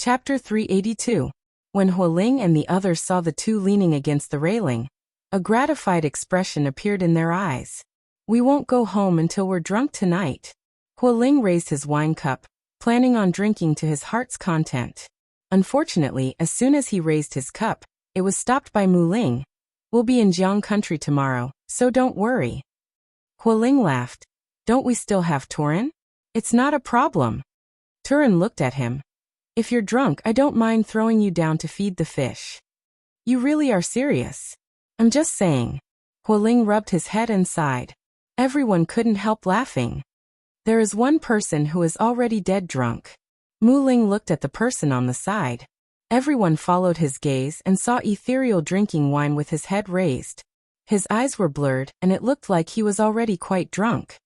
Chapter 382. When Hualing and the others saw the two leaning against the railing, a gratified expression appeared in their eyes. We won't go home until we're drunk tonight. Hualing raised his wine cup, planning on drinking to his heart's content. Unfortunately, as soon as he raised his cup, it was stopped by Muling. We'll be in Jiang country tomorrow, so don't worry. Hualing laughed. Don't we still have Turin? It's not a problem. Turin looked at him. If you're drunk, I don't mind throwing you down to feed the fish. You really are serious. I'm just saying. Hualing rubbed his head and sighed. Everyone couldn't help laughing. There is one person who is already dead drunk. Muling looked at the person on the side. Everyone followed his gaze and saw Ethereal drinking wine with his head raised. His eyes were blurred and it looked like he was already quite drunk.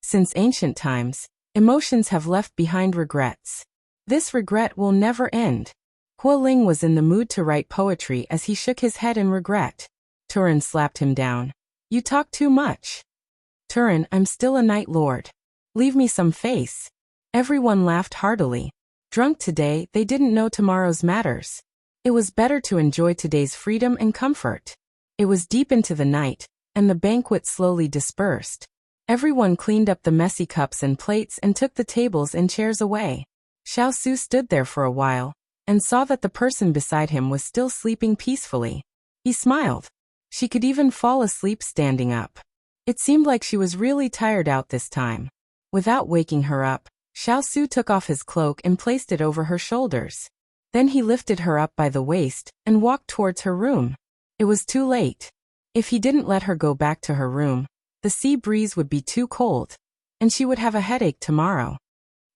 Since ancient times, emotions have left behind regrets. This regret will never end. Hualing was in the mood to write poetry as he shook his head in regret. Turin slapped him down. You talk too much. Turin, I'm still a Night Lord. Leave me some face. Everyone laughed heartily. Drunk today, they didn't know tomorrow's matters. It was better to enjoy today's freedom and comfort. It was deep into the night, and the banquet slowly dispersed. Everyone cleaned up the messy cups and plates and took the tables and chairs away. Xiao stood there for a while, and saw that the person beside him was still sleeping peacefully. He smiled. She could even fall asleep standing up. It seemed like she was really tired out this time. Without waking her up, Xiao took off his cloak and placed it over her shoulders. Then he lifted her up by the waist and walked towards her room. It was too late. If he didn't let her go back to her room, the sea breeze would be too cold, and she would have a headache tomorrow.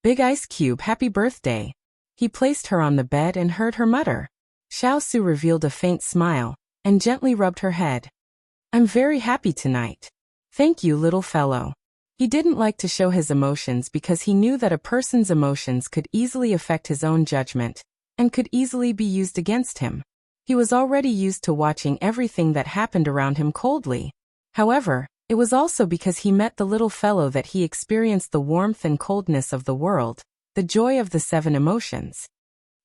Big Ice Cube, happy birthday. He placed her on the bed and heard her mutter. Xiao revealed a faint smile and gently rubbed her head. I'm very happy tonight. Thank you, little fellow. He didn't like to show his emotions because he knew that a person's emotions could easily affect his own judgment and could easily be used against him. He was already used to watching everything that happened around him coldly. However, it was also because he met the little fellow that he experienced the warmth and coldness of the world, the joy of the 7 emotions.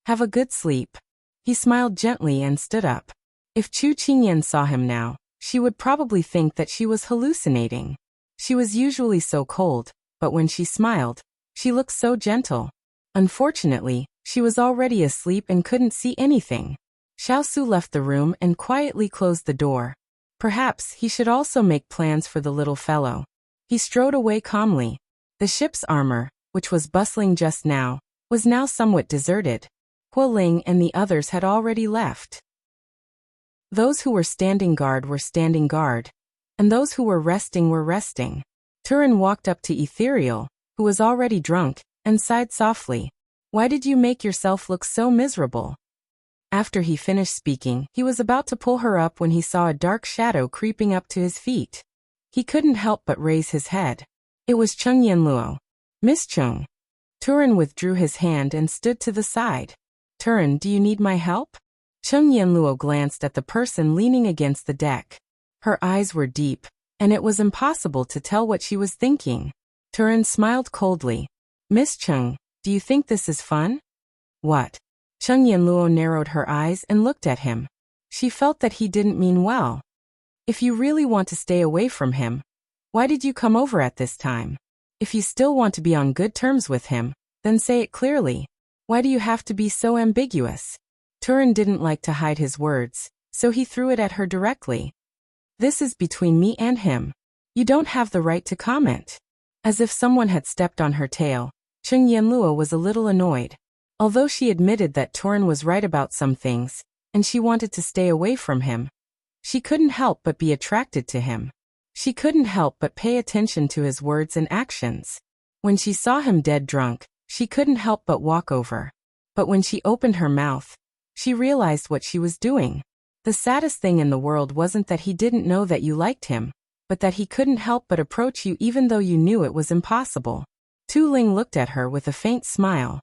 Have a good sleep. He smiled gently and stood up. If Chu Qingyan saw him now, she would probably think that she was hallucinating. She was usually so cold, but when she smiled, she looked so gentle. Unfortunately, she was already asleep and couldn't see anything. Xiao left the room and quietly closed the door. Perhaps he should also make plans for the little fellow. He strode away calmly. The ship's armor, which was bustling just now, was now somewhat deserted. Hualing and the others had already left. Those who were standing guard, and those who were resting. Turin walked up to Ethereal, who was already drunk, and sighed softly. Why did you make yourself look so miserable? After he finished speaking, he was about to pull her up when he saw a dark shadow creeping up to his feet. He couldn't help but raise his head. It was Cheng Yanluo. Miss Cheng. Turin withdrew his hand and stood to the side. Turin, do you need my help? Cheng Yanluo glanced at the person leaning against the deck. Her eyes were deep, and it was impossible to tell what she was thinking. Turin smiled coldly. Miss Cheng, do you think this is fun? What? Cheng Yanluo narrowed her eyes and looked at him. She felt that he didn't mean well. If you really want to stay away from him, why did you come over at this time? If you still want to be on good terms with him, then say it clearly. Why do you have to be so ambiguous? Turin didn't like to hide his words, so he threw it at her directly. This is between me and him. You don't have the right to comment. As if someone had stepped on her tail, Cheng Yanluo was a little annoyed. Although she admitted that Turin was right about some things, and she wanted to stay away from him, she couldn't help but be attracted to him. She couldn't help but pay attention to his words and actions. When she saw him dead drunk, she couldn't help but walk over. But when she opened her mouth, she realized what she was doing. The saddest thing in the world wasn't that he didn't know that you liked him, but that he couldn't help but approach you even though you knew it was impossible. Tu Ling looked at her with a faint smile.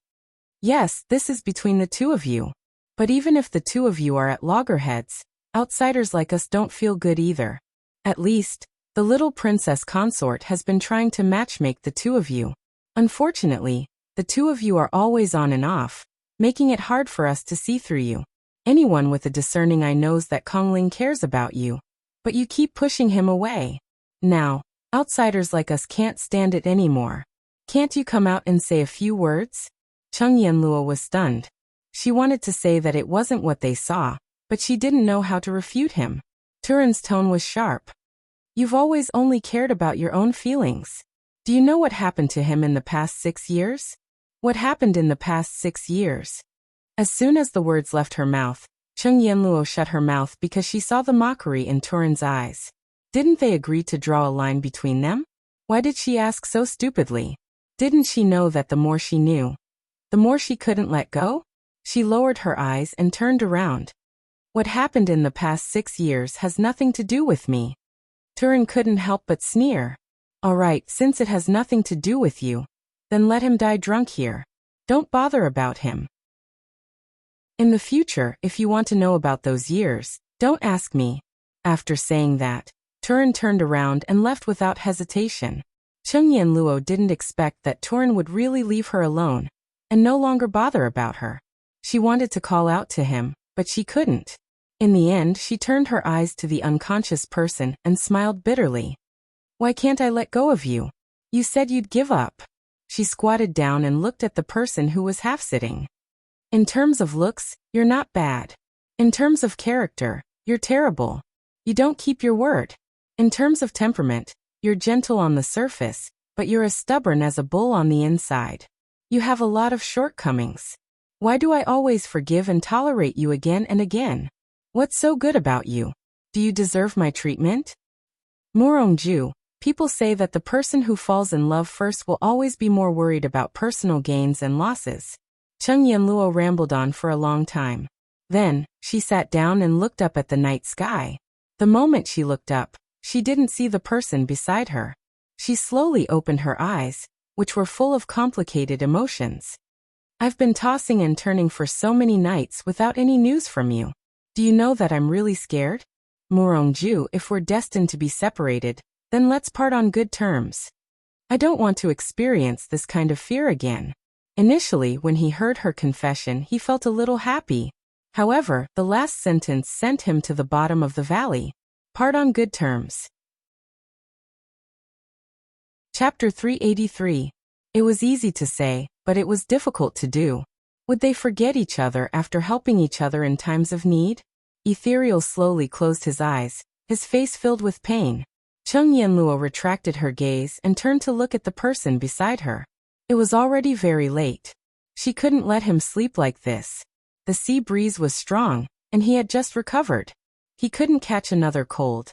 Yes, this is between the two of you. But even if the two of you are at loggerheads, outsiders like us don't feel good either. At least, the little princess Consort has been trying to matchmake the two of you. Unfortunately, the two of you are always on and off, making it hard for us to see through you. Anyone with a discerning eye knows that Kongling cares about you, but you keep pushing him away. Now, outsiders like us can't stand it anymore. Can't you come out and say a few words? Cheng Yanluo was stunned. She wanted to say that it wasn't what they saw, but she didn't know how to refute him. Turin's tone was sharp. You've always only cared about your own feelings. Do you know what happened to him in the past 6 years? What happened in the past 6 years? As soon as the words left her mouth, Cheng Yanluo shut her mouth because she saw the mockery in Turin's eyes. Didn't they agree to draw a line between them? Why did she ask so stupidly? Didn't she know that the more she knew, the more she couldn't let go? She lowered her eyes and turned around. What happened in the past 6 years has nothing to do with me. Turin couldn't help but sneer. All right, since it has nothing to do with you, then let him die drunk here. Don't bother about him. In the future, if you want to know about those years, don't ask me. After saying that, Turin turned around and left without hesitation. Cheng Yanluo didn't expect that Turin would really leave her alone and no longer bother about her. She wanted to call out to him, but she couldn't. In the end, she turned her eyes to the unconscious person and smiled bitterly. Why can't I let go of you? You said you'd give up. She squatted down and looked at the person who was half-sitting. In terms of looks, you're not bad. In terms of character, you're terrible. You don't keep your word. In terms of temperament, you're gentle on the surface, but you're as stubborn as a bull on the inside. You have a lot of shortcomings. Why do I always forgive and tolerate you again and again? What's so good about you? Do you deserve my treatment? Murongju, people say that the person who falls in love first will always be more worried about personal gains and losses. Cheng Yanluo rambled on for a long time. Then, she sat down and looked up at the night sky. The moment she looked up, she didn't see the person beside her. She slowly opened her eyes, which were full of complicated emotions. I've been tossing and turning for so many nights without any news from you. Do you know that I'm really scared? Murongju, if we're destined to be separated, then let's part on good terms. I don't want to experience this kind of fear again. Initially, when he heard her confession, he felt a little happy. However, the last sentence sent him to the bottom of the valley. Part on good terms. Chapter 383. It was easy to say, but it was difficult to do. Would they forget each other after helping each other in times of need? Ethereal slowly closed his eyes, his face filled with pain. Cheng Yanluo retracted her gaze and turned to look at the person beside her. It was already very late. She couldn't let him sleep like this. The sea breeze was strong, and he had just recovered. He couldn't catch another cold,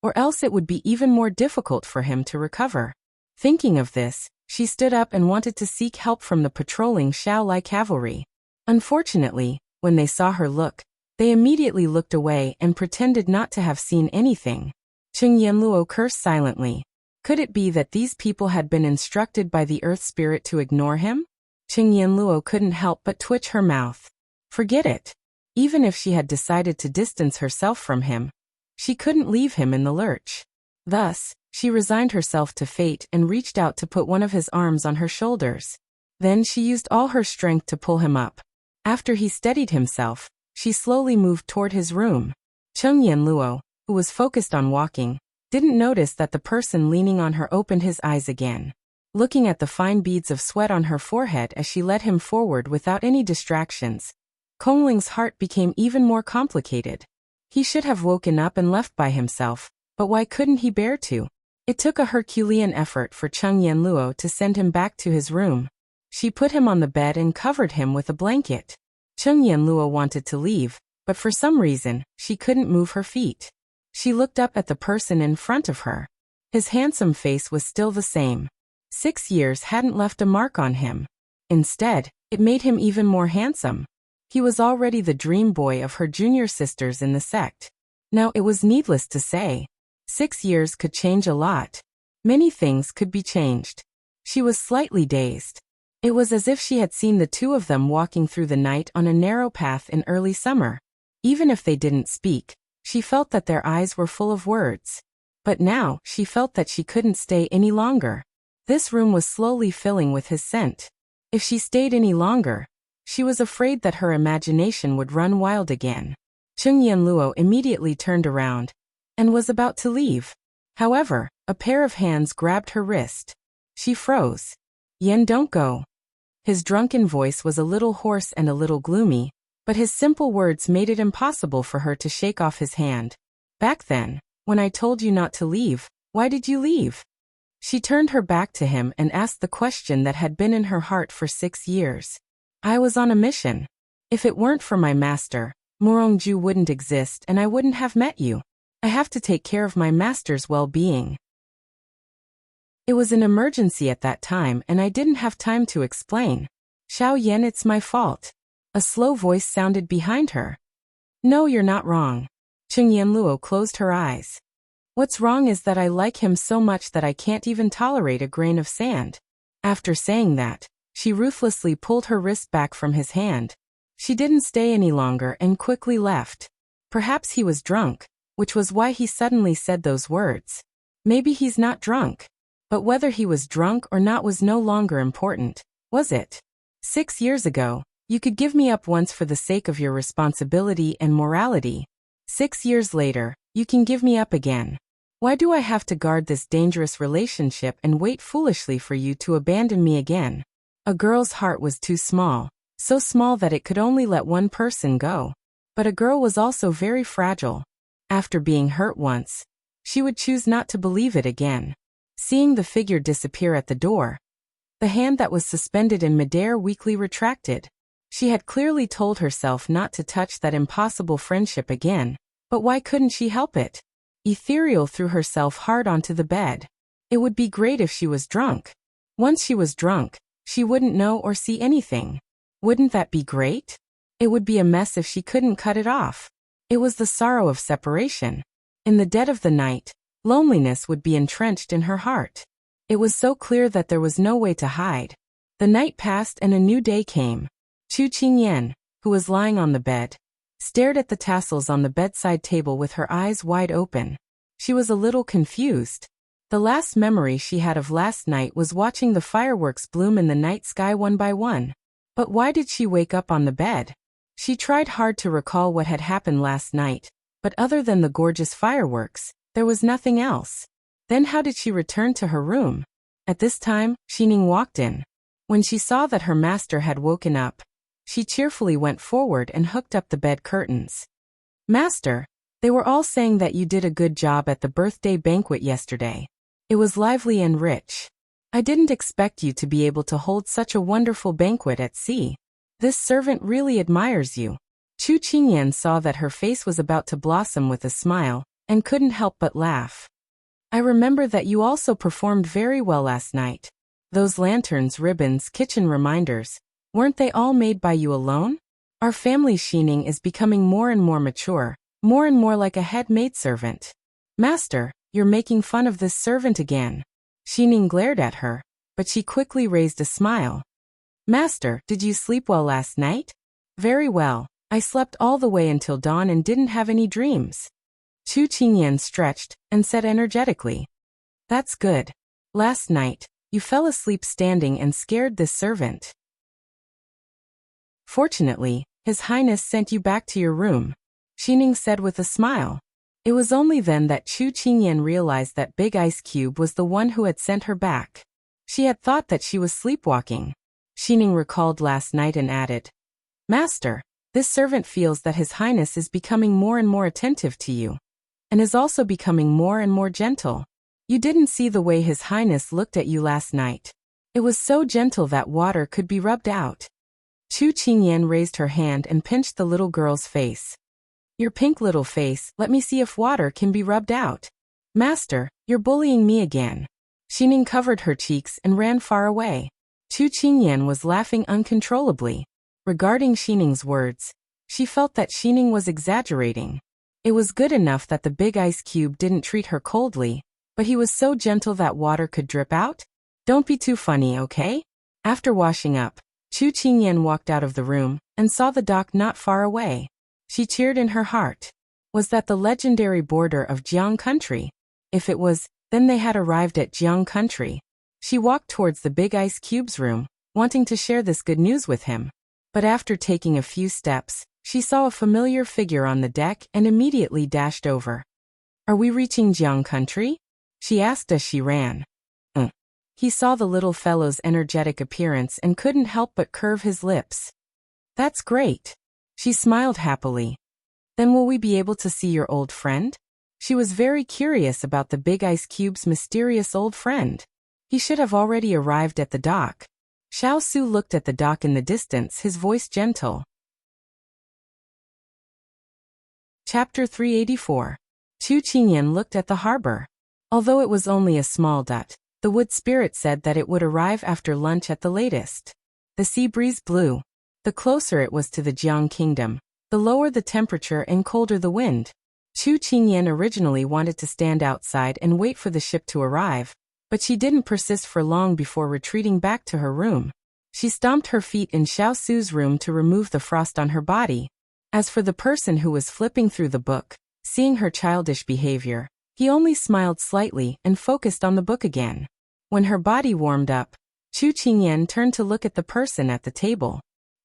or else it would be even more difficult for him to recover. Thinking of this, she stood up and wanted to seek help from the patrolling Xiao cavalry. Unfortunately, when they saw her look, they immediately looked away and pretended not to have seen anything. Cheng Yanluo cursed silently. Could it be that these people had been instructed by the Earth Spirit to ignore him? Cheng Yanluo couldn't help but twitch her mouth. Forget it. Even if she had decided to distance herself from him, she couldn't leave him in the lurch. Thus, she resigned herself to fate and reached out to put one of his arms on her shoulders. Then she used all her strength to pull him up. After he steadied himself, she slowly moved toward his room. Cheng Yanluo, who was focused on walking, didn't notice that the person leaning on her opened his eyes again. Looking at the fine beads of sweat on her forehead as she led him forward without any distractions, Kongling's heart became even more complicated. He should have woken up and left by himself, but why couldn't he bear to? It took a Herculean effort for Cheng Yanluo to send him back to his room. She put him on the bed and covered him with a blanket. Cheng Yanluo wanted to leave, but for some reason, she couldn't move her feet. She looked up at the person in front of her. His handsome face was still the same. 6 years hadn't left a mark on him. Instead, it made him even more handsome. He was already the dream boy of her junior sisters in the sect. Now it was needless to say. 6 years could change a lot. Many things could be changed. She was slightly dazed. It was as if she had seen the two of them walking through the night on a narrow path in early summer. Even if they didn't speak, she felt that their eyes were full of words. But now, she felt that she couldn't stay any longer. This room was slowly filling with his scent. If she stayed any longer, She was afraid that her imagination would run wild again. Cheng Yanluo immediately turned around and was about to leave. However, a pair of hands grabbed her wrist. She froze. Yan, don't go. His drunken voice was a little hoarse and a little gloomy, but his simple words made it impossible for her to shake off his hand. Back then, when I told you not to leave, why did you leave? She turned her back to him and asked the question that had been in her heart for 6 years. I was on a mission. If it weren't for my master, Murongju wouldn't exist and I wouldn't have met you. I have to take care of my master's well-being. It was an emergency at that time and I didn't have time to explain. Xiao Yan, it's my fault. A slow voice sounded behind her. No, you're not wrong. Cheng Yanluo closed her eyes. What's wrong is that I like him so much that I can't even tolerate a grain of sand. After saying that, she ruthlessly pulled her wrist back from his hand. She didn't stay any longer and quickly left. Perhaps he was drunk, which was why he suddenly said those words. Maybe he's not drunk. But whether he was drunk or not was no longer important, was it? 6 years ago, you could give me up once for the sake of your responsibility and morality. 6 years later, you can give me up again. Why do I have to guard this dangerous relationship and wait foolishly for you to abandon me again? A girl's heart was too small, so small that it could only let one person go. But a girl was also very fragile. After being hurt once, she would choose not to believe it again. Seeing the figure disappear at the door, the hand that was suspended in midair weakly retracted. She had clearly told herself not to touch that impossible friendship again, but why couldn't she help it? Ethereal threw herself hard onto the bed. It would be great if she was drunk. Once she was drunk, she wouldn't know or see anything. Wouldn't that be great? It would be a mess if she couldn't cut it off. It was the sorrow of separation. In the dead of the night, loneliness would be entrenched in her heart. It was so clear that there was no way to hide. The night passed and a new day came. Chu Qingyan, who was lying on the bed, stared at the tassels on the bedside table with her eyes wide open. She was a little confused. The last memory she had of last night was watching the fireworks bloom in the night sky one by one. But why did she wake up on the bed? She tried hard to recall what had happened last night, but other than the gorgeous fireworks, there was nothing else. Then how did she return to her room? At this time, Xining walked in. When she saw that her master had woken up, she cheerfully went forward and hooked up the bed curtains. Master, they were all saying that you did a good job at the birthday banquet yesterday. It was lively and rich. I didn't expect you to be able to hold such a wonderful banquet at sea. This servant really admires you. Chu Qingyan saw that her face was about to blossom with a smile, and couldn't help but laugh. I remember that you also performed very well last night. Those lanterns, ribbons, kitchen reminders, weren't they all made by you alone? Our family Xining is becoming more and more mature, more and more like a head maidservant. Master, you're making fun of this servant again. Xining glared at her, but she quickly raised a smile. Master, did you sleep well last night? Very well. I slept all the way until dawn and didn't have any dreams. Chu Qingyan stretched and said energetically. That's good. Last night, you fell asleep standing and scared this servant. Fortunately, His Highness sent you back to your room, Xining said with a smile. It was only then that Chu Qingyan realized that Big Ice Cube was the one who had sent her back. She had thought that she was sleepwalking. Xining recalled last night and added, Master, this servant feels that His Highness is becoming more and more attentive to you, and is also becoming more and more gentle. You didn't see the way His Highness looked at you last night. It was so gentle that water could be rubbed out. Chu Qingyan raised her hand and pinched the little girl's face. Your pink little face, let me see if water can be rubbed out. Master, you're bullying me again. Xining covered her cheeks and ran far away. Chu Qingyan was laughing uncontrollably. Regarding Xining's words, she felt that Xining was exaggerating. It was good enough that the Big Ice Cube didn't treat her coldly, but he was so gentle that water could drip out. Don't be too funny, okay? After washing up, Chu Qingyan walked out of the room and saw the dock not far away. She cheered in her heart. Was that the legendary border of Jiang country? If it was, then they had arrived at Jiang country. She walked towards the Big Ice Cube's room, wanting to share this good news with him. But after taking a few steps, she saw a familiar figure on the deck and immediately dashed over. "Are we reaching Jiang country?" she asked as she ran. He saw the little fellow's energetic appearance and couldn't help but curve his lips. "That's great." She smiled happily. "Then will we be able to see your old friend?" She was very curious about the Big Ice Cube's mysterious old friend. He should have already arrived at the dock. Xiao Su looked at the dock in the distance, his voice gentle. Chapter 384. Chu Qingyan looked at the harbor. Although it was only a small dot, the wood spirit said that it would arrive after lunch at the latest. The sea breeze blew. The closer it was to the Jiang kingdom, the lower the temperature and colder the wind. Chu Qingyan originally wanted to stand outside and wait for the ship to arrive, but she didn't persist for long before retreating back to her room. She stomped her feet in Xiao Su's room to remove the frost on her body. As for the person who was flipping through the book, seeing her childish behavior, he only smiled slightly and focused on the book again. When her body warmed up, Chu Qingyan turned to look at the person at the table.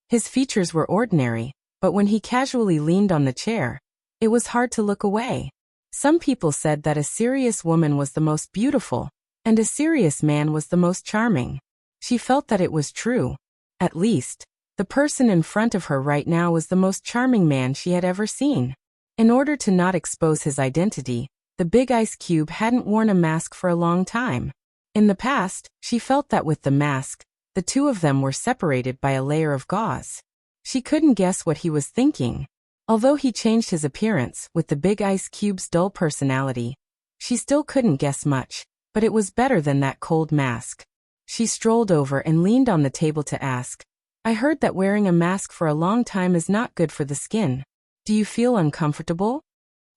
His features were ordinary, but when he casually leaned on the chair, it was hard to look away. Some people said that a serious woman was the most beautiful, and a serious man was the most charming. She felt that it was true. At least, the person in front of her right now was the most charming man she had ever seen. In order to not expose his identity, the Big Ice Cube hadn't worn a mask for a long time. In the past, she felt that with the mask, the two of them were separated by a layer of gauze. She couldn't guess what he was thinking. Although he changed his appearance with the Big Ice Cube's dull personality, she still couldn't guess much, but it was better than that cold mask. She strolled over and leaned on the table to ask, "I heard that wearing a mask for a long time is not good for the skin. Do you feel uncomfortable?"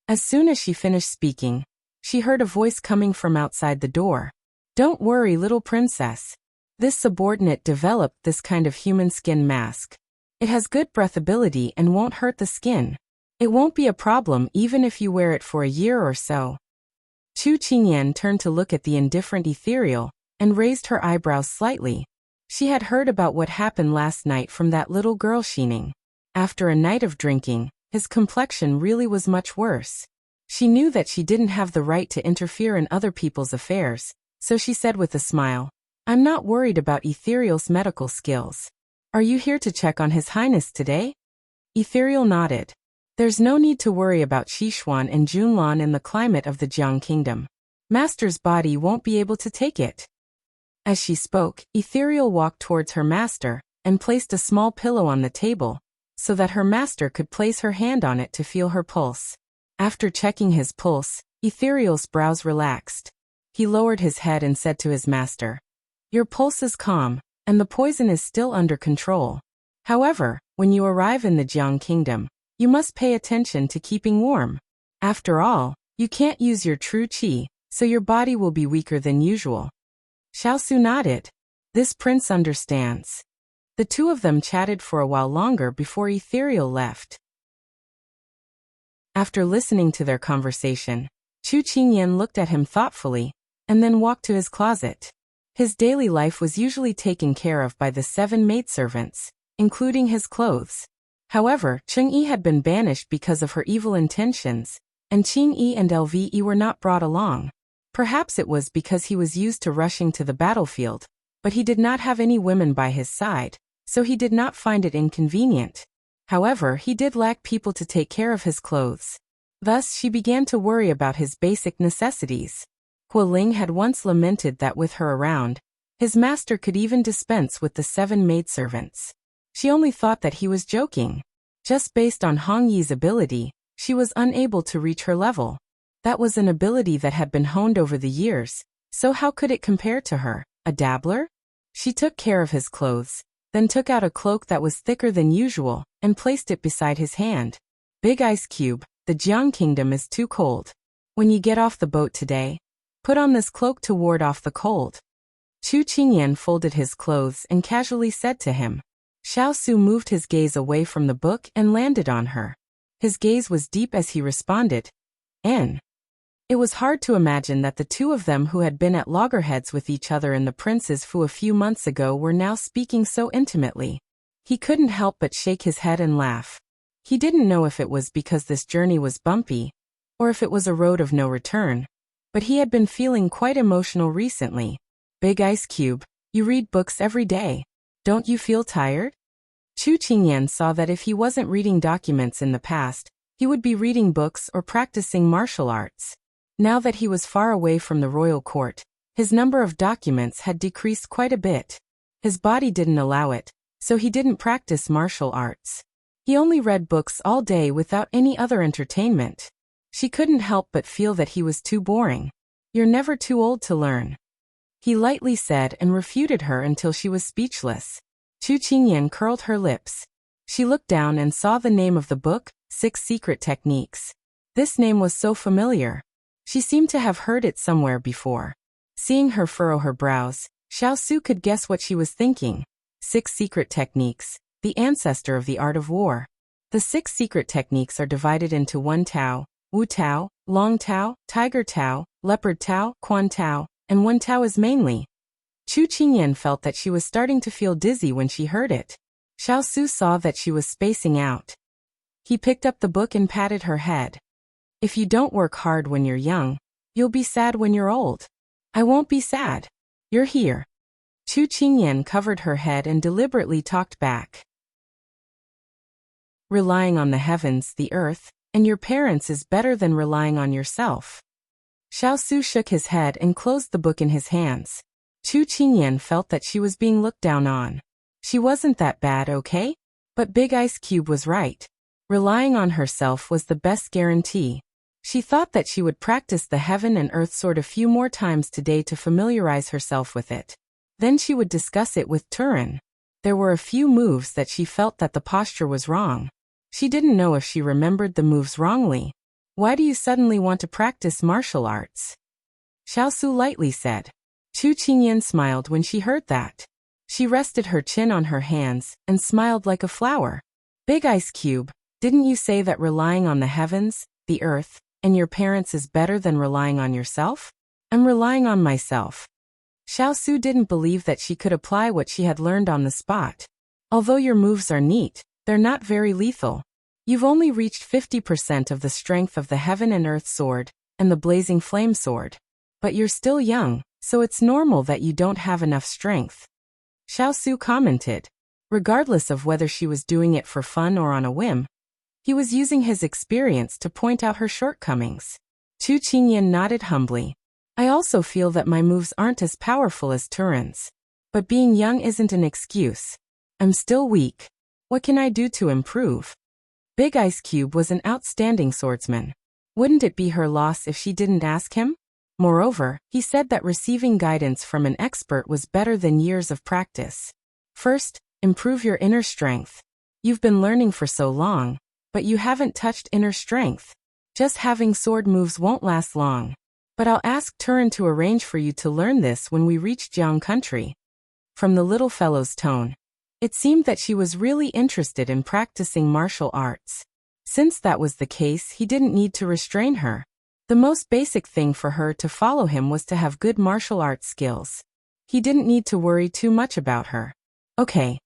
As soon as she finished speaking, she heard a voice coming from outside the door. "Don't worry, little princess. This subordinate developed this kind of human skin mask. It has good breathability and won't hurt the skin. It won't be a problem even if you wear it for a year or so." Chu Qingyan turned to look at the indifferent ethereal and raised her eyebrows slightly. She had heard about what happened last night from that little girl Xining. After a night of drinking, his complexion really was much worse. She knew that she didn't have the right to interfere in other people's affairs, so she said with a smile, "I'm not worried about Ethereal's medical skills. Are you here to check on His Highness today?" Ethereal nodded. "There's no need to worry about Xishuan and Junlan in the climate of the Jiang kingdom. Master's body won't be able to take it." As she spoke, Ethereal walked towards her master and placed a small pillow on the table, so that her master could place her hand on it to feel her pulse. After checking his pulse, Ethereal's brows relaxed. He lowered his head and said to his master, "Your pulse is calm, and the poison is still under control. However, when you arrive in the Jiang kingdom, you must pay attention to keeping warm. After all, you can't use your true qi, so your body will be weaker than usual." Xiao Su nodded. This prince understands. The two of them chatted for a while longer before Ethereal left. After listening to their conversation, Chu Qingyan looked at him thoughtfully, and then walked to his closet. His daily life was usually taken care of by the 7 maidservants, including his clothes. However, Cheng-Yi had been banished because of her evil intentions, and Qing-Yi and Lve were not brought along. Perhaps it was because he was used to rushing to the battlefield, but he did not have any women by his side, so he did not find it inconvenient. However, he did lack people to take care of his clothes. Thus, she began to worry about his basic necessities. Hualing had once lamented that with her around, his master could even dispense with the 7 maidservants. She only thought that he was joking. Just based on Hong Yi's ability, she was unable to reach her level. That was an ability that had been honed over the years, so how could it compare to her, a dabbler? She took care of his clothes, then took out a cloak that was thicker than usual, and placed it beside his hand. "Big Ice Cube, the Jiang Kingdom is too cold. When you get off the boat today, put on this cloak to ward off the cold." Chu Qingyan folded his clothes and casually said to him. Xiao Su moved his gaze away from the book and landed on her. His gaze was deep as he responded, "N." It was hard to imagine that the two of them who had been at loggerheads with each other in the Prince's Fu a few months ago were now speaking so intimately. He couldn't help but shake his head and laugh. He didn't know if it was because this journey was bumpy, or if it was a road of no return, but he had been feeling quite emotional recently. Big Ice Cube, you read books every day. Don't you feel tired? Chu Qingyan saw that if he wasn't reading documents in the past, he would be reading books or practicing martial arts. Now that he was far away from the royal court, his number of documents had decreased quite a bit. His body didn't allow it, so he didn't practice martial arts. He only read books all day without any other entertainment. She couldn't help but feel that he was too boring. You're never too old to learn, he lightly said and refuted her until she was speechless. Chu Qingyan curled her lips. She looked down and saw the name of the book, 6 Secret Techniques. This name was so familiar. She seemed to have heard it somewhere before. Seeing her furrow her brows, Xiao could guess what she was thinking. 6 Secret Techniques, the ancestor of the art of war. The 6 secret techniques are divided into 1 Tao, Wu Tao, Long Tao, Tiger Tao, Leopard Tao, Quan Tao, and 1 Tao is mainly. Chu Qingyan felt that she was starting to feel dizzy when she heard it. Xiao saw that she was spacing out. He picked up the book and patted her head. If you don't work hard when you're young, you'll be sad when you're old. I won't be sad. You're here. Chu Qingyan covered her head and deliberately talked back. Relying on the heavens, the earth, and your parents is better than relying on yourself. Xiao shook his head and closed the book in his hands. Chu Qingyan felt that she was being looked down on. She wasn't that bad, okay? But Big Ice Cube was right. Relying on herself was the best guarantee. She thought that she would practice the heaven and earth sword a few more times today to familiarize herself with it. Then she would discuss it with Turin. There were a few moves that she felt that the posture was wrong. She didn't know if she remembered the moves wrongly. Why do you suddenly want to practice martial arts? Xiao lightly said. Chu Qingyan smiled when she heard that. She rested her chin on her hands and smiled like a flower. Big Ice Cube, didn't you say that relying on the heavens, the earth, and your parents is better than relying on yourself? I'm relying on myself. Xiao didn't believe that she could apply what she had learned on the spot. Although your moves are neat, they're not very lethal. You've only reached 50% of the strength of the Heaven and Earth sword and the Blazing Flame sword. But you're still young, so it's normal that you don't have enough strength. Xiao commented. Regardless of whether she was doing it for fun or on a whim, he was using his experience to point out her shortcomings. Chu Qingyan nodded humbly. I also feel that my moves aren't as powerful as Turin's. But being young isn't an excuse. I'm still weak. What can I do to improve? Big Ice Cube was an outstanding swordsman. Wouldn't it be her loss if she didn't ask him? Moreover, he said that receiving guidance from an expert was better than years of practice. First, improve your inner strength. You've been learning for so long, but you haven't touched inner strength. Just having sword moves won't last long. But I'll ask Turin to arrange for you to learn this when we reach Jiang country. From the little fellow's tone, it seemed that she was really interested in practicing martial arts. Since that was the case, he didn't need to restrain her. The most basic thing for her to follow him was to have good martial arts skills. He didn't need to worry too much about her. Okay.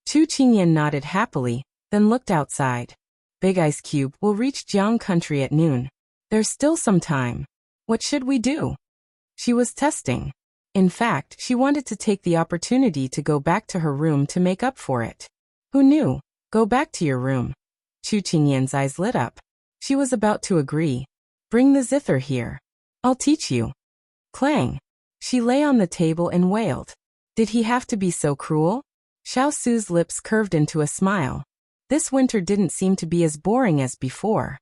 Chu Qingyan nodded happily, then looked outside. Big Ice Cube will reach Jiang country at noon. There's still some time. What should we do? She was testing. In fact, she wanted to take the opportunity to go back to her room to make up for it. Who knew? Go back to your room. Chu Qingyan's eyes lit up. She was about to agree. Bring the zither here. I'll teach you. Clang. She lay on the table and wailed. Did he have to be so cruel? Xiao's lips curved into a smile. This winter didn't seem to be as boring as before.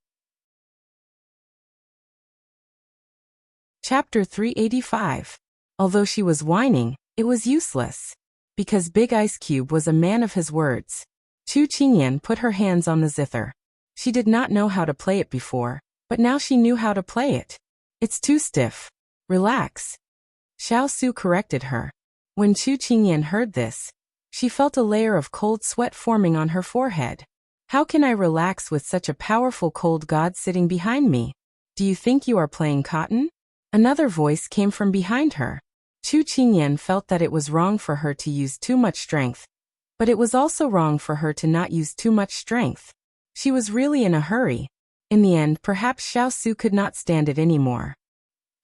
Chapter 385. Although she was whining, it was useless. Because Big Ice Cube was a man of his words. Chu Qingyan put her hands on the zither. She did not know how to play it before, but now she knew how to play it. It's too stiff. Relax. Xiao corrected her. When Chu Qingyan heard this, she felt a layer of cold sweat forming on her forehead. How can I relax with such a powerful cold god sitting behind me? Do you think you are playing cotton? Another voice came from behind her. Chu Qingyan felt that it was wrong for her to use too much strength. But it was also wrong for her to not use too much strength. She was really in a hurry. In the end, perhaps Xiao Su could not stand it anymore.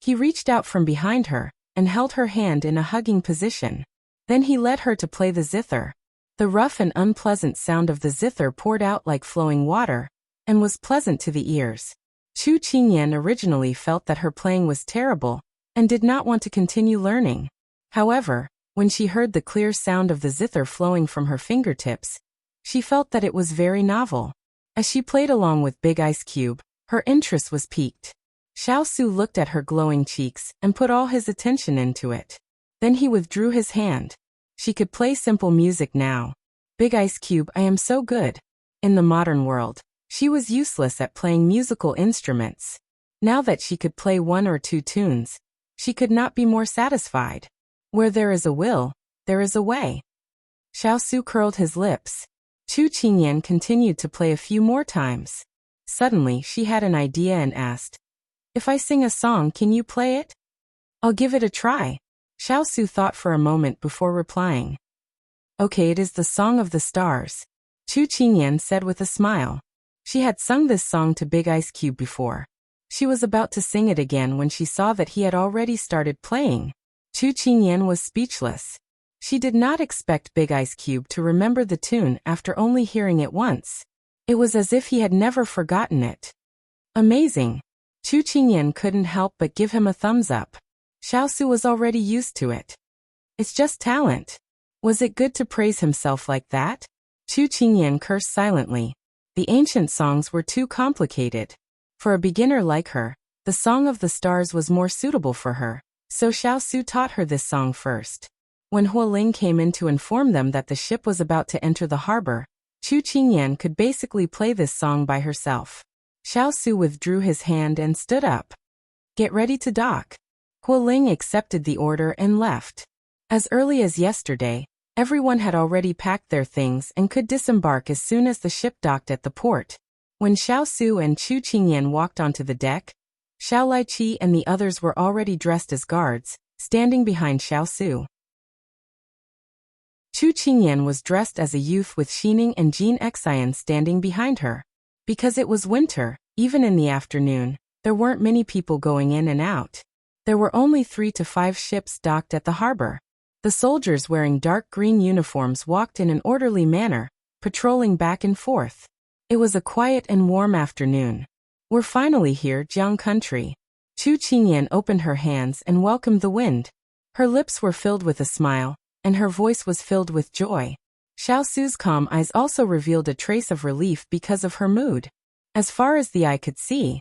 He reached out from behind her and held her hand in a hugging position. Then he led her to play the zither. The rough and unpleasant sound of the zither poured out like flowing water and was pleasant to the ears. Chu Qingyan originally felt that her playing was terrible and did not want to continue learning. However, when she heard the clear sound of the zither flowing from her fingertips, she felt that it was very novel. As she played along with Big Ice Cube, her interest was piqued. Xiao Su looked at her glowing cheeks and put all his attention into it. Then he withdrew his hand. She could play simple music now. Big Ice Cube, I am so good. In the modern world, she was useless at playing musical instruments. Now that she could play 1 or 2 tunes, she could not be more satisfied. Where there is a will, there is a way. Xiao Su curled his lips. Chu Qingyan continued to play a few more times. Suddenly, she had an idea and asked, "If I sing a song, can you play it?" "I'll give it a try." Xiao Su thought for a moment before replying. "Okay, it is the Song of the Stars," Chu Qingyan said with a smile. She had sung this song to Big Ice Cube before. She was about to sing it again when she saw that he had already started playing. Chu Qingyan was speechless. She did not expect Big Ice Cube to remember the tune after only hearing it once. It was as if he had never forgotten it. Amazing. Chu Qingyan couldn't help but give him a thumbs up. Xiao Su was already used to it. It's just talent. Was it good to praise himself like that? Chu Qingyan cursed silently. The ancient songs were too complicated. For a beginner like her, the Song of the Stars was more suitable for her, so Xiao Su taught her this song first. When Hualing came in to inform them that the ship was about to enter the harbor, Chu Qingyan could basically play this song by herself. Xiao Su withdrew his hand and stood up. "Get ready to dock." Hualing accepted the order and left. As early as yesterday, everyone had already packed their things and could disembark as soon as the ship docked at the port. When Xiao Su and Chu Qingyan walked onto the deck, Xiao Laiqi and the others were already dressed as guards, standing behind Xiao Su. Chu Qingyan was dressed as a youth with Xining and Jin Xian standing behind her. Because it was winter, even in the afternoon, there weren't many people going in and out. There were only 3 to 5 ships docked at the harbor. The soldiers wearing dark green uniforms walked in an orderly manner, patrolling back and forth. It was a quiet and warm afternoon. "We're finally here, Jiang country." Chu Qingyan opened her hands and welcomed the wind. Her lips were filled with a smile, and her voice was filled with joy. Xiao Su's calm eyes also revealed a trace of relief because of her mood. As far as the eye could see,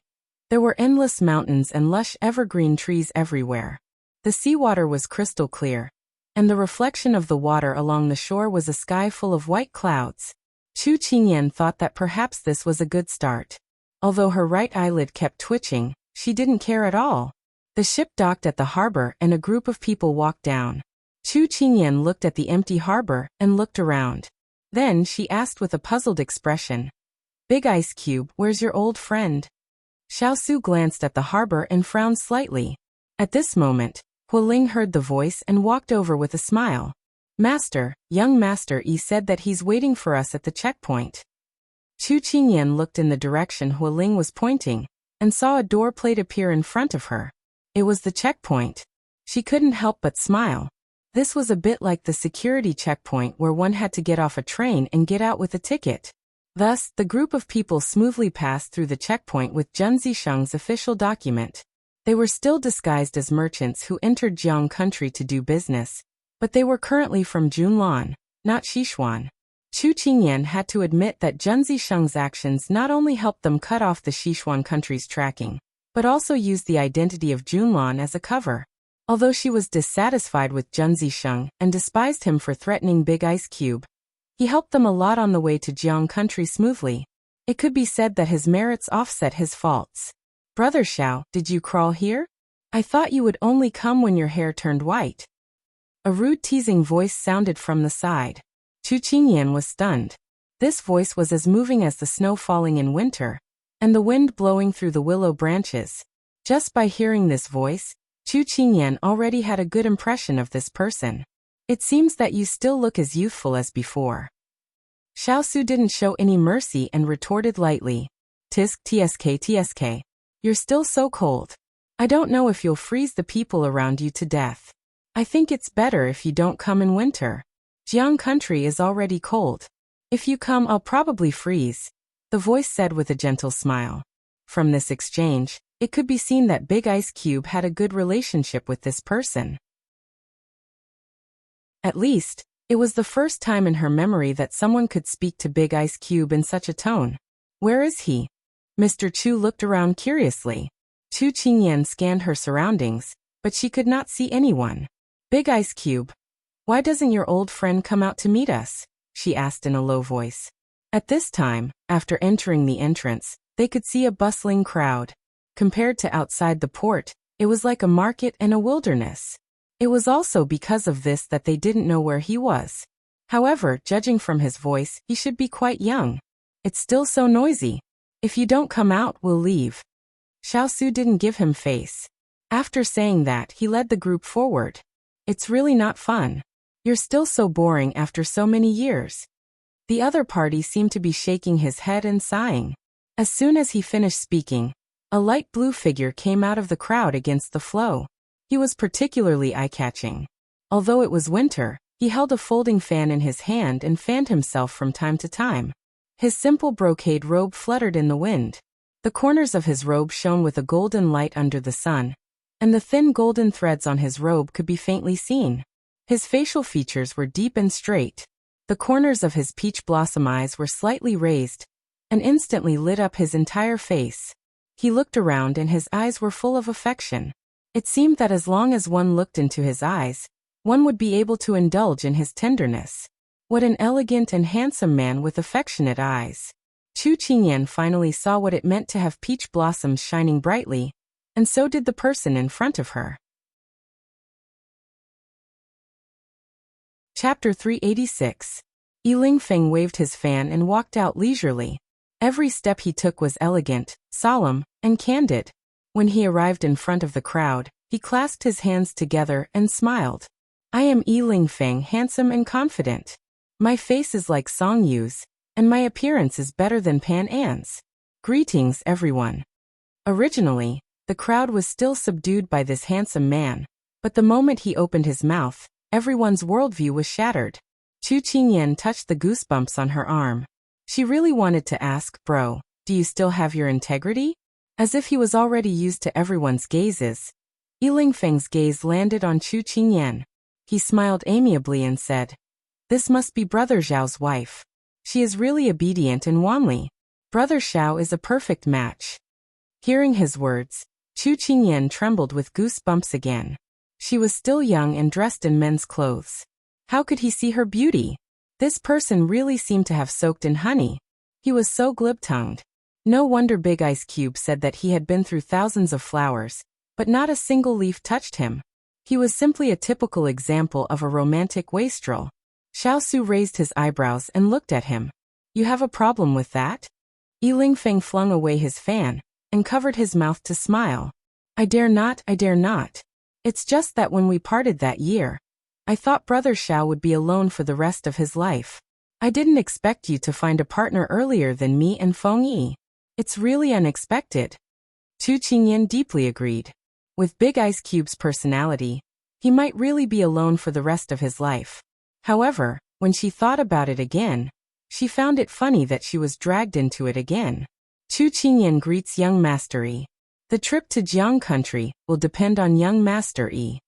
there were endless mountains and lush evergreen trees everywhere. The seawater was crystal clear, and the reflection of the water along the shore was a sky full of white clouds. Chu Qingyan thought that perhaps this was a good start. Although her right eyelid kept twitching, she didn't care at all. The ship docked at the harbor and a group of people walked down. Chu Qingyan looked at the empty harbor and looked around. Then she asked with a puzzled expression, "Big Ice Cube, where's your old friend?" Xiao Su glanced at the harbor and frowned slightly. At this moment, Hualing heard the voice and walked over with a smile. "Master, young Master Yi said that he's waiting for us at the checkpoint." Chu Qingyan looked in the direction Hualing was pointing and saw a door plate appear in front of her. It was the checkpoint. She couldn't help but smile. This was a bit like the security checkpoint where one had to get off a train and get out with a ticket. Thus, the group of people smoothly passed through the checkpoint with Zhen Zisheng's official document. They were still disguised as merchants who entered Jiang country to do business, but they were currently from Junlan, not Sichuan. Chu Qingyan had to admit that Zhen Zisheng's actions not only helped them cut off the Sichuan country's tracking, but also used the identity of Junlan as a cover. Although she was dissatisfied with Zhen Zisheng and despised him for threatening Big Ice Cube, he helped them a lot on the way to Jiang country smoothly. It could be said that his merits offset his faults. "Brother Xiao, did you crawl here? I thought you would only come when your hair turned white." A rude teasing voice sounded from the side. Chu Qingyan was stunned. This voice was as moving as the snow falling in winter, and the wind blowing through the willow branches. Just by hearing this voice, Chu Qingyan already had a good impression of this person. It seems that you still look as youthful as before. Xiao Su didn't show any mercy and retorted lightly. Tisk tsk tsk. You're still so cold. I don't know if you'll freeze the people around you to death. I think it's better if you don't come in winter. Jiang country is already cold. If you come, I'll probably freeze, the voice said with a gentle smile. From this exchange, it could be seen that Big Ice Cube had a good relationship with this person. At least, it was the first time in her memory that someone could speak to Big Ice Cube in such a tone. Where is he? Mr. Chu looked around curiously. Chu Qingyan scanned her surroundings, but she could not see anyone. Big Ice Cube, why doesn't your old friend come out to meet us? She asked in a low voice. At this time, after entering the entrance, they could see a bustling crowd. Compared to outside the port, it was like a market and a wilderness. It was also because of this that they didn't know where he was. However, judging from his voice, he should be quite young. It's still so noisy. If you don't come out, we'll leave. Xiao Su didn't give him face. After saying that, he led the group forward. It's really not fun. You're still so boring after so many years. The other party seemed to be shaking his head and sighing. As soon as he finished speaking, a light blue figure came out of the crowd against the flow. He was particularly eye-catching. Although it was winter, he held a folding fan in his hand and fanned himself from time to time. His simple brocade robe fluttered in the wind. The corners of his robe shone with a golden light under the sun, and the thin golden threads on his robe could be faintly seen. His facial features were deep and straight. The corners of his peach blossom eyes were slightly raised, and instantly lit up his entire face. He looked around and his eyes were full of affection. It seemed that as long as one looked into his eyes, one would be able to indulge in his tenderness. What an elegant and handsome man with affectionate eyes. Chu Qingyan finally saw what it meant to have peach blossoms shining brightly, and so did the person in front of her. Chapter 386. Yiling Feng waved his fan and walked out leisurely. Every step he took was elegant, solemn, and candid. When he arrived in front of the crowd, he clasped his hands together and smiled. I am Yiling Feng, handsome and confident. My face is like Song Yu's, and my appearance is better than Pan An's. Greetings, everyone. Originally, the crowd was still subdued by this handsome man, but the moment he opened his mouth, everyone's worldview was shattered. Chu Qingyan touched the goosebumps on her arm. She really wanted to ask, Bro, do you still have your integrity? As if he was already used to everyone's gazes. Yiling Feng's gaze landed on Chu Qingyan. He smiled amiably and said, This must be Brother Xiao's wife. She is really obedient and wanly. Brother Xiao is a perfect match. Hearing his words, Chu Qingyan trembled with goosebumps again. She was still young and dressed in men's clothes. How could he see her beauty? This person really seemed to have soaked in honey. He was so glib-tongued. No wonder Big Ice Cube said that he had been through thousands of flowers, but not a single leaf touched him. He was simply a typical example of a romantic wastrel. Xiao Su raised his eyebrows and looked at him. You have a problem with that? Yiling Feng flung away his fan and covered his mouth to smile. I dare not. It's just that when we parted that year, I thought Brother Xiao would be alone for the rest of his life. I didn't expect you to find a partner earlier than me and Feng Yi. It's really unexpected. Chu Qingyan deeply agreed. With Big Ice Cube's personality, he might really be alone for the rest of his life. However, when she thought about it again, she found it funny that she was dragged into it again. Chu Qingyan greets young Master Yi. The trip to Jiang country will depend on young Master Yi.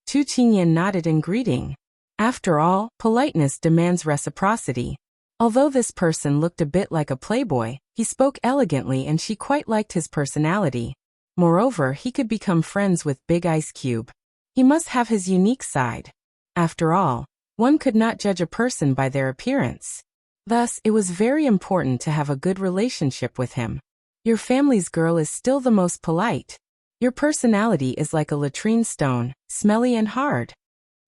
Chu Qingyan nodded in greeting. After all, politeness demands reciprocity. Although this person looked a bit like a playboy, he spoke elegantly and she quite liked his personality. Moreover, he could become friends with Big Ice Cube. He must have his unique side. After all, one could not judge a person by their appearance. Thus, it was very important to have a good relationship with him. Your family's girl is still the most polite. Your personality is like a latrine stone, smelly and hard.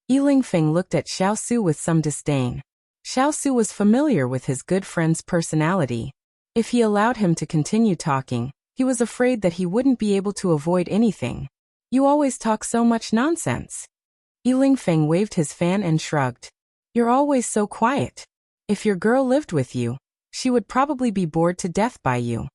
Yiling Feng looked at Xiao Su with some disdain. Xiao Su was familiar with his good friend's personality. If he allowed him to continue talking, he was afraid that he wouldn't be able to avoid anything. You always talk so much nonsense. Lingfeng waved his fan and shrugged. You're always so quiet. If your girl lived with you, she would probably be bored to death by you.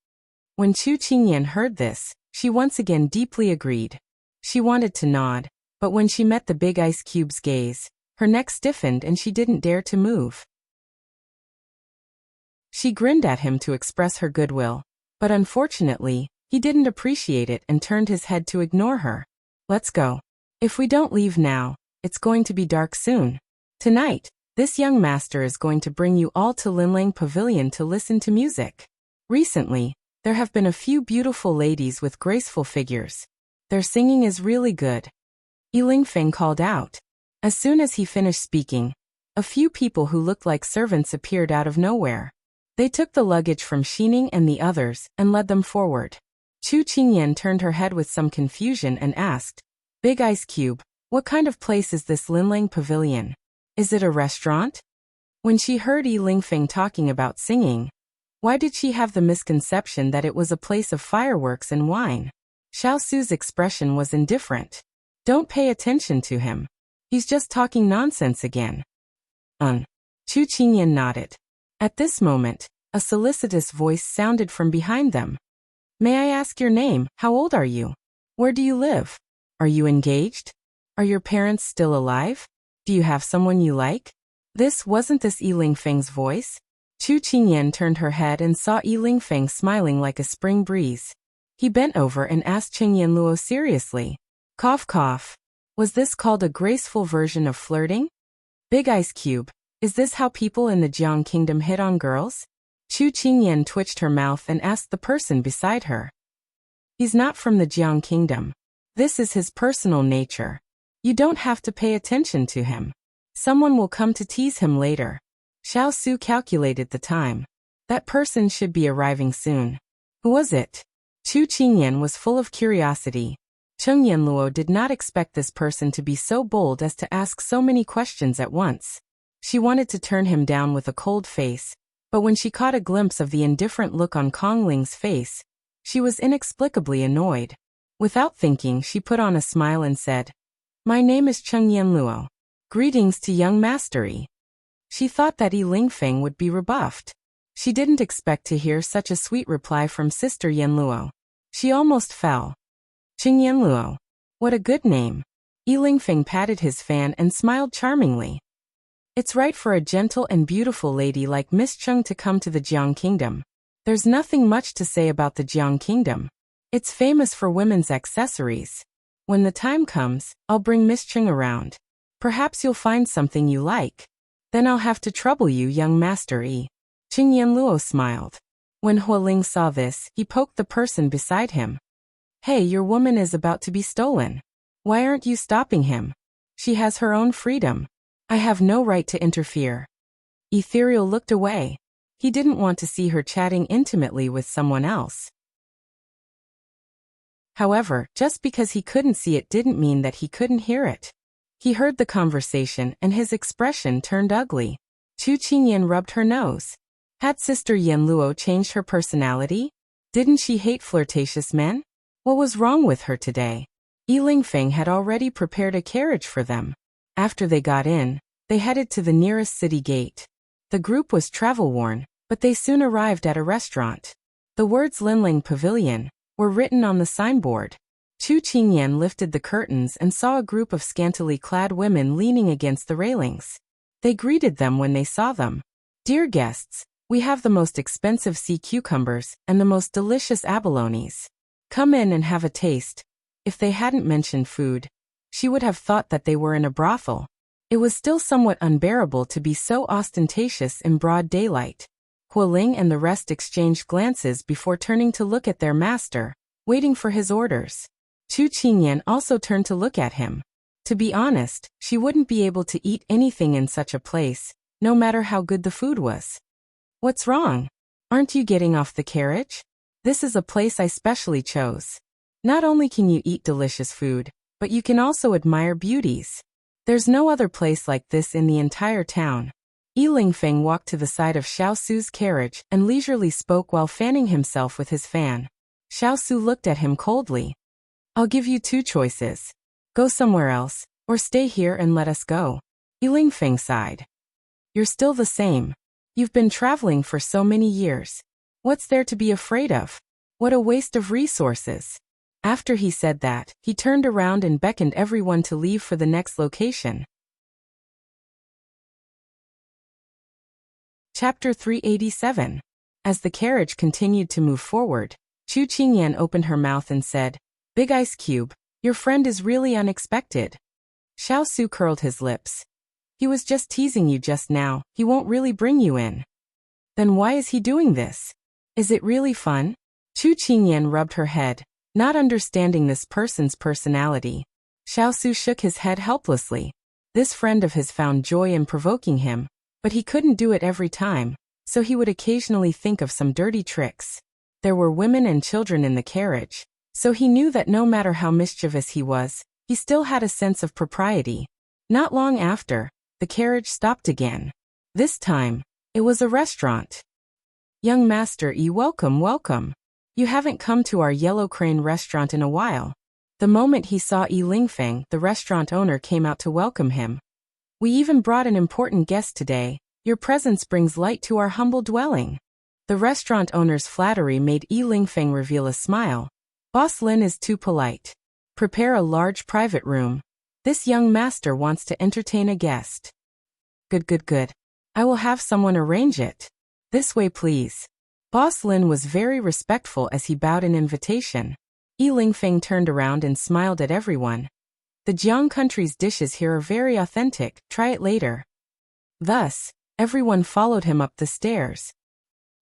When Chu Qingyan heard this, she once again deeply agreed. She wanted to nod, but when she met the big ice cube's gaze, her neck stiffened and she didn't dare to move. She grinned at him to express her goodwill, but unfortunately, he didn't appreciate it and turned his head to ignore her. Let's go. If we don't leave now, it's going to be dark soon. Tonight, this young master is going to bring you all to Linlang Pavilion to listen to music. Recently, there have been a few beautiful ladies with graceful figures. Their singing is really good. Lingfeng called out. As soon as he finished speaking, a few people who looked like servants appeared out of nowhere. They took the luggage from Xining and the others and led them forward. Chu Qingyan turned her head with some confusion and asked, Big Ice Cube, what kind of place is this Linlang Pavilion? Is it a restaurant? When she heard Lingfeng talking about singing, why did she have the misconception that it was a place of fireworks and wine? Xiao Su's expression was indifferent. Don't pay attention to him. He's just talking nonsense again. Chu Qingyan nodded. At this moment, a solicitous voice sounded from behind them. May I ask your name? How old are you? Where do you live? Are you engaged? Are your parents still alive? Do you have someone you like? Wasn't this Lingfeng's voice? Chu Qingyan turned her head and saw Lingfeng smiling like a spring breeze. He bent over and asked Qingyan seriously. Cough cough. Was this called a graceful version of flirting? Big Ice Cube, is this how people in the Jiang Kingdom hit on girls? Chu Qingyan twitched her mouth and asked the person beside her. He's not from the Jiang Kingdom. This is his personal nature. You don't have to pay attention to him. Someone will come to tease him later. Xiao Su calculated the time. That person should be arriving soon. Who was it? Chu Qingyan was full of curiosity. Cheng Yanluo did not expect this person to be so bold as to ask so many questions at once. She wanted to turn him down with a cold face, but when she caught a glimpse of the indifferent look on Kong Ling's face, she was inexplicably annoyed. Without thinking, she put on a smile and said, My name is Cheng Yanluo. Greetings to young mastery. She thought that Lingfeng would be rebuffed. She didn't expect to hear such a sweet reply from Sister Yanluo. She almost fell. Cheng Yanluo. What a good name. Lingfeng patted his fan and smiled charmingly. It's right for a gentle and beautiful lady like Miss Cheng to come to the Jiang Kingdom. There's nothing much to say about the Jiang Kingdom. It's famous for women's accessories. When the time comes, I'll bring Miss Cheng around. Perhaps you'll find something you like. Then I'll have to trouble you, young Master Yi. Cheng Yanluo smiled. When Hualing saw this, he poked the person beside him. Hey, your woman is about to be stolen. Why aren't you stopping him? She has her own freedom. I have no right to interfere. Ethereal looked away. He didn't want to see her chatting intimately with someone else. However, just because he couldn't see it didn't mean that he couldn't hear it. He heard the conversation and his expression turned ugly. Chu Qingyan rubbed her nose. Had Sister Yanluo changed her personality? Didn't she hate flirtatious men? What was wrong with her today? Lingfeng had already prepared a carriage for them. After they got in, they headed to the nearest city gate. The group was travel-worn, but they soon arrived at a restaurant. The words Linlang Pavilion were written on the signboard. Chu Qingyan lifted the curtains and saw a group of scantily clad women leaning against the railings. They greeted them when they saw them. Dear guests, we have the most expensive sea cucumbers and the most delicious abalones. Come in and have a taste. If they hadn't mentioned food, she would have thought that they were in a brothel. It was still somewhat unbearable to be so ostentatious in broad daylight. Hualing and the rest exchanged glances before turning to look at their master, waiting for his orders. Chu Qingyan also turned to look at him. To be honest, she wouldn't be able to eat anything in such a place, no matter how good the food was. What's wrong? Aren't you getting off the carriage? This is a place I specially chose. Not only can you eat delicious food, but you can also admire beauties. There's no other place like this in the entire town. Lingfeng walked to the side of Xiao Su's carriage and leisurely spoke while fanning himself with his fan. Xiao Su looked at him coldly. I'll give you two choices. Go somewhere else, Or stay here and let us go? Yi Lingfeng sighed. You're still the same. You've been traveling for so many years. What's there to be afraid of? What a waste of resources. After he said that, he turned around and beckoned everyone to leave for the next location. Chapter 387. As the carriage continued to move forward, Chu Qingyan opened her mouth and said, Big Ice Cube, your friend is really unexpected. Xiao Su curled his lips. He was just teasing you just now, he won't really bring you in. Then why is he doing this? Is it really fun? Chu Qingyan rubbed her head, not understanding this person's personality. Xiao Su shook his head helplessly. This friend of his found joy in provoking him, but he couldn't do it every time, so he would occasionally think of some dirty tricks. There were women and children in the carriage, so he knew that no matter how mischievous he was, he still had a sense of propriety. Not long after, the carriage stopped again. This time, it was a restaurant. Young Master Yi, welcome, welcome. You haven't come to our Yellow Crane restaurant in a while. The moment he saw Yi Lingfeng, the restaurant owner came out to welcome him. We even brought an important guest today. Your presence brings light to our humble dwelling. The restaurant owner's flattery made Yi Lingfeng reveal a smile. Boss Lin is too polite. Prepare a large private room. This young master wants to entertain a guest. Good. I will have someone arrange it. This way, please. Boss Lin was very respectful as he bowed in invitation. Yi Lingfeng turned around and smiled at everyone. The Jiang country's dishes here are very authentic, try it later. Thus, everyone followed him up the stairs.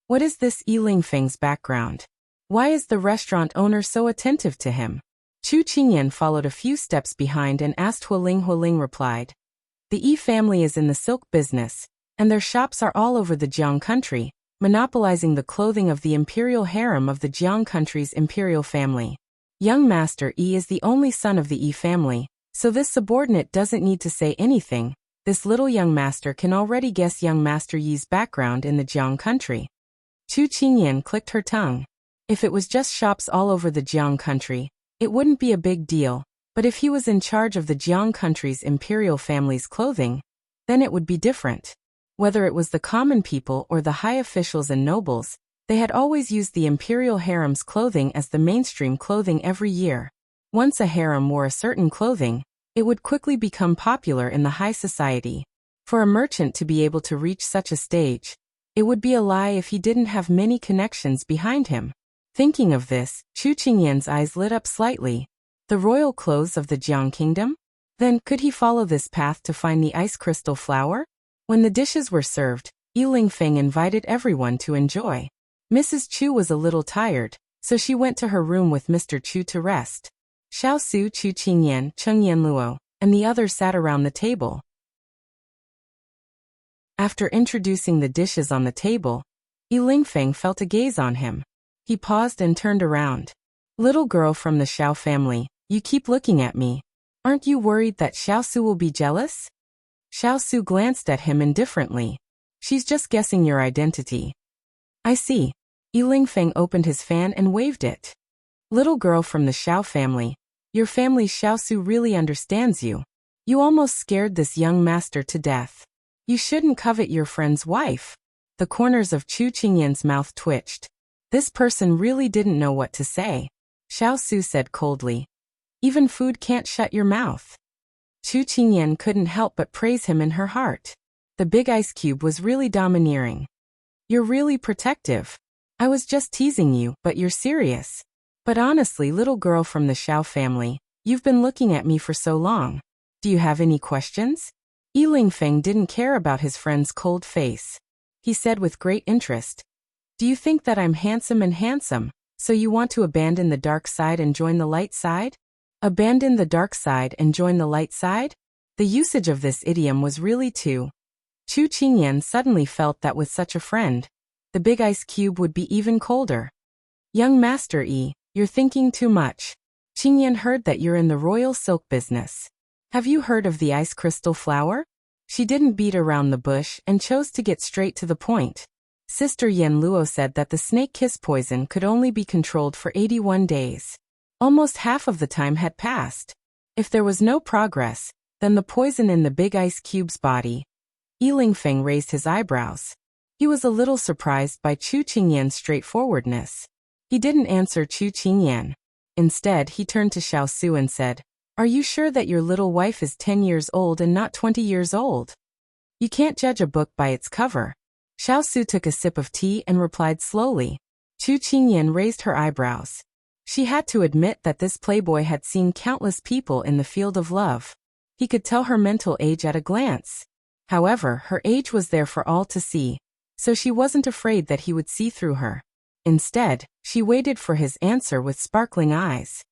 What is this Yi Lingfeng's background? Why is the restaurant owner so attentive to him? Chu Qingyan followed a few steps behind and asked Hualing. Hualing replied. The Yi family is in the silk business, and their shops are all over the Jiang country, monopolizing the clothing of the imperial harem of the Jiang country's imperial family. Young Master Yi is the only son of the Yi family, so this subordinate doesn't need to say anything. This little young master can already guess young Master Yi's background in the Jiang country. Chu Qingyan clicked her tongue. If it was just shops all over the Jiang country, it wouldn't be a big deal, but if he was in charge of the Jiang country's imperial family's clothing, then it would be different. Whether it was the common people or the high officials and nobles, they had always used the imperial harem's clothing as the mainstream clothing every year. Once a harem wore a certain clothing, it would quickly become popular in the high society. For a merchant to be able to reach such a stage, it would be a lie if he didn't have many connections behind him. Thinking of this, Chu Qingyan's eyes lit up slightly. The royal clothes of the Jiang kingdom? Then, could he follow this path to find the ice crystal flower? When the dishes were served, Yi Lingfeng invited everyone to enjoy. Mrs. Chu was a little tired, so she went to her room with Mr. Chu to rest. Xiao Su, Chu Qingyan, Cheng Yanluo, and the others sat around the table. After introducing the dishes on the table, Yi Lingfeng felt a gaze on him. He paused and turned around. Little girl from the Xiao family, you keep looking at me. Aren't you worried that Xiao Su will be jealous? Xiao Su glanced at him indifferently. She's just guessing your identity. I see. Yi Lingfeng opened his fan and waved it. Little girl from the Xiao family, your family's Xiao Su really understands you. You almost scared this young master to death. You shouldn't covet your friend's wife. The corners of Chu Qingyan's mouth twitched. This person really didn't know what to say. Xiao Su said coldly. Even food can't shut your mouth. Chu Qingyan couldn't help but praise him in her heart. The big ice cube was really domineering. You're really protective. I was just teasing you, but you're serious. But honestly, little girl from the Xiao family, you've been looking at me for so long. Do you have any questions? Yi Lingfeng didn't care about his friend's cold face. He said with great interest. Do you think that I'm handsome, so you want to abandon the dark side and join the light side? Abandon the dark side and join the light side? The usage of this idiom was really too. Chu Qingyan suddenly felt that with such a friend, the big ice cube would be even colder. Young Master Yi, you're thinking too much. Qingyan heard that you're in the royal silk business. Have you heard of the ice crystal flower? She didn't beat around the bush and chose to get straight to the point. Sister Yan Luo said that the snake kiss poison could only be controlled for 81 days. Almost half of the time had passed. If there was no progress, Then the poison in the big ice cube's body. Yi Lingfeng raised his eyebrows. He was a little surprised by Chu Qingyan's straightforwardness. He didn't answer Chu Qingyan. Instead, he turned to Xiao Su and said, "Are you sure that your little wife is 10 years old and not 20 years old? You can't judge a book by its cover." Xiao Su took a sip of tea and replied slowly. Chu Qingyan raised her eyebrows. She had to admit that this playboy had seen countless people in the field of love. He could tell her mental age at a glance. However, her age was there for all to see, so she wasn't afraid that he would see through her. Instead, she waited for his answer with sparkling eyes.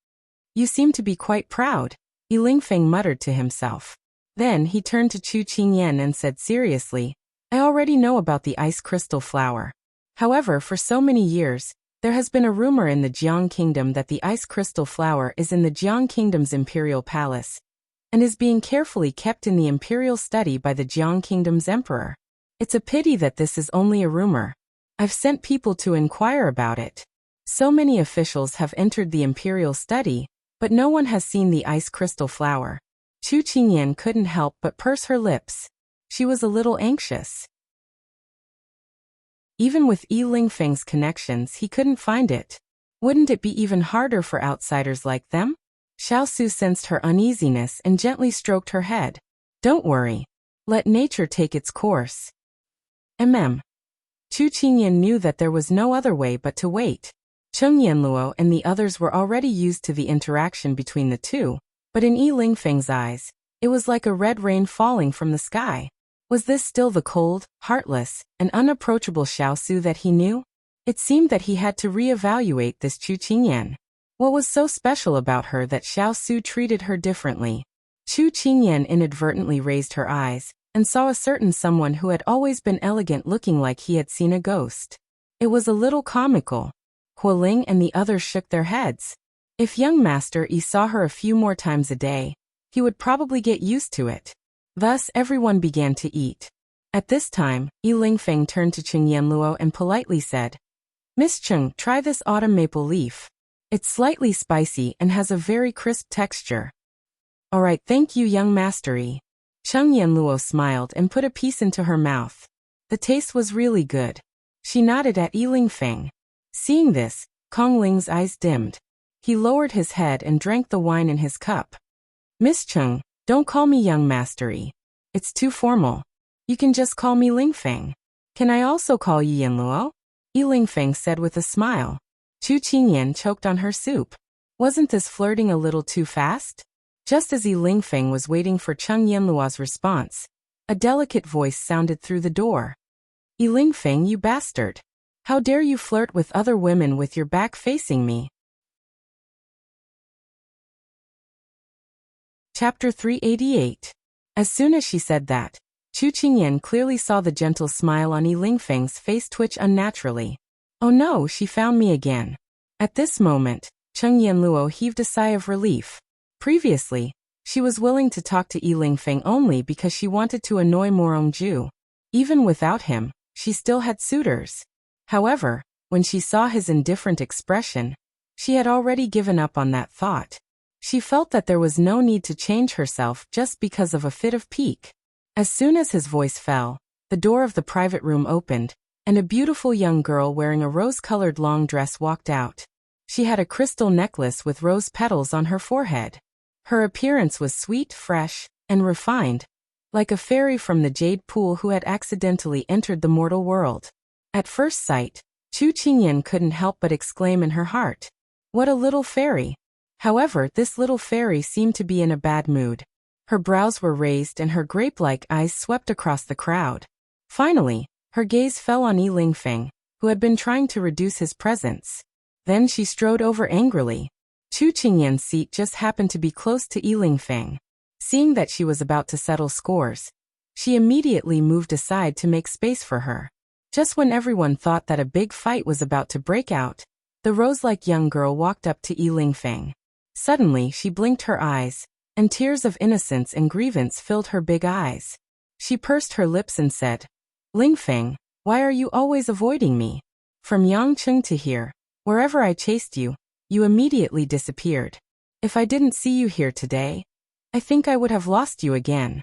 "You seem to be quite proud," Yi Lingfeng muttered to himself. Then he turned to Chu Qingyan and said seriously, "I already know about the ice crystal flower. However, for so many years, there has been a rumor in the Jiang Kingdom that the ice crystal flower is in the Jiang Kingdom's imperial palace, and is being carefully kept in the imperial study by the Jiang Kingdom's emperor. It's a pity that this is only a rumor. I've sent people to inquire about it. So many officials have entered the imperial study, but no one has seen the ice crystal flower." Chu Qingyan couldn't help but purse her lips. She was a little anxious. Even with Yi Lingfeng's connections, he couldn't find it. Wouldn't it be even harder for outsiders like them? Xiao Su sensed her uneasiness and gently stroked her head. "Don't worry. Let nature take its course." Chu Qingyan knew that there was no other way but to wait. Cheng Yanluo and the others were already used to the interaction between the two, but in Yi Lingfeng's eyes, it was like a red rain falling from the sky. Was this still the cold, heartless, and unapproachable Xiao Su that he knew? It seemed that he had to re-evaluate this Chu Qingyan. What was so special about her that Xiao Su treated her differently? Chu Qingyan inadvertently raised her eyes, and saw a certain someone who had always been elegant, looking like he had seen a ghost. It was a little comical. Hualing and the others shook their heads. If young Master Yi saw her a few more times a day, he would probably get used to it. Thus everyone began to eat. At this time, Yi Lingfeng turned to Cheng Yanluo and politely said, "Miss Cheng, try this autumn maple leaf. It's slightly spicy and has a very crisp texture." "Alright, thank you, young Master Yi." Cheng Yanluo smiled and put a piece into her mouth. The taste was really good. She nodded at Yi Lingfeng. Seeing this, Kong Ling's eyes dimmed. He lowered his head and drank the wine in his cup. "Miss Cheng, don't call me young Master Yi. It's too formal. You can just call me Lingfeng." "Can I also call you Yanluo?" Yi Lingfeng said with a smile. Chu Qingyan choked on her soup. Wasn't this flirting a little too fast? Just as Yi Lingfeng was waiting for Cheng Yanluo's response, a delicate voice sounded through the door. "Yi Lingfeng, you bastard! How dare you flirt with other women with your back facing me?" Chapter 388. As soon as she said that, Chu Qingyan clearly saw the gentle smile on Yi Lingfeng's face twitch unnaturally. Oh no, she found me again. At this moment, Cheng Yanluo heaved a sigh of relief. Previously, she was willing to talk to Yi Lingfeng only because she wanted to annoy Morongju. Even without him, she still had suitors. However, when she saw his indifferent expression, she had already given up on that thought. She felt that there was no need to change herself just because of a fit of pique. As soon as his voice fell, the door of the private room opened, and a beautiful young girl wearing a rose-colored long dress walked out. She had a crystal necklace with rose petals on her forehead. Her appearance was sweet, fresh, and refined, like a fairy from the jade pool who had accidentally entered the mortal world. At first sight, Chu Qingyan couldn't help but exclaim in her heart, "What a little fairy!" However, this little fairy seemed to be in a bad mood. Her brows were raised and her grape-like eyes swept across the crowd. Finally, her gaze fell on Yi Lingfeng, who had been trying to reduce his presence. Then she strode over angrily. Chu Qingyan's seat just happened to be close to Yi Lingfeng. Seeing that she was about to settle scores, she immediately moved aside to make space for her. Just when everyone thought that a big fight was about to break out, the rose-like young girl walked up to Yi Lingfeng. Suddenly, she blinked her eyes, and tears of innocence and grievance filled her big eyes. She pursed her lips and said, "Lingfeng, why are you always avoiding me? From Yangcheng to here, wherever I chased you, you immediately disappeared. If I didn't see you here today, I think I would have lost you again.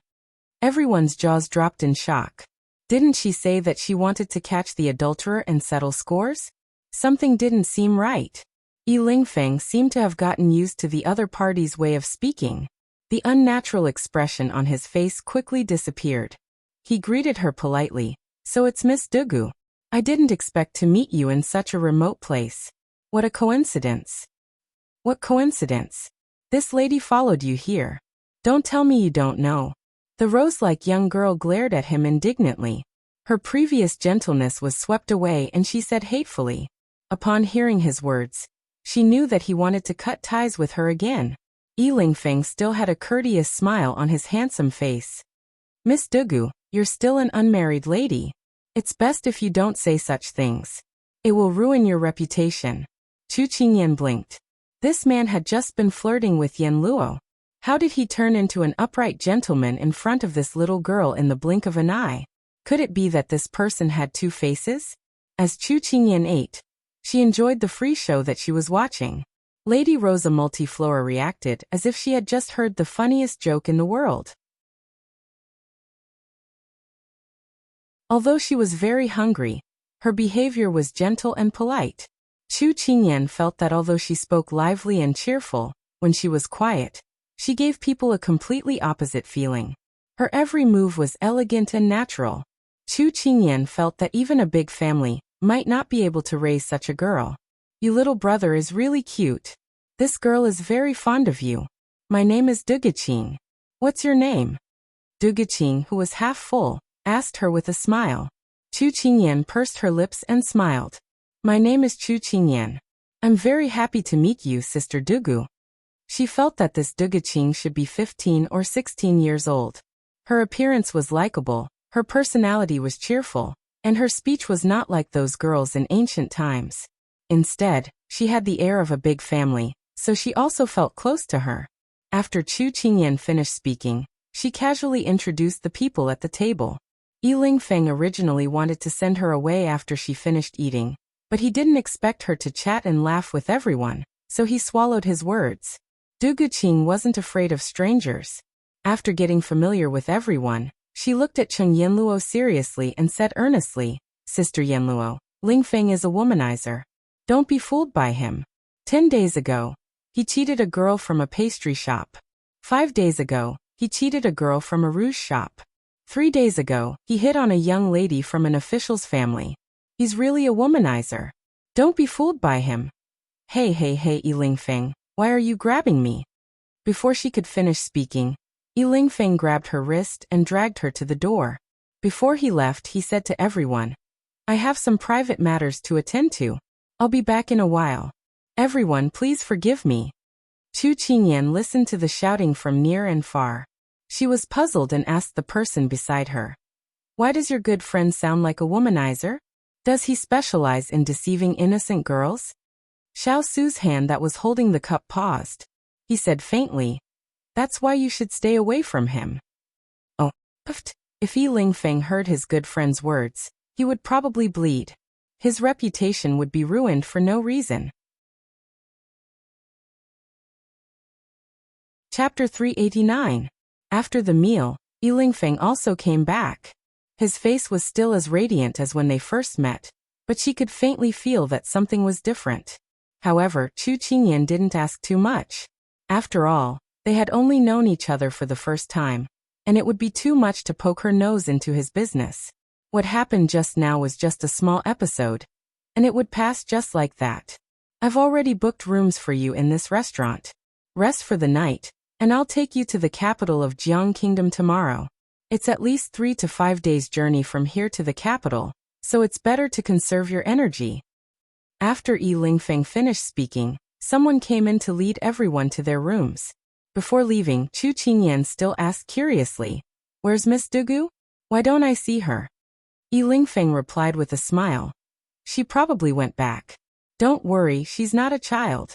Everyone's jaws dropped in shock. Didn't she say that she wanted to catch the adulterer and settle scores? Something didn't seem right. Yi Lingfeng seemed to have gotten used to the other party's way of speaking. The unnatural expression on his face quickly disappeared. He greeted her politely. So it's Miss Dugu. I didn't expect to meet you in such a remote place. What a coincidence. What coincidence? This lady followed you here. Don't tell me you don't know. The rose-like young girl glared at him indignantly. Her previous gentleness was swept away and she said hatefully. Upon hearing his words, she knew that he wanted to cut ties with her again. Yi Lingfeng still had a courteous smile on his handsome face. Miss Dugu, you're still an unmarried lady. It's best if you don't say such things. It will ruin your reputation. Chu Qingyan blinked. This man had just been flirting with Yan Luo. How did he turn into an upright gentleman in front of this little girl in the blink of an eye? Could it be that this person had two faces? As Chu Qingyan ate, she enjoyed the free show that she was watching. Lady Rosa Multiflora reacted as if she had just heard the funniest joke in the world. Although she was very hungry, her behavior was gentle and polite. Chu Qingyan felt that although she spoke lively and cheerful, when she was quiet, she gave people a completely opposite feeling. Her every move was elegant and natural. Chu Qingyan felt that even a big family might not be able to raise such a girl. Your little brother is really cute. This girl is very fond of you. My name is Duguqing. What's your name? Duguqing, who was half full, asked her with a smile. Chu Qingyan pursed her lips and smiled. My name is Chu Qingyan. I'm very happy to meet you, Sister Dugu. She felt that this Duguqing should be 15 or 16 years old. Her appearance was likable, her personality was cheerful, and her speech was not like those girls in ancient times. Instead, she had the air of a big family, so she also felt close to her. After Chu Qingyan finished speaking, she casually introduced the people at the table. Yi Lingfeng originally wanted to send her away after she finished eating, but he didn't expect her to chat and laugh with everyone, so he swallowed his words. Duguqing wasn't afraid of strangers. After getting familiar with everyone, she looked at Cheng Yanluo seriously and said earnestly, Sister Yanluo, Lingfeng is a womanizer. Don't be fooled by him. 10 days ago, he cheated a girl from a pastry shop. 5 days ago, he cheated a girl from a rouge shop. 3 days ago, he hit on a young lady from an official's family. He's really a womanizer. Don't be fooled by him. Hey, Yi Lingfeng, why are you grabbing me? Before she could finish speaking, Yi Lingfeng grabbed her wrist and dragged her to the door. Before he left, he said to everyone, I have some private matters to attend to. I'll be back in a while. Everyone, please forgive me. Chu Qingyan listened to the shouting from near and far. She was puzzled and asked the person beside her, Why does your good friend sound like a womanizer? Does he specialize in deceiving innocent girls? Xiao Su's hand that was holding the cup paused. He said faintly, That's why you should stay away from him. Oh, puffed. If Yi Lingfeng heard his good friend's words, he would probably bleed. His reputation would be ruined for no reason. Chapter 389. After the meal, Yi Lingfeng also came back. His face was still as radiant as when they first met, but she could faintly feel that something was different. However, Chu Qingyan didn't ask too much. After all, they had only known each other for the first time, and it would be too much to poke her nose into his business. What happened just now was just a small episode, and it would pass just like that. I've already booked rooms for you in this restaurant. Rest for the night, and I'll take you to the capital of Jiang Kingdom tomorrow. It's at least 3 to 5 days' journey from here to the capital, so it's better to conserve your energy. After Yi Lingfeng finished speaking, someone came in to lead everyone to their rooms. Before leaving, Chu Qingyan still asked curiously, Where's Miss Dugu? Why don't I see her? Yi Lingfeng replied with a smile. She probably went back. Don't worry, she's not a child.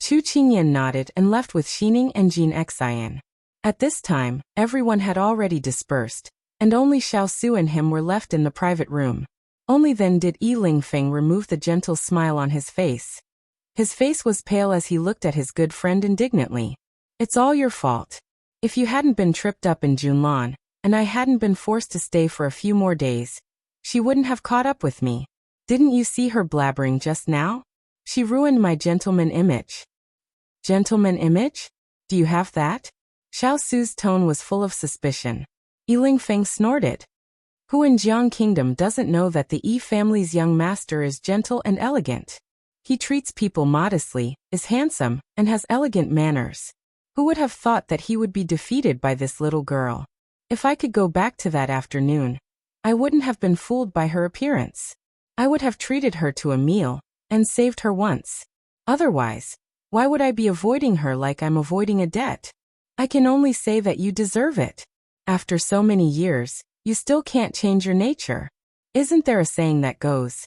Chu Qingyan nodded and left with Xining and Jin Xian. At this time, everyone had already dispersed, and only Xiao Su and him were left in the private room. Only then did Yi Lingfeng remove the gentle smile on his face. His face was pale as he looked at his good friend indignantly. It's all your fault. If you hadn't been tripped up in Junlan, and I hadn't been forced to stay for a few more days, she wouldn't have caught up with me. Didn't you see her blabbering just now? She ruined my gentleman image. Gentleman image? Do you have that? Xiao Su's tone was full of suspicion. Yiling Feng snorted. Who in Jiang Kingdom doesn't know that the Yi family's young master is gentle and elegant? He treats people modestly, is handsome, and has elegant manners. Who would have thought that he would be defeated by this little girl? If I could go back to that afternoon, I wouldn't have been fooled by her appearance. I would have treated her to a meal, and saved her once. Otherwise, why would I be avoiding her like I'm avoiding a debt? I can only say that you deserve it. After so many years, you still can't change your nature. Isn't there a saying that goes,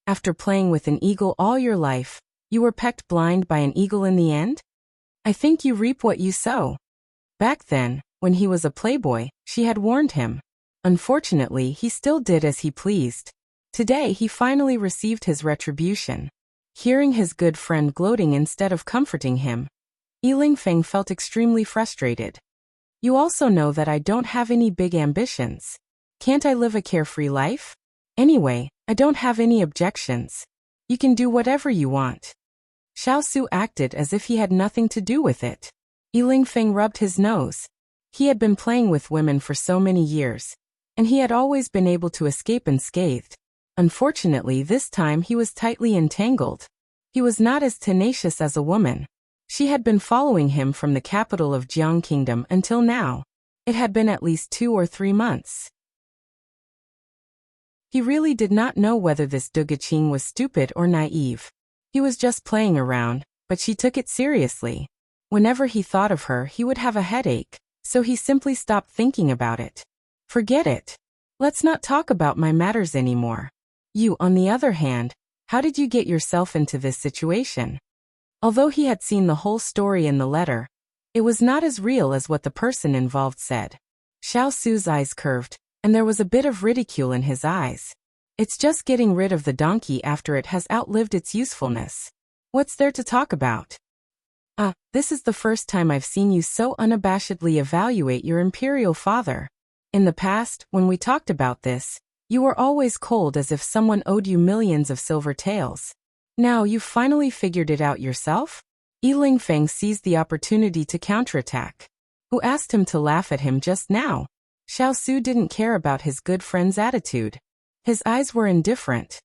after playing with an eagle all your life, you were pecked blind by an eagle in the end? I think you reap what you sow. Back then, when he was a playboy, she had warned him. Unfortunately, he still did as he pleased. Today he finally received his retribution. Hearing his good friend gloating instead of comforting him, Yiling Feng felt extremely frustrated. You also know that I don't have any big ambitions. Can't I live a carefree life? Anyway, I don't have any objections. You can do whatever you want. Xiao Su acted as if he had nothing to do with it. Yiling Feng rubbed his nose. He had been playing with women for so many years, and he had always been able to escape unscathed. Unfortunately, this time he was tightly entangled. He was not as tenacious as a woman. She had been following him from the capital of Jiang Kingdom until now. It had been at least 2 or 3 months. He really did not know whether this Dugaching was stupid or naive. He was just playing around, but she took it seriously. Whenever he thought of her, he would have a headache, so he simply stopped thinking about it. Forget it. Let's not talk about my matters anymore. You, on the other hand, how did you get yourself into this situation? Although he had seen the whole story in the letter, it was not as real as what the person involved said. Xiao Su's eyes curved, and there was a bit of ridicule in his eyes. It's just getting rid of the donkey after it has outlived its usefulness. What's there to talk about? This is the first time I've seen you so unabashedly evaluate your imperial father. In the past, when we talked about this, you were always cold as if someone owed you millions of silver taels. Now you've finally figured it out yourself? Yiling Feng seized the opportunity to counterattack. Who asked him to laugh at him just now? Xiao Su didn't care about his good friend's attitude. His eyes were indifferent.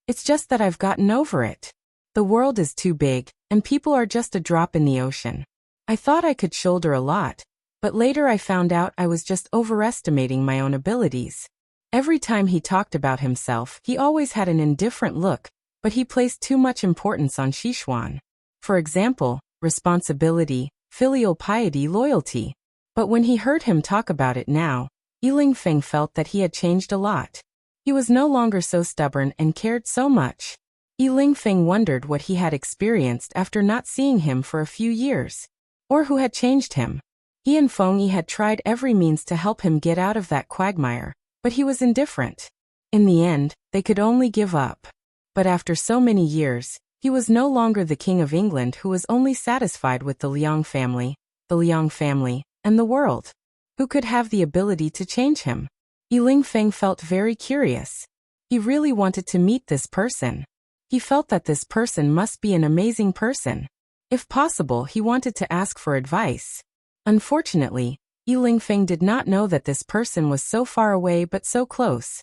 It's just that I've gotten over it. The world is too big, and people are just a drop in the ocean. I thought I could shoulder a lot, but later I found out I was just overestimating my own abilities. Every time he talked about himself, he always had an indifferent look, but he placed too much importance on Sichuan. For example, responsibility, filial piety, loyalty. But when he heard him talk about it now, Yiling Feng felt that he had changed a lot. He was no longer so stubborn and cared so much. Yiling Feng wondered what he had experienced after not seeing him for a few years. Or who had changed him. He and Feng Yi had tried every means to help him get out of that quagmire, but he was indifferent. In the end, they could only give up. But after so many years, he was no longer the King of England who was only satisfied with the Liang family, and the world. Who could have the ability to change him? Yiling Feng felt very curious. He really wanted to meet this person. He felt that this person must be an amazing person. If possible, he wanted to ask for advice. Unfortunately, Yiling Feng did not know that this person was so far away but so close.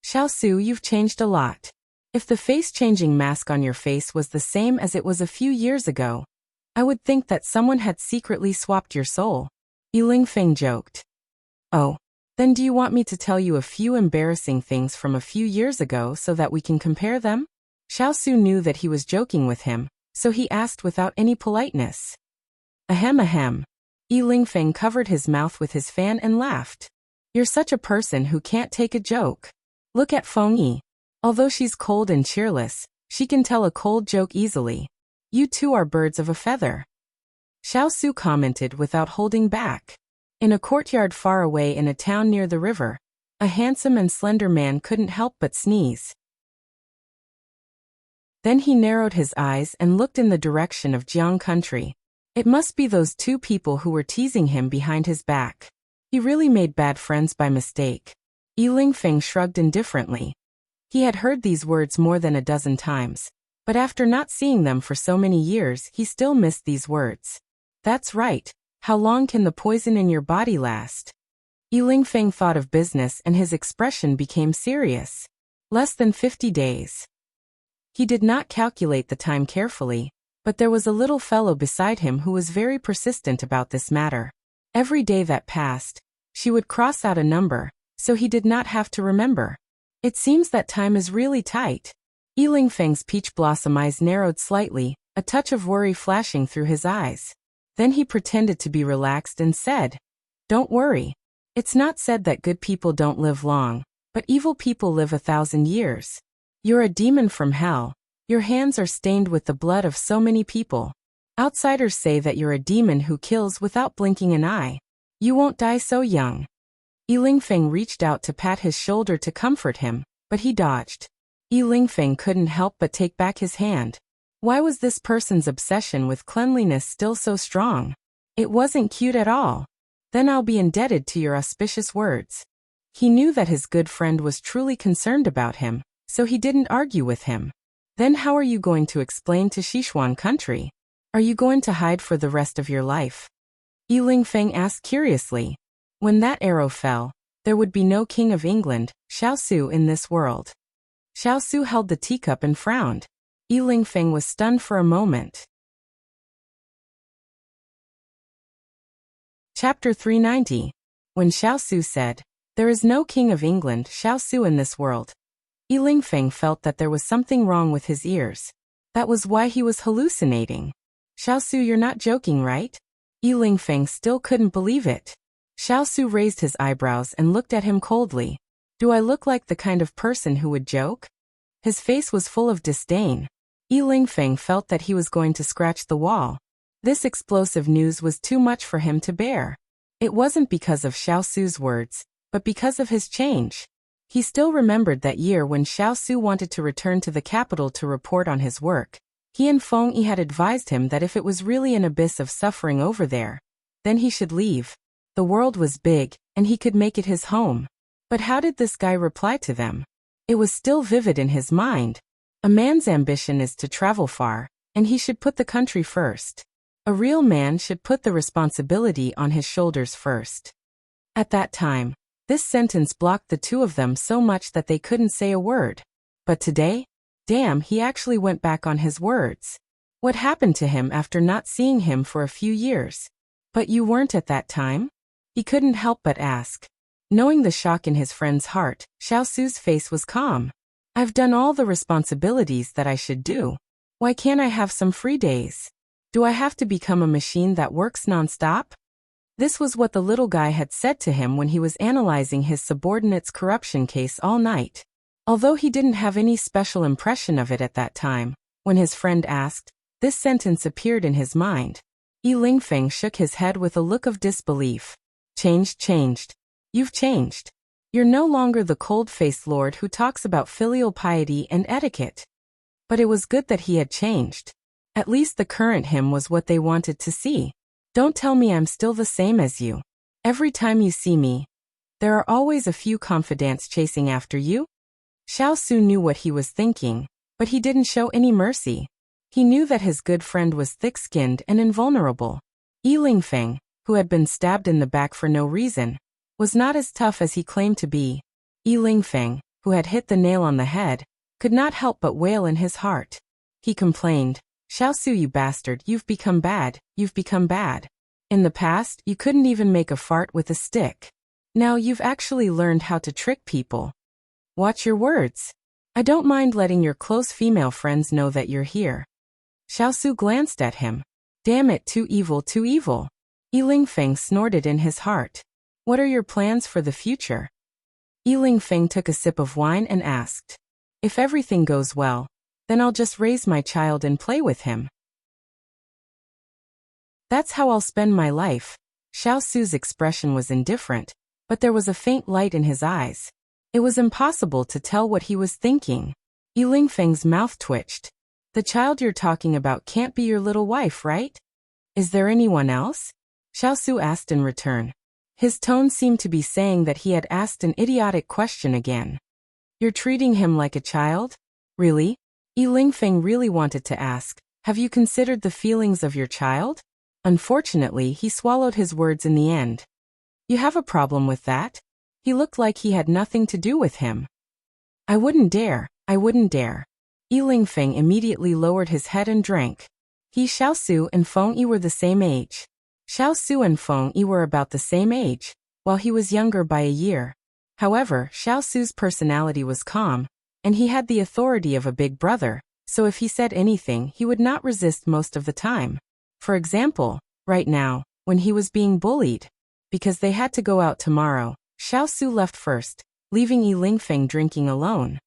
Xiao Su, you've changed a lot. If the face-changing mask on your face was the same as it was a few years ago, I would think that someone had secretly swapped your soul. Yiling Feng joked. Oh, then do you want me to tell you a few embarrassing things from a few years ago so that we can compare them? Xiao Su knew that he was joking with him, so he asked without any politeness. Ahem ahem. Yiling Feng covered his mouth with his fan and laughed. You're such a person who can't take a joke. Look at Feng Yi. Although she's cold and cheerless, she can tell a cold joke easily. You two are birds of a feather. Xiao Su commented without holding back. In a courtyard far away in a town near the river, a handsome and slender man couldn't help but sneeze. Then he narrowed his eyes and looked in the direction of Jiang country. It must be those two people who were teasing him behind his back. He really made bad friends by mistake. Yi Lingfeng shrugged indifferently. He had heard these words more than a dozen times, but after not seeing them for so many years, he still missed these words. That's right. How long can the poison in your body last? Yi Lingfeng thought of business and his expression became serious. Less than 50 days. He did not calculate the time carefully, but there was a little fellow beside him who was very persistent about this matter. Every day that passed, she would cross out a number, so he did not have to remember. It seems that time is really tight. Yi Lingfeng's peach blossom eyes narrowed slightly, a touch of worry flashing through his eyes. Then he pretended to be relaxed and said, "Don't worry. It's not said that good people don't live long, but evil people live 1,000 years. You're a demon from hell. Your hands are stained with the blood of so many people. Outsiders say that you're a demon who kills without blinking an eye. You won't die so young." Yi Lingfeng reached out to pat his shoulder to comfort him, but he dodged. Yi Lingfeng couldn't help but take back his hand. Why was this person's obsession with cleanliness still so strong? It wasn't cute at all. Then I'll be indebted to your auspicious words. He knew that his good friend was truly concerned about him, so he didn't argue with him. Then how are you going to explain to Sichuan country? Are you going to hide for the rest of your life? Yi Lingfeng asked curiously. When that arrow fell, there would be no king of England, Xiao, in this world. Xiao held the teacup and frowned. Yi Lingfeng was stunned for a moment. Chapter 390. When Xiao said, "There is no king of England, Xiao, in this world," Yi Lingfeng felt that there was something wrong with his ears. That was why he was hallucinating. "Xiao, you're not joking, right?" Yi Lingfeng still couldn't believe it. Xiao raised his eyebrows and looked at him coldly. "Do I look like the kind of person who would joke?" His face was full of disdain. Yi Lingfeng felt that he was going to scratch the wall. This explosive news was too much for him to bear. It wasn't because of Xiao's words, but because of his change. He still remembered that year when Xiao wanted to return to the capital to report on his work. He and Feng Yi had advised him that if it was really an abyss of suffering over there, then he should leave. The world was big, and he could make it his home. But how did this guy reply to them? It was still vivid in his mind. A man's ambition is to travel far, and he should put the country first. A real man should put the responsibility on his shoulders first. At that time, this sentence blocked the two of them so much that they couldn't say a word. But today? Damn, he actually went back on his words. What happened to him after not seeing him for a few years? "But you weren't at that time?" He couldn't help but ask. Knowing the shock in his friend's heart, Xiao's face was calm. "I've done all the responsibilities that I should do. Why can't I have some free days? Do I have to become a machine that works non-stop?" This was what the little guy had said to him when he was analyzing his subordinate's corruption case all night. Although he didn't have any special impression of it at that time, when his friend asked, this sentence appeared in his mind. Yi Lingfeng shook his head with a look of disbelief. Changed. You've changed. You're no longer the cold-faced lord who talks about filial piety and etiquette. But it was good that he had changed. At least the current him was what they wanted to see. Don't tell me I'm still the same as you. Every time you see me, there are always a few confidants chasing after you. Xiao knew what he was thinking, but he didn't show any mercy. He knew that his good friend was thick-skinned and invulnerable. Yi Lingfeng, who had been stabbed in the back for no reason, was not as tough as he claimed to be. Yi Lingfeng, who had hit the nail on the head, could not help but wail in his heart. He complained, "Xiao, you bastard, you've become bad. In the past, you couldn't even make a fart with a stick. Now you've actually learned how to trick people. Watch your words. I don't mind letting your close female friends know that you're here." Xiao glanced at him. Damn it, too evil. Yi Lingfeng snorted in his heart. "What are your plans for the future?" Yi Lingfeng took a sip of wine and asked. "If everything goes well, then I'll just raise my child and play with him. That's how I'll spend my life." Xiao's expression was indifferent, but there was a faint light in his eyes. It was impossible to tell what he was thinking. Yi Lingfeng's mouth twitched. "The child you're talking about can't be your little wife, right?" Is there anyone else? Xiao asked in return. His tone seemed to be saying that he had asked an idiotic question again. You're treating him like a child? Really? Lingfeng really wanted to ask, have you considered the feelings of your child? Unfortunately, he swallowed his words in the end. You have a problem with that? He looked like he had nothing to do with him. I wouldn't dare. Lingfeng immediately lowered his head and drank. Xiao and Feng Yi were the same age. Xiao and Feng Yi were about the same age, while he was younger by a year. However, Xiao's personality was calm, and he had the authority of a big brother, so if he said anything he would not resist most of the time. For example, right now, when he was being bullied. Because they had to go out tomorrow, Xiao left first, leaving Lingfeng drinking alone.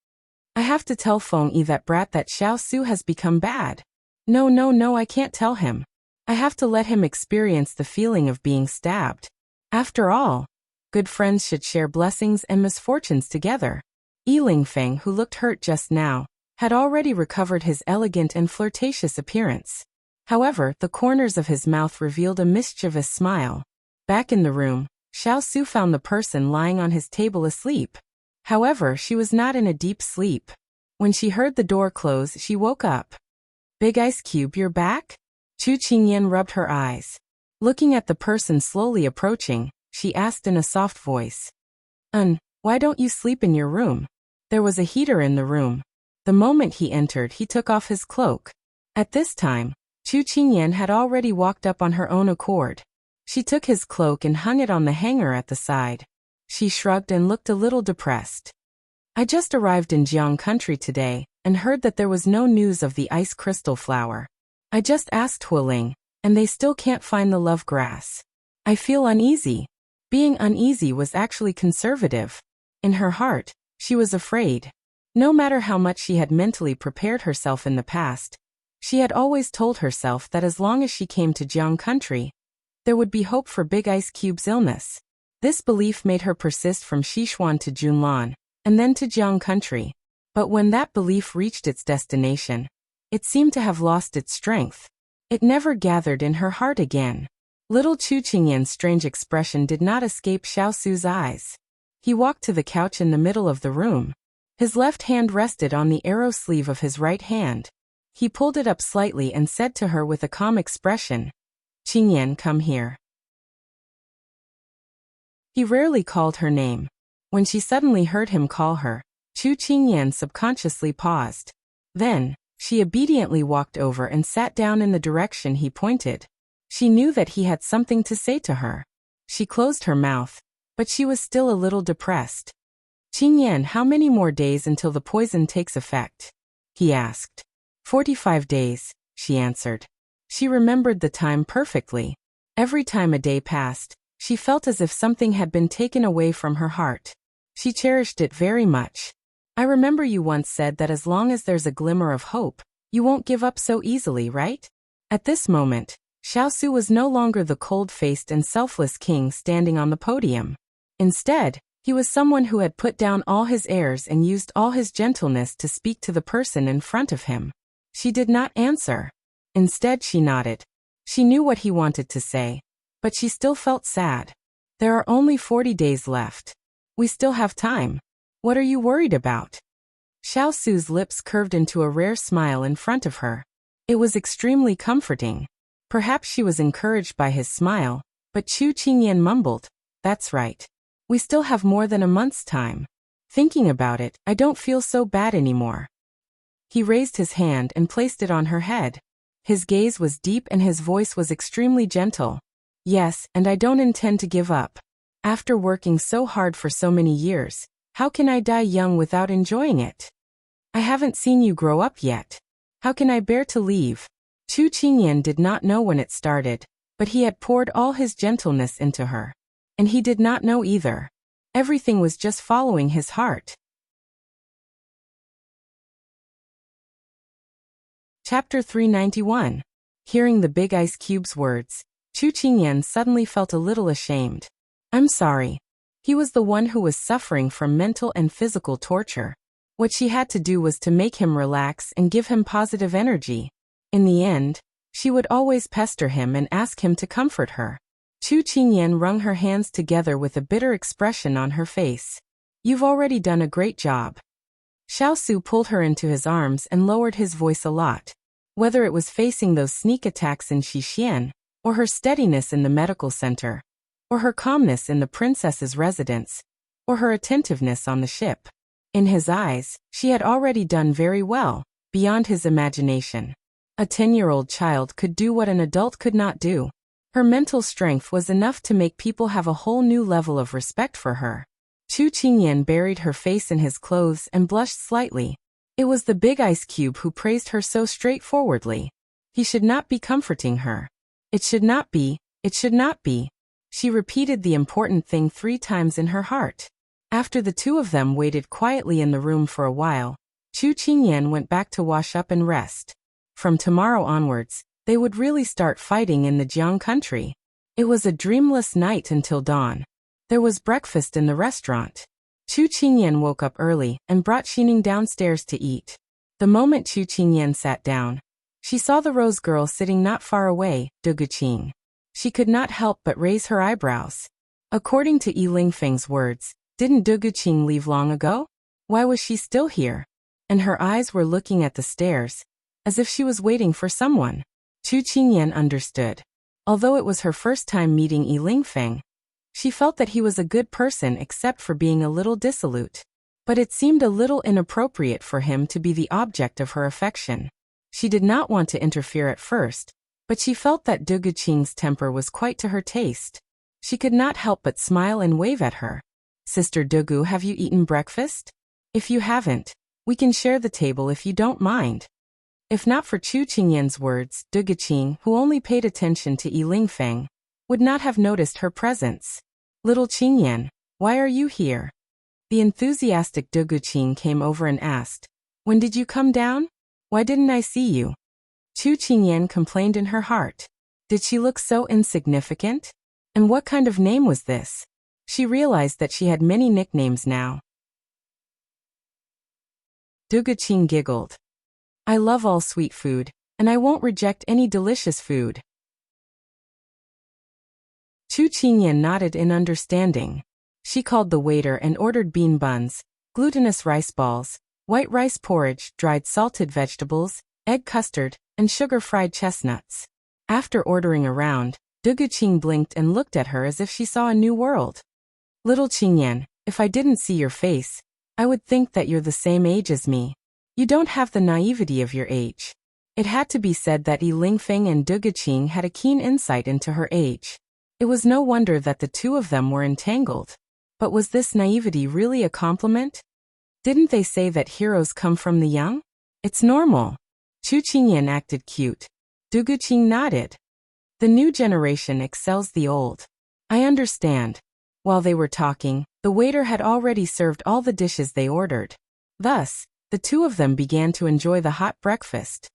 I have to tell Feng Yi that brat that Xiao has become bad. No, I can't tell him. I have to let him experience the feeling of being stabbed. After all, good friends should share blessings and misfortunes together. Lingfeng, who looked hurt just now, had already recovered his elegant and flirtatious appearance. However, the corners of his mouth revealed a mischievous smile. Back in the room, Xiao found the person lying on his table asleep. However, she was not in a deep sleep. When she heard the door close, she woke up. Big Ice Cube, you're back? Chu Qingyan rubbed her eyes. Looking at the person slowly approaching, she asked in a soft voice. Why don't you sleep in your room? There was a heater in the room. The moment he entered, he took off his cloak. At this time, Chu Qingyan had already walked up on her own accord. She took his cloak and hung it on the hanger at the side. She shrugged and looked a little depressed. I just arrived in Jiang country today, and heard that there was no news of the ice crystal flower. I just asked Hualing, and they still can't find the love grass. I feel uneasy. Being uneasy was actually conservative. In her heart, she was afraid. No matter how much she had mentally prepared herself in the past, she had always told herself that as long as she came to Jiang country, there would be hope for Big Ice Cube's illness. This belief made her persist from Sichuan to Junlan, and then to Jiang country. But when that belief reached its destination, it seemed to have lost its strength. It never gathered in her heart again. Little Chu Qingyan's strange expression did not escape Xiao's eyes. He walked to the couch in the middle of the room. His left hand rested on the arrow sleeve of his right hand. He pulled it up slightly and said to her with a calm expression, Qingyan, come here. He rarely called her name. When she suddenly heard him call her, Chu Qingyan subconsciously paused. Then, she obediently walked over and sat down in the direction he pointed. She knew that he had something to say to her. She closed her mouth, but she was still a little depressed. Qingyan, how many more days until the poison takes effect? He asked. 45 days, she answered. She remembered the time perfectly. Every time a day passed, she felt as if something had been taken away from her heart. She cherished it very much. I remember you once said that as long as there's a glimmer of hope, you won't give up so easily, right? At this moment, Xiao was no longer the cold-faced and selfless king standing on the podium. Instead, he was someone who had put down all his airs and used all his gentleness to speak to the person in front of him. She did not answer. Instead, she nodded. She knew what he wanted to say, but she still felt sad. There are only 40 days left. We still have time. What are you worried about? Xiao's lips curved into a rare smile in front of her. It was extremely comforting. Perhaps she was encouraged by his smile, but Chu Qingyan mumbled, that's right. We still have more than a month's time. Thinking about it, I don't feel so bad anymore. He raised his hand and placed it on her head. His gaze was deep and his voice was extremely gentle. Yes, and I don't intend to give up. After working so hard for so many years, how can I die young without enjoying it? I haven't seen you grow up yet. How can I bear to leave? Chu Qingyan did not know when it started, but he had poured all his gentleness into her. And he did not know either. Everything was just following his heart. Chapter 391. Hearing the Big Ice Cube's words, Chu Qingyan suddenly felt a little ashamed. I'm sorry. He was the one who was suffering from mental and physical torture. What she had to do was to make him relax and give him positive energy. In the end, She would always pester him and ask him to comfort her. Chu Qingyan wrung her hands together with a bitter expression on her face. You've already done a great job. Xiao Su pulled her into his arms and lowered his voice a lot. Whether it was facing those sneak attacks in Xixian, or her steadiness in the medical center, or her calmness in the princess's residence, or her attentiveness on the ship. In his eyes, she had already done very well, beyond his imagination. A 10-year-old child could do what an adult could not do. Her mental strength was enough to make people have a whole new level of respect for her. Chu Qingyan buried her face in his clothes and blushed slightly. It was the big ice cube who praised her so straightforwardly. He should not be comforting her. It should not be, it should not be. She repeated the important thing 3 times in her heart. After the two of them waited quietly in the room for a while, Chu Qingyan went back to wash up and rest. From tomorrow onwards, they would really start fighting in the Jiang country. It was a dreamless night until dawn. There was breakfast in the restaurant. Chu Qingyan woke up early and brought Xining downstairs to eat. The moment Chu Qingyan sat down, she saw the Rose girl sitting not far away, Du Guqing. She could not help but raise her eyebrows. According to Yi Lingfeng's words, didn't Du Guqing leave long ago? Why was she still here? And her eyes were looking at the stairs, as if she was waiting for someone. Chu Qingyan understood. Although it was her first time meeting Yi Lingfeng, she felt that he was a good person except for being a little dissolute. But it seemed a little inappropriate for him to be the object of her affection. She did not want to interfere at first, but she felt that Du Guqing's temper was quite to her taste. She could not help but smile and wave at her. Sister Dugu, have you eaten breakfast? If you haven't, we can share the table if you don't mind. If not for Chu Qingyan's words, Du Guqing, who only paid attention to Yi Lingfeng, would not have noticed her presence. Little Qingyan, why are you here? The enthusiastic Du Guqing came over and asked, when did you come down? Why didn't I see you? Chu Qingyan complained in her heart. Did she look so insignificant? And what kind of name was this? She realized that she had many nicknames now. Du Guqing giggled. I love all sweet food, and I won't reject any delicious food. Chu Qingyan nodded in understanding. She called the waiter and ordered bean buns, glutinous rice balls, white rice porridge, dried salted vegetables, egg custard, and sugar-fried chestnuts. After ordering a round, Du Guqing blinked and looked at her as if she saw a new world. Little Qingyan, if I didn't see your face, I would think that you're the same age as me. You don't have the naivety of your age. It had to be said that Yi Lingfeng and Du Guqing had a keen insight into her age. It was no wonder that the two of them were entangled. But was this naivety really a compliment? Didn't they say that heroes come from the young? It's normal. Chu Qingyan acted cute. Du Guqing nodded. The new generation excels the old. I understand. While they were talking, the waiter had already served all the dishes they ordered. Thus, the two of them began to enjoy the hot breakfast.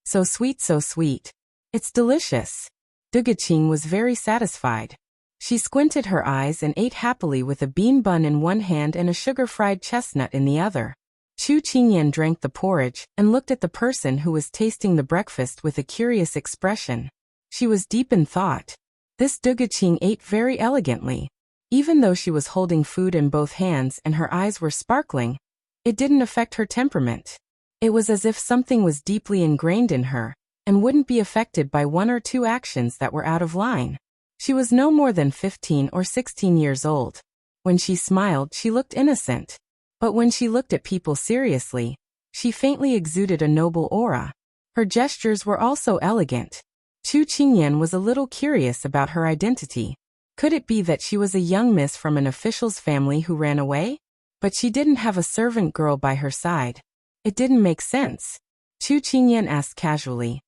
So sweet, so sweet. It's delicious. Du Guqing was very satisfied. She squinted her eyes and ate happily with a bean bun in one hand and a sugar-fried chestnut in the other. Chu Qingyan drank the porridge and looked at the person who was tasting the breakfast with a curious expression. She was deep in thought. This Du Guqing ate very elegantly. Even though she was holding food in both hands and her eyes were sparkling, it didn't affect her temperament. It was as if something was deeply ingrained in her, and wouldn't be affected by 1 or 2 actions that were out of line. She was no more than 15 or 16 years old. When she smiled, she looked innocent. But when she looked at people seriously, she faintly exuded a noble aura. Her gestures were also elegant. Chu Qingyan was a little curious about her identity. Could it be that she was a young miss from an official's family who ran away? But she didn't have a servant girl by her side. It didn't make sense. Chu Qingyan asked casually,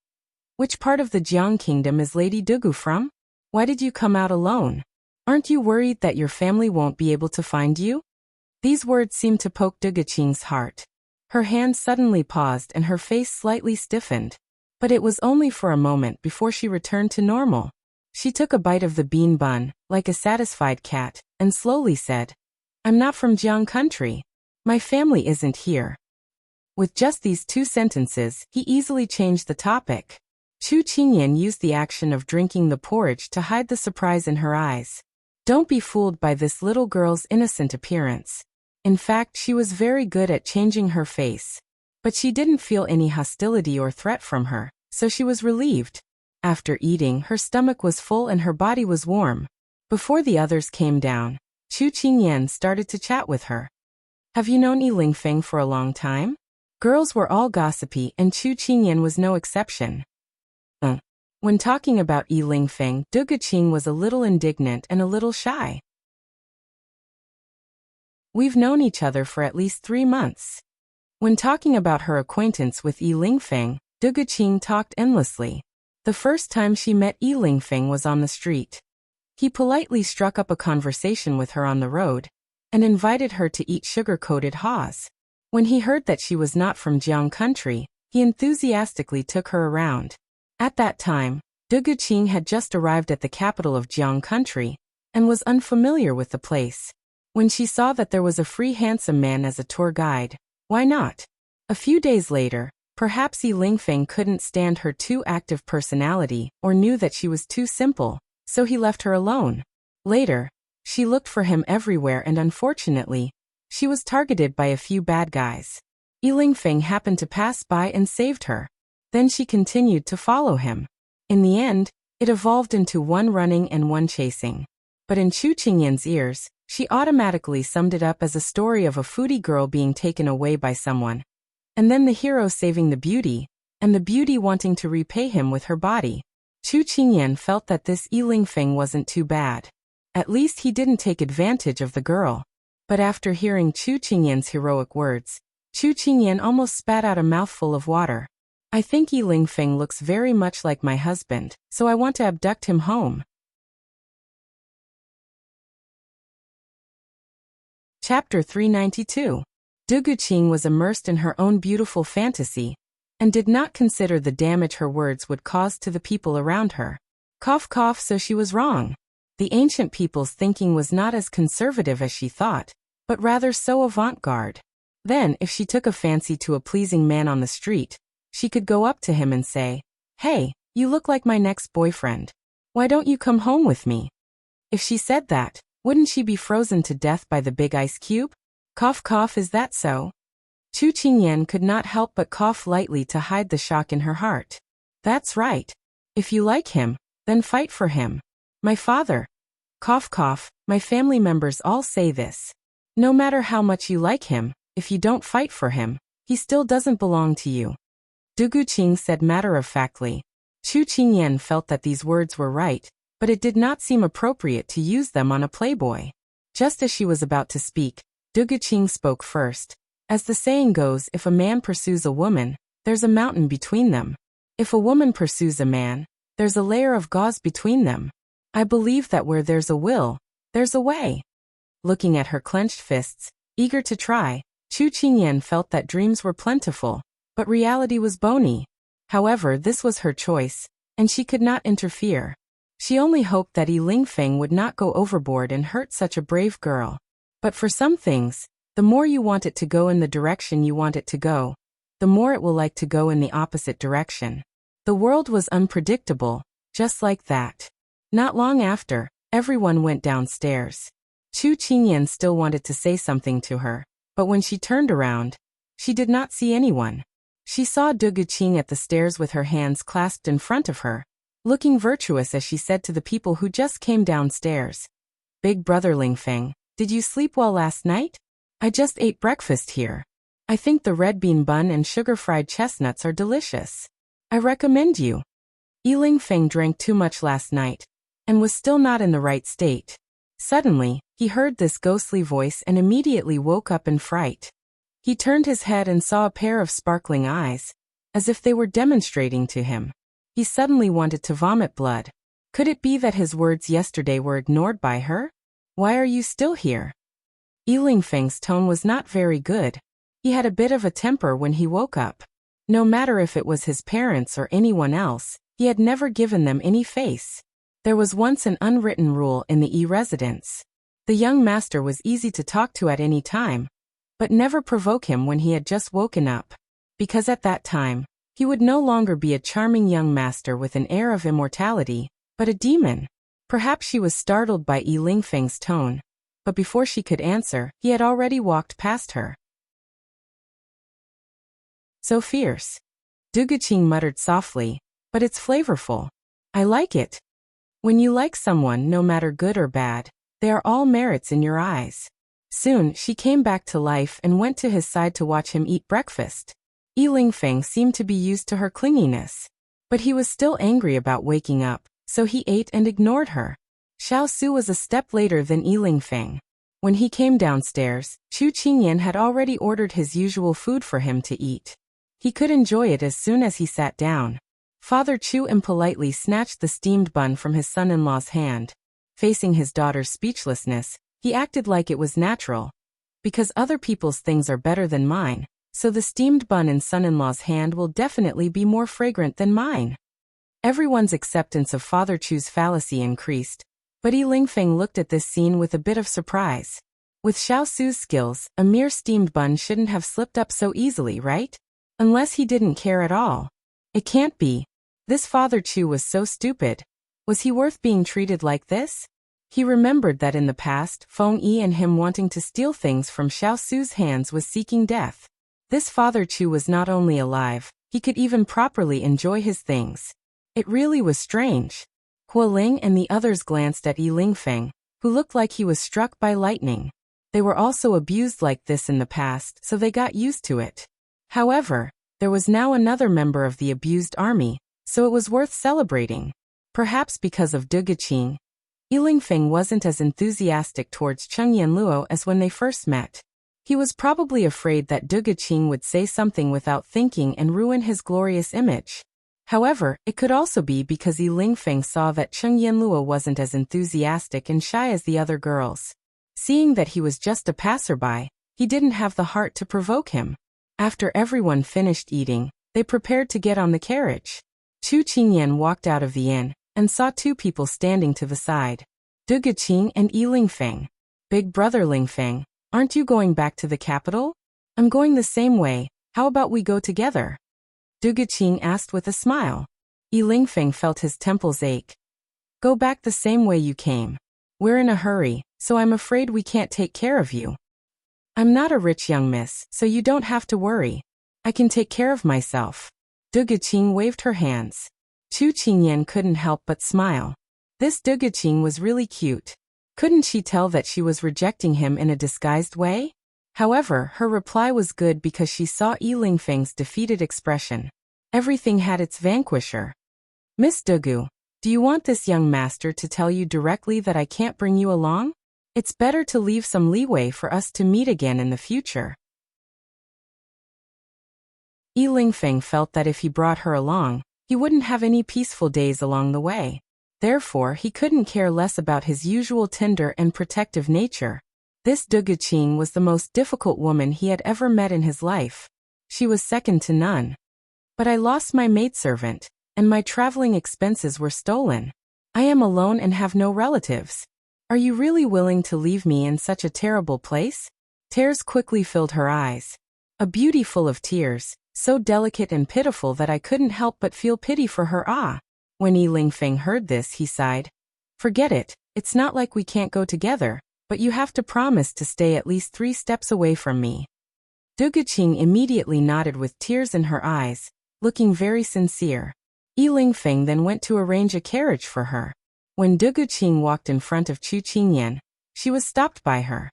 which part of the Jiang kingdom is Lady Dugu from? Why did you come out alone? Aren't you worried that your family won't be able to find you? These words seemed to poke Du Guqing's heart. Her hand suddenly paused and her face slightly stiffened. But it was only for a moment before she returned to normal. She took a bite of the bean bun, like a satisfied cat, and slowly said, I'm not from Jiang country. My family isn't here. With just these 2 sentences, he easily changed the topic. Chu Qingyan used the action of drinking the porridge to hide the surprise in her eyes. Don't be fooled by this little girl's innocent appearance. In fact, she was very good at changing her face. But she didn't feel any hostility or threat from her, so she was relieved. After eating, her stomach was full and her body was warm. Before the others came down, Chu Qingyan started to chat with her. Have you known Yi Lingfeng for a long time? Girls were all gossipy and Chu Qingyan was no exception. When talking about Yi Lingfeng, Du Guqing was a little indignant and a little shy. We've known each other for at least 3 months. When talking about her acquaintance with Yi Lingfeng, Du Guqing talked endlessly. The first time she met Yi Lingfeng was on the street. He politely struck up a conversation with her on the road and invited her to eat sugar-coated haws. When he heard that she was not from Jiang country, he enthusiastically took her around. At that time, Du Guqing had just arrived at the capital of Jiang country and was unfamiliar with the place. When she saw that there was a free handsome man as a tour guide, why not? A few days later, perhaps Yi Lingfeng couldn't stand her too active personality or knew that she was too simple, so he left her alone. Later, she looked for him everywhere and unfortunately, she was targeted by a few bad guys. Yi Lingfeng happened to pass by and saved her. Then she continued to follow him. In the end, it evolved into one running and one chasing. But in Chu Qingyan's ears, she automatically summed it up as a story of a foodie girl being taken away by someone, and then the hero saving the beauty, and the beauty wanting to repay him with her body. Chu Qingyan felt that this Yi Lingfeng wasn't too bad. At least he didn't take advantage of the girl. But after hearing Chu Qingyan's heroic words, Chu Qingyan almost spat out a mouthful of water. I think Yi Lingfeng looks very much like my husband, so I want to abduct him home. Chapter 392. Du Guqing was immersed in her own beautiful fantasy, and did not consider the damage her words would cause to the people around her. Cough cough, so she was wrong. The ancient people's thinking was not as conservative as she thought, but rather so avant-garde. Then, if she took a fancy to a pleasing man on the street, she could go up to him and say, "Hey, you look like my next boyfriend. Why don't you come home with me?" If she said that, wouldn't she be frozen to death by the big ice cube? Cough cough, is that so? Chu Qingyan could not help but cough lightly to hide the shock in her heart. That's right. If you like him, then fight for him. My father. Cough cough, my family members all say this. No matter how much you like him, if you don't fight for him, he still doesn't belong to you. Du Guqing said matter-of-factly. Chu Qingyan felt that these words were right, but it did not seem appropriate to use them on a playboy. Just as she was about to speak, Du Guqing spoke first. As the saying goes, if a man pursues a woman, there's a mountain between them. If a woman pursues a man, there's a layer of gauze between them. I believe that where there's a will, there's a way. Looking at her clenched fists, eager to try, Chu Qingyan felt that dreams were plentiful, but reality was bony. However, this was her choice, and she could not interfere. She only hoped that Yi Lingfeng would not go overboard and hurt such a brave girl. But for some things, the more you want it to go in the direction you want it to go, the more it will like to go in the opposite direction. The world was unpredictable, just like that. Not long after, everyone went downstairs. Chu Qingyan still wanted to say something to her, but when she turned around, she did not see anyone. She saw Du Guqing at the stairs with her hands clasped in front of her, looking virtuous as she said to the people who just came downstairs, "Big brother Lingfeng, did you sleep well last night? I just ate breakfast here. I think the red bean bun and sugar-fried chestnuts are delicious. I recommend you." Yi Lingfeng drank too much last night, and was still not in the right state. Suddenly, he heard this ghostly voice and immediately woke up in fright. He turned his head and saw a pair of sparkling eyes, as if they were demonstrating to him. He suddenly wanted to vomit blood. Could it be that his words yesterday were ignored by her? "Why are you still here?" Yi Lingfeng's tone was not very good. He had a bit of a temper when he woke up. No matter if it was his parents or anyone else, he had never given them any face. There was once an unwritten rule in the Yi residence. The young master was easy to talk to at any time, but never provoke him when he had just woken up, because at that time, He would no longer be a charming young master with an air of immortality, but a demon. Perhaps she was startled by Yi Lingfeng's tone, but before she could answer, he had already walked past her. So fierce. Du Guqing muttered softly, but it's flavorful. I like it. When you like someone, no matter good or bad, they are all merits in your eyes. Soon, she came back to life and went to his side to watch him eat breakfast. Yi Lingfeng seemed to be used to her clinginess. But he was still angry about waking up, so he ate and ignored her. Xiao Su was a step later than Yi Lingfeng. When he came downstairs, Chu Qingyan had already ordered his usual food for him to eat. He could enjoy it as soon as he sat down. Father Chu impolitely snatched the steamed bun from his son-in-law's hand. Facing his daughter's speechlessness, he acted like it was natural. Because other people's things are better than mine, so the steamed bun in son-in-law's hand will definitely be more fragrant than mine. Everyone's acceptance of Father Chu's fallacy increased, but Yi Lingfeng looked at this scene with a bit of surprise. With Xiao Su's skills, a mere steamed bun shouldn't have slipped up so easily, right? Unless he didn't care at all. It can't be. This Father Chu was so stupid. Was he worth being treated like this? He remembered that in the past, Feng Yi and him wanting to steal things from Xiao Su's hands was seeking death. This Father Chu was not only alive, he could even properly enjoy his things. It really was strange. Hua Ling and the others glanced at Yi Lingfeng, who looked like he was struck by lightning. They were also abused like this in the past, so they got used to it. However, there was now another member of the abused army, so it was worth celebrating. Perhaps because of Du Guqing, Yi Lingfeng wasn't as enthusiastic towards Cheng Yanluo as when they first met. He was probably afraid that Du Guqing would say something without thinking and ruin his glorious image. However, it could also be because Yi Lingfeng saw that Cheng Yanluo wasn't as enthusiastic and shy as the other girls. Seeing that he was just a passerby, he didn't have the heart to provoke him. After everyone finished eating, they prepared to get on the carriage. Chu Qingyan walked out of the inn and saw two people standing to the side. Du Guqing and Yi Lingfeng. Big brother Lingfeng, aren't you going back to the capital? I'm going the same way, how about we go together? Du Guqing asked with a smile. Yi Lingfeng felt his temples ache. Go back the same way you came. We're in a hurry, so I'm afraid we can't take care of you. I'm not a rich young miss, so you don't have to worry. I can take care of myself. Du Guqing waved her hands. Chu Qingyan couldn't help but smile. This Du Guqing was really cute. Couldn't she tell that she was rejecting him in a disguised way? However, her reply was good because she saw Yi Lingfeng's defeated expression. Everything had its vanquisher. Miss Dugu, do you want this young master to tell you directly that I can't bring you along? It's better to leave some leeway for us to meet again in the future. Yi Lingfeng felt that if he brought her along, he wouldn't have any peaceful days along the way. Therefore, he couldn't care less about his usual tender and protective nature. This Du Guqing was the most difficult woman he had ever met in his life. She was second to none. But I lost my maidservant, and my traveling expenses were stolen. I am alone and have no relatives. Are you really willing to leave me in such a terrible place? Tears quickly filled her eyes. A beauty full of tears, so delicate and pitiful that I couldn't help but feel pity for her. When Yi Lingfeng heard this, he sighed. Forget it, it's not like we can't go together, but you have to promise to stay at least 3 steps away from me. Du Guqing immediately nodded with tears in her eyes, looking very sincere. Yi Lingfeng then went to arrange a carriage for her. When Du Guqing walked in front of Chu Qingyan, she was stopped by her.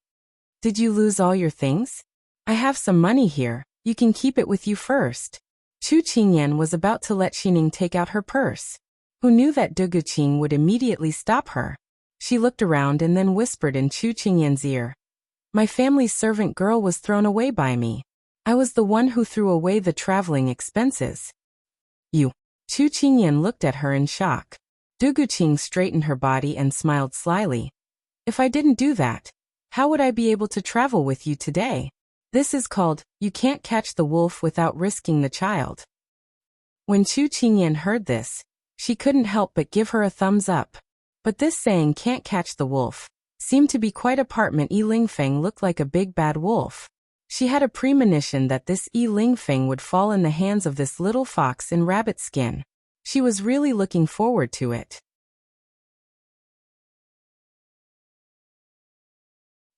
Did you lose all your things? I have some money here, you can keep it with you first. Chu Qingyan was about to let Xining take out her purse. Who knew that Du Guqing would immediately stop her? She looked around and then whispered in Chu Qingyan's ear. My family's servant girl was thrown away by me. I was the one who threw away the traveling expenses. You. Chu Qingyan looked at her in shock. Du Guqing straightened her body and smiled slyly. If I didn't do that, how would I be able to travel with you today? This is called, you can't catch the wolf without risking the child. When Chu Qingyan heard this, she couldn't help but give her a thumbs up. But this saying can't catch the wolf seemed to be quite apartment. Yi Lingfeng looked like a big bad wolf. She had a premonition that this Lingfeng would fall in the hands of this little fox in rabbit skin. She was really looking forward to it.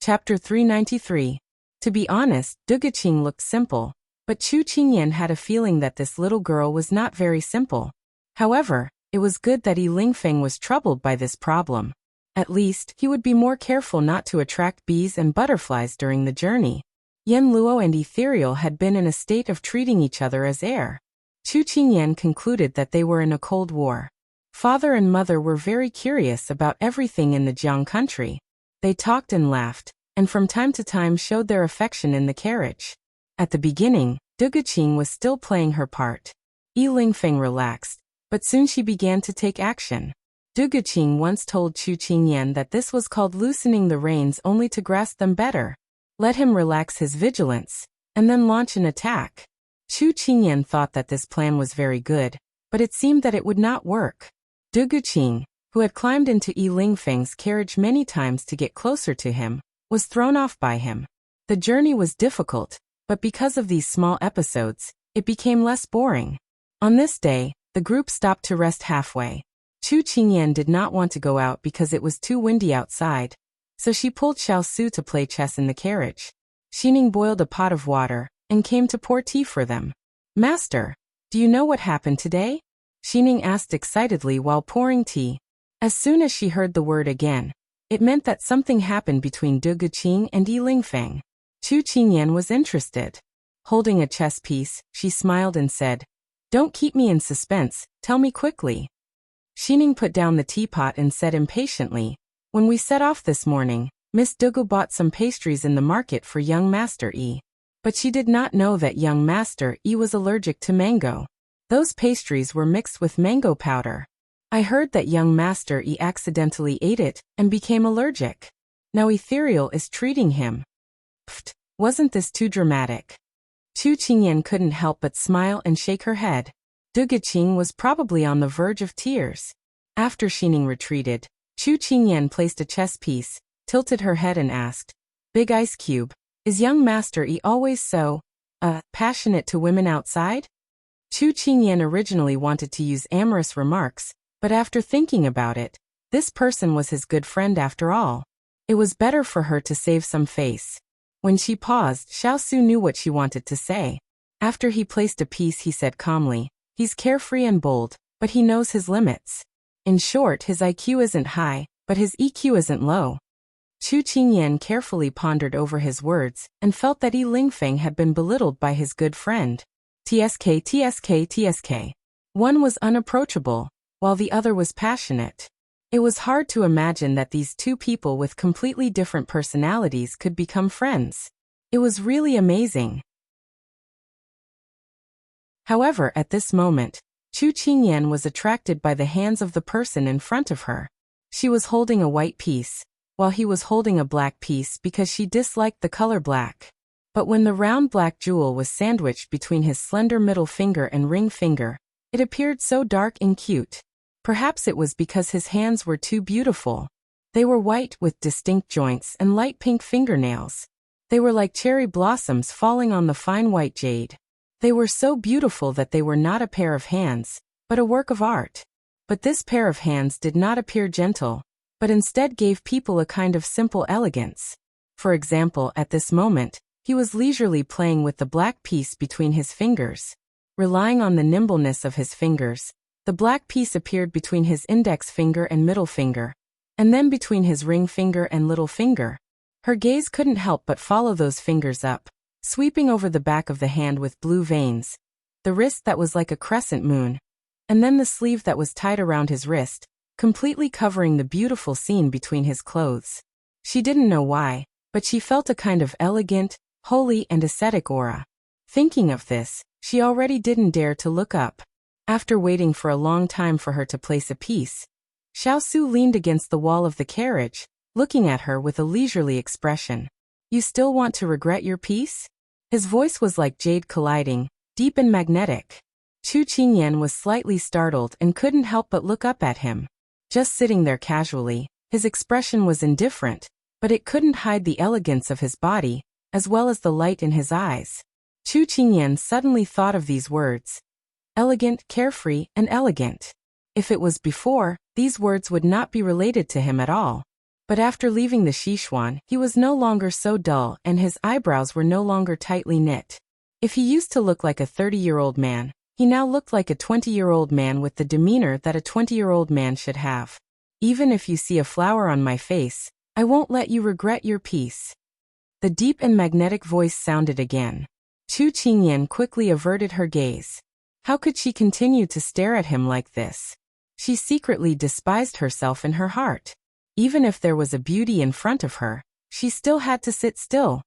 Chapter 393. To be honest, Duguqing looked simple, but Chu Qingyan had a feeling that this little girl was not very simple. However, it was good that Lingfeng was troubled by this problem. At least, he would be more careful not to attract bees and butterflies during the journey. Yen Luo and Ethereal had been in a state of treating each other as air. Chu Qingyan concluded that they were in a cold war. Father and mother were very curious about everything in the Jiang country. They talked and laughed, and from time to time showed their affection in the carriage. At the beginning, Duguqing was still playing her part. Lingfeng relaxed, but soon she began to take action. Duguqing once told Chu Qingyan that this was called loosening the reins only to grasp them better. Let him relax his vigilance, and then launch an attack. Chu Qingyan thought that this plan was very good, but it seemed that it would not work. Duguqing, who had climbed into Lingfeng's carriage many times to get closer to him, was thrown off by him. The journey was difficult, but because of these small episodes, it became less boring. On this day, the group stopped to rest halfway. Chu Qingyan did not want to go out because it was too windy outside, so she pulled Xiao to play chess in the carriage. Xining boiled a pot of water and came to pour tea for them. "Master, do you know what happened today?" Xining asked excitedly while pouring tea. As soon as she heard the word again, it meant that something happened between Duguqing and Lingfeng. Chu Qingyan was interested. Holding a chess piece, she smiled and said, "Don't keep me in suspense, tell me quickly." Xining put down the teapot and said impatiently, "When we set off this morning, Miss Dugu bought some pastries in the market for young Master E. But she did not know that young Master E was allergic to mango. Those pastries were mixed with mango powder. I heard that young Master E accidentally ate it and became allergic. Now Ethereal is treating him." Pfft, wasn't this too dramatic? Chu Qingyan couldn't help but smile and shake her head. Duguqing was probably on the verge of tears. After Xining retreated, Chu Qingyan placed a chess piece, tilted her head and asked, "Big Ice Cube, is young Master E always so, passionate to women outside?" Chu Qingyan originally wanted to use amorous remarks, but after thinking about it, this person was his good friend after all. It was better for her to save some face. When she paused, Xiao knew what she wanted to say. After he placed a piece, he said calmly, "He's carefree and bold, but he knows his limits. In short, his IQ isn't high, but his EQ isn't low." Chu Qingyan carefully pondered over his words and felt that Lingfeng had been belittled by his good friend. TSK. One was unapproachable, while the other was passionate. It was hard to imagine that these two people with completely different personalities could become friends. It was really amazing. However, at this moment, Chu Qingyan was attracted by the hands of the person in front of her. She was holding a white piece, while he was holding a black piece because she disliked the color black. But when the round black jewel was sandwiched between his slender middle finger and ring finger, it appeared so dark and cute. Perhaps it was because his hands were too beautiful. They were white with distinct joints and light pink fingernails. They were like cherry blossoms falling on the fine white jade. They were so beautiful that they were not a pair of hands, but a work of art. But this pair of hands did not appear gentle, but instead gave people a kind of simple elegance. For example, at this moment, he was leisurely playing with the black piece between his fingers. Relying on the nimbleness of his fingers, the black piece appeared between his index finger and middle finger, and then between his ring finger and little finger. Her gaze couldn't help but follow those fingers up, sweeping over the back of the hand with blue veins, the wrist that was like a crescent moon, and then the sleeve that was tied around his wrist, completely covering the beautiful scene between his clothes. She didn't know why, but she felt a kind of elegant, holy and ascetic aura. Thinking of this, she already didn't dare to look up. After waiting for a long time for her to place a piece, Xiao leaned against the wall of the carriage, looking at her with a leisurely expression. "You still want to regret your piece?" His voice was like jade colliding, deep and magnetic. Chu Qingyan was slightly startled and couldn't help but look up at him. Just sitting there casually, his expression was indifferent, but it couldn't hide the elegance of his body, as well as the light in his eyes. Chu Qingyan suddenly thought of these words. Elegant, carefree, and elegant. If it was before, these words would not be related to him at all. But after leaving the Sichuan, he was no longer so dull and his eyebrows were no longer tightly knit. If he used to look like a 30-year-old man, he now looked like a 20-year-old man with the demeanor that a 20-year-old man should have. Even if you see a flower on my face, I won't let you regret your peace. The deep and magnetic voice sounded again. Chu Qingyan quickly averted her gaze. How could she continue to stare at him like this? She secretly despised herself in her heart. Even if there was a beauty in front of her, she still had to sit still.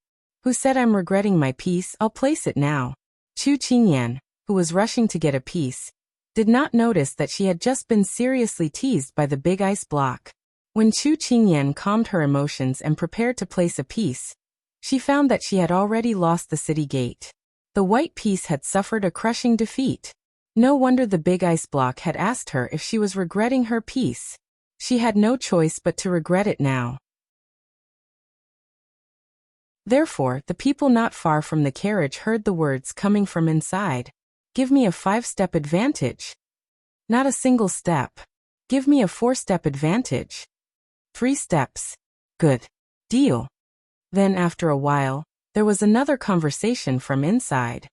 Who said I'm regretting my piece? I'll place it now. Chu Qingyan, who was rushing to get a piece, did not notice that she had just been seriously teased by the big ice block. When Chu Qingyan calmed her emotions and prepared to place a piece, she found that she had already lost the city gate. The white piece had suffered a crushing defeat. No wonder the big ice block had asked her if she was regretting her piece. She had no choice but to regret it now. Therefore, the people not far from the carriage heard the words coming from inside. Give me a 5-step advantage. Not a single step. Give me a 4-step advantage. 3 steps. Good. Deal. Then after a while, there was another conversation from inside.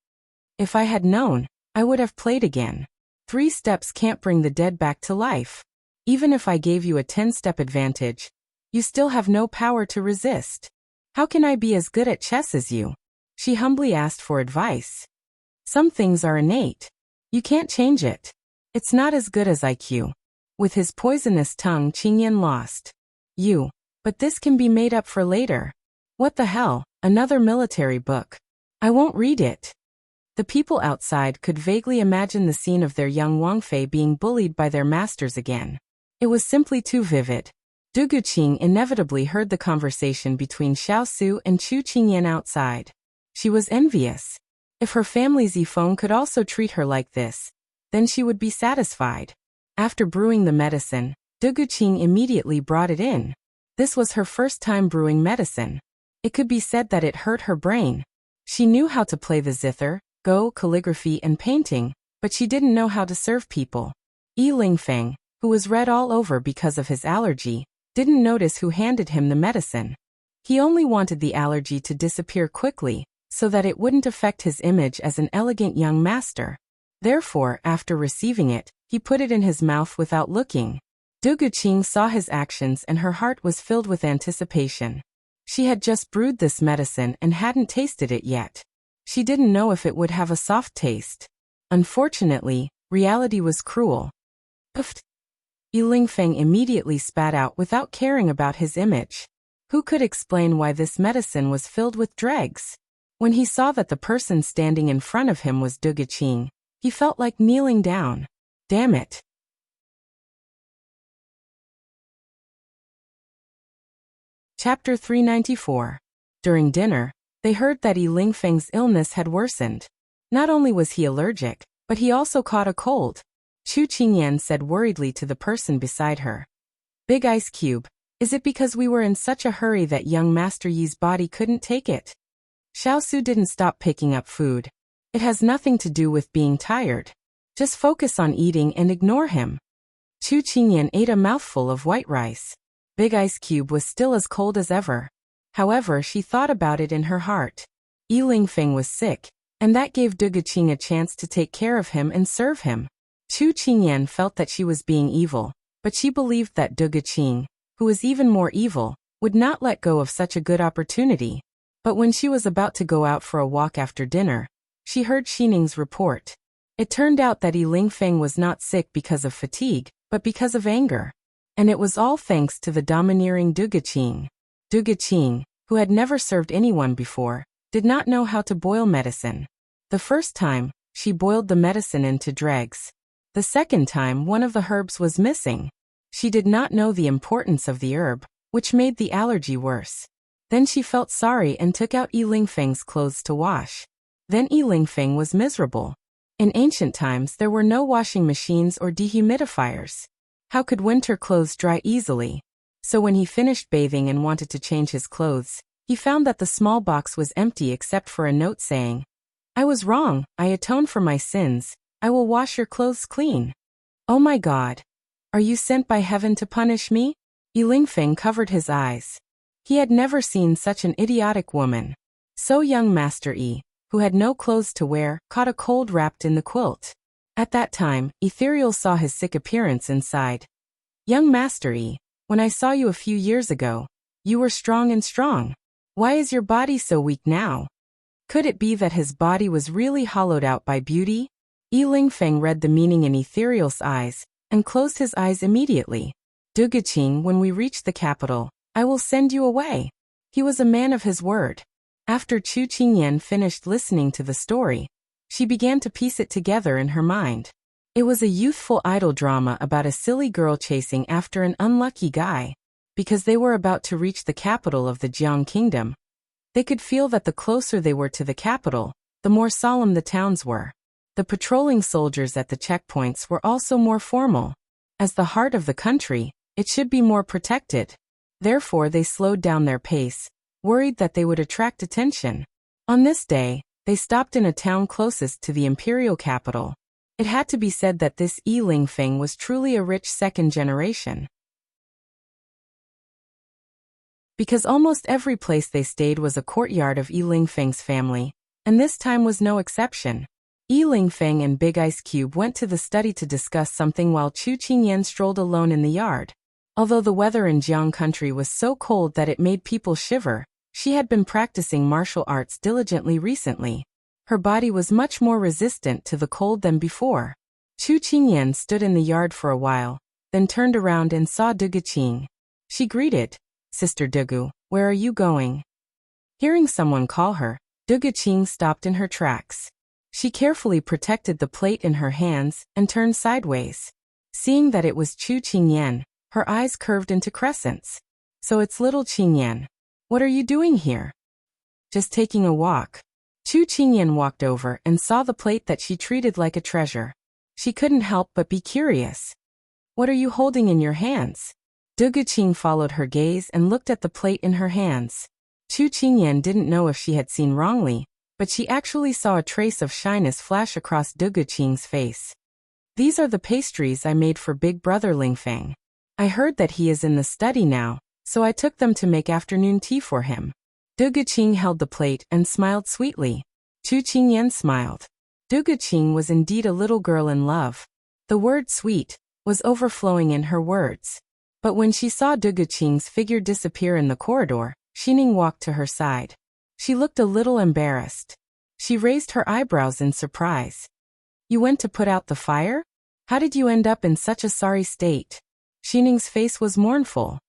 If I had known, I would have played again. 3 steps can't bring the dead back to life. Even if I gave you a 10-step advantage, you still have no power to resist. How can I be as good at chess as you? She humbly asked for advice. Some things are innate. You can't change it. It's not as good as IQ. With his poisonous tongue, Qingyan lost. You. But this can be made up for later. What the hell? Another military book. I won't read it. The people outside could vaguely imagine the scene of their young Wangfei being bullied by their masters again. It was simply too vivid. Du Guqing inevitably heard the conversation between Xiao Su and Chu Qingyan outside. She was envious. If her family's Yifeng could also treat her like this, then she would be satisfied. After brewing the medicine, Du Guqing immediately brought it in. This was her first time brewing medicine. It could be said that it hurt her brain. She knew how to play the zither, go, calligraphy and painting, but she didn't know how to serve people. Yi Lingfeng, who was red all over because of his allergy, didn't notice who handed him the medicine. He only wanted the allergy to disappear quickly, so that it wouldn't affect his image as an elegant young master. Therefore, after receiving it, he put it in his mouth without looking. Du Guqing saw his actions and her heart was filled with anticipation. She had just brewed this medicine and hadn't tasted it yet. She didn't know if it would have a soft taste. Unfortunately, reality was cruel. Puffed. Yi Lingfeng immediately spat out without caring about his image. Who could explain why this medicine was filled with dregs? When he saw that the person standing in front of him was Du Guqing, he felt like kneeling down. Damn it. Chapter 394. During dinner, they heard that Yi Lingfeng's illness had worsened. Not only was he allergic, but he also caught a cold. Chu Qingyan said worriedly to the person beside her. Big Ice Cube, is it because we were in such a hurry that young Master Yi's body couldn't take it? Xiao Su didn't stop picking up food. It has nothing to do with being tired. Just focus on eating and ignore him. Chu Qingyan ate a mouthful of white rice. Big Ice Cube was still as cold as ever. However, she thought about it in her heart. Yi Lingfeng was sick, and that gave Du Guqing a chance to take care of him and serve him. Chu Qingyan felt that she was being evil, but she believed that Du Guqing, who was even more evil, would not let go of such a good opportunity. But when she was about to go out for a walk after dinner, she heard Xining's report. It turned out that Yi Lingfeng was not sick because of fatigue, but because of anger. And it was all thanks to the domineering Du Guqing. Du Guqing, who had never served anyone before, did not know how to boil medicine. The first time, she boiled the medicine into dregs. The second time, one of the herbs was missing. She did not know the importance of the herb, which made the allergy worse. Then she felt sorry and took out Yi Lingfeng's clothes to wash. Then Yi Lingfeng was miserable. In ancient times there were no washing machines or dehumidifiers. How could winter clothes dry easily? So when he finished bathing and wanted to change his clothes, He found that the small box was empty except for a note saying, "I was wrong, I atone for my sins, I will wash your clothes clean." Oh my God! Are you sent by heaven to punish me? Yi Lingfeng covered his eyes. He had never seen such an idiotic woman. So young Master Yi, who had no clothes to wear, caught a cold wrapped in the quilt. At that time, Ethereal saw his sick appearance and sighed. Young Master Yi, when I saw you a few years ago, you were strong and strong. Why is your body so weak now? Could it be that his body was really hollowed out by beauty? Yi Lingfeng read the meaning in Ethereal's eyes, and closed his eyes immediately. Duguqing, when we reach the capital, I will send you away. He was a man of his word. After Chu Qingyan finished listening to the story, she began to piece it together in her mind. It was a youthful idol drama about a silly girl chasing after an unlucky guy. Because they were about to reach the capital of the Jiang Kingdom, they could feel that the closer they were to the capital, the more solemn the towns were. The patrolling soldiers at the checkpoints were also more formal. As the heart of the country, it should be more protected. Therefore they slowed down their pace, worried that they would attract attention. On this day, they stopped in a town closest to the imperial capital. It had to be said that this Yi Lingfeng was truly a rich second generation. Because almost every place they stayed was a courtyard of Yi Lingfeng's family, and this time was no exception. Yi Lingfeng and Big Ice Cube went to the study to discuss something while Chu Qingyan strolled alone in the yard. Although the weather in Jiang country was so cold that it made people shiver, she had been practicing martial arts diligently recently. Her body was much more resistant to the cold than before. Chu Qingyan stood in the yard for a while, then turned around and saw Duguqing. She greeted, "Sister Dugu, where are you going?" Hearing someone call her, Duguqing stopped in her tracks. She carefully protected the plate in her hands and turned sideways. Seeing that it was Chu Qingyan, her eyes curved into crescents. "So it's little Qingyan. What are you doing here?" "Just taking a walk." Chu Qingyan walked over and saw the plate that she treated like a treasure. She couldn't help but be curious. "What are you holding in your hands?" Duguqing followed her gaze and looked at the plate in her hands. Chu Qingyan didn't know if she had seen wrongly, but she actually saw a trace of shyness flash across Duguqing's face. "These are the pastries I made for Big Brother Lingfeng. I heard that he is in the study now, so I took them to make afternoon tea for him." Duguqing held the plate and smiled sweetly. Chu Qingyan smiled. Duguqing was indeed a little girl in love. The word sweet was overflowing in her words. But when she saw Duguqing's figure disappear in the corridor, Xining walked to her side. She looked a little embarrassed. She raised her eyebrows in surprise. "You went to put out the fire? How did you end up in such a sorry state?" Xining's face was mournful.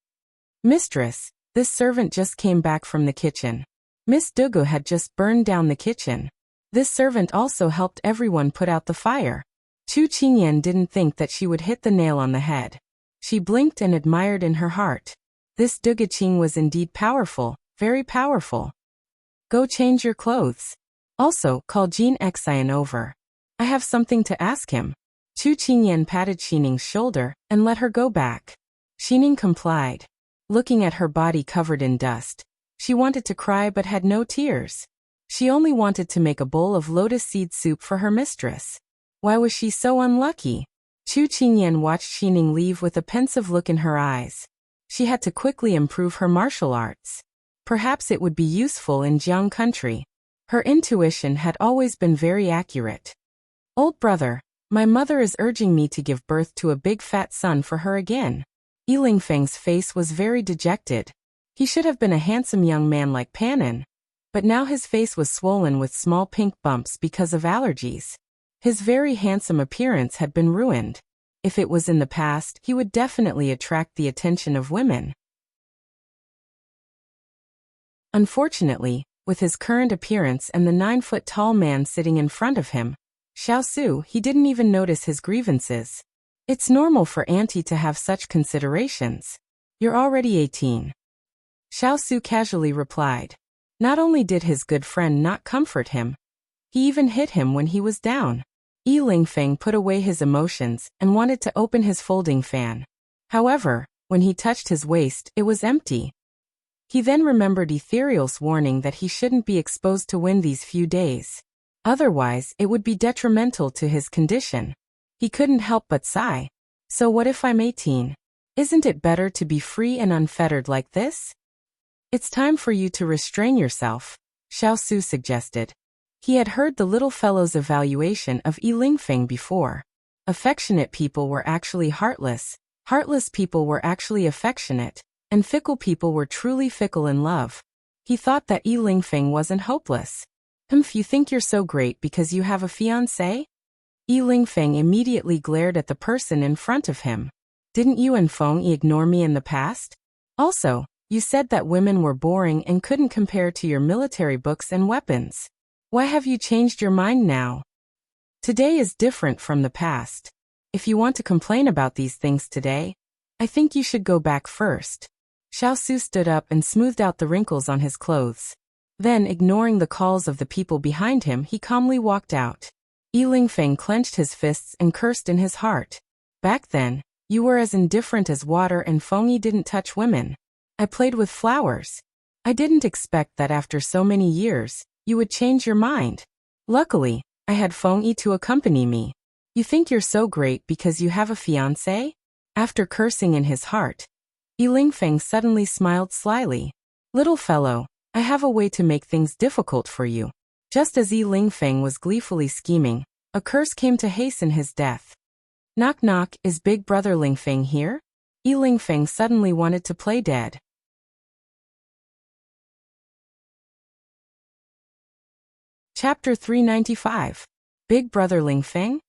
"Mistress, this servant just came back from the kitchen. Miss Dugu had just burned down the kitchen. This servant also helped everyone put out the fire." Chu Qingyan didn't think that she would hit the nail on the head. She blinked and admired in her heart. This Duguqing was indeed powerful, very powerful. "Go change your clothes. Also, call Jin Xian over. I have something to ask him." Chu Qingyan patted Xining's shoulder and let her go back. Xining complied. Looking at her body covered in dust, she wanted to cry but had no tears. She only wanted to make a bowl of lotus seed soup for her mistress. Why was she so unlucky? Chu Qingyan watched Xining leave with a pensive look in her eyes. She had to quickly improve her martial arts. Perhaps it would be useful in Jiang country. Her intuition had always been very accurate. "Old brother, my mother is urging me to give birth to a big fat son for her again." Yi Lingfeng's face was very dejected. He should have been a handsome young man like Panin, but now his face was swollen with small pink bumps because of allergies. His very handsome appearance had been ruined. If it was in the past, he would definitely attract the attention of women. Unfortunately, with his current appearance and the 9-foot-tall man sitting in front of him, Xiao Su, he didn't even notice his grievances. It's normal for Auntie to have such considerations. "You're already 18. Xiao Su casually replied. Not only did his good friend not comfort him, he even hit him when he was down. Yi Lingfeng put away his emotions and wanted to open his folding fan. However, when he touched his waist, it was empty. He then remembered Ethereal's warning that he shouldn't be exposed to wind these few days. Otherwise, it would be detrimental to his condition. He couldn't help but sigh. So what if I'm 18? Isn't it better to be free and unfettered like this? It's time for you to restrain yourself, Xiao Su suggested. He had heard the little fellow's evaluation of Yi Lingfeng before. Affectionate people were actually heartless, heartless people were actually affectionate, and fickle people were truly fickle in love. He thought that Yi Lingfeng wasn't hopeless. You think you're so great because you have a fiancé? Yi Lingfeng immediately glared at the person in front of him. Didn't you and Feng ignore me in the past? Also, you said that women were boring and couldn't compare to your military books and weapons. Why have you changed your mind now? Today is different from the past. If you want to complain about these things today, I think you should go back first. Xiao Su stood up and smoothed out the wrinkles on his clothes. Then, ignoring the calls of the people behind him, he calmly walked out. Yi Lingfeng clenched his fists and cursed in his heart. Back then, you were as indifferent as water and Fengyi didn't touch women. I played with flowers. I didn't expect that after so many years, you would change your mind. Luckily, I had Fengyi to accompany me. You think you're so great because you have a fiancé? After cursing in his heart, Yi Lingfeng suddenly smiled slyly. Little fellow, I have a way to make things difficult for you. Just as Yi Lingfeng was gleefully scheming, a curse came to hasten his death. Knock knock, is Big Brother Lingfeng here? Yi Lingfeng suddenly wanted to play dead. Chapter 395. Big Brother Lingfeng?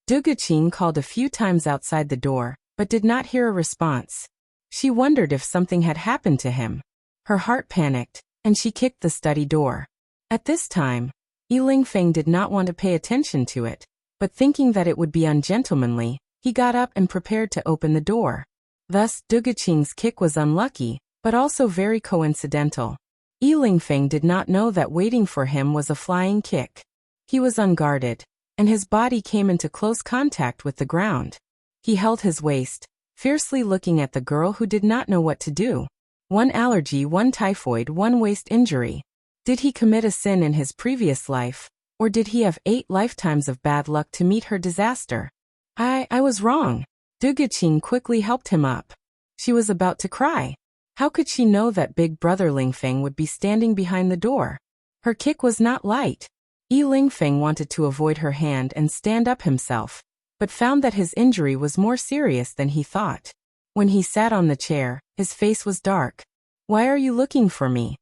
Du Guqing called a few times outside the door, but did not hear a response. She wondered if something had happened to him. Her heart panicked, and she kicked the study door. At this time, Yi Lingfeng did not want to pay attention to it, but thinking that it would be ungentlemanly, he got up and prepared to open the door. Thus, Du Guqing's kick was unlucky, but also very coincidental. Yi Lingfeng did not know that waiting for him was a flying kick. He was unguarded, and his body came into close contact with the ground. He held his waist, fiercely looking at the girl who did not know what to do. One allergy, one typhoid, one waist injury. Did he commit a sin in his previous life, or did he have 8 lifetimes of bad luck to meet her disaster? I was wrong. Du Guqing quickly helped him up. She was about to cry. How could she know that Big Brother Lingfeng would be standing behind the door? Her kick was not light. Yi Lingfeng wanted to avoid her hand and stand up himself, but found that his injury was more serious than he thought. When he sat on the chair, his face was dark. Why are you looking for me?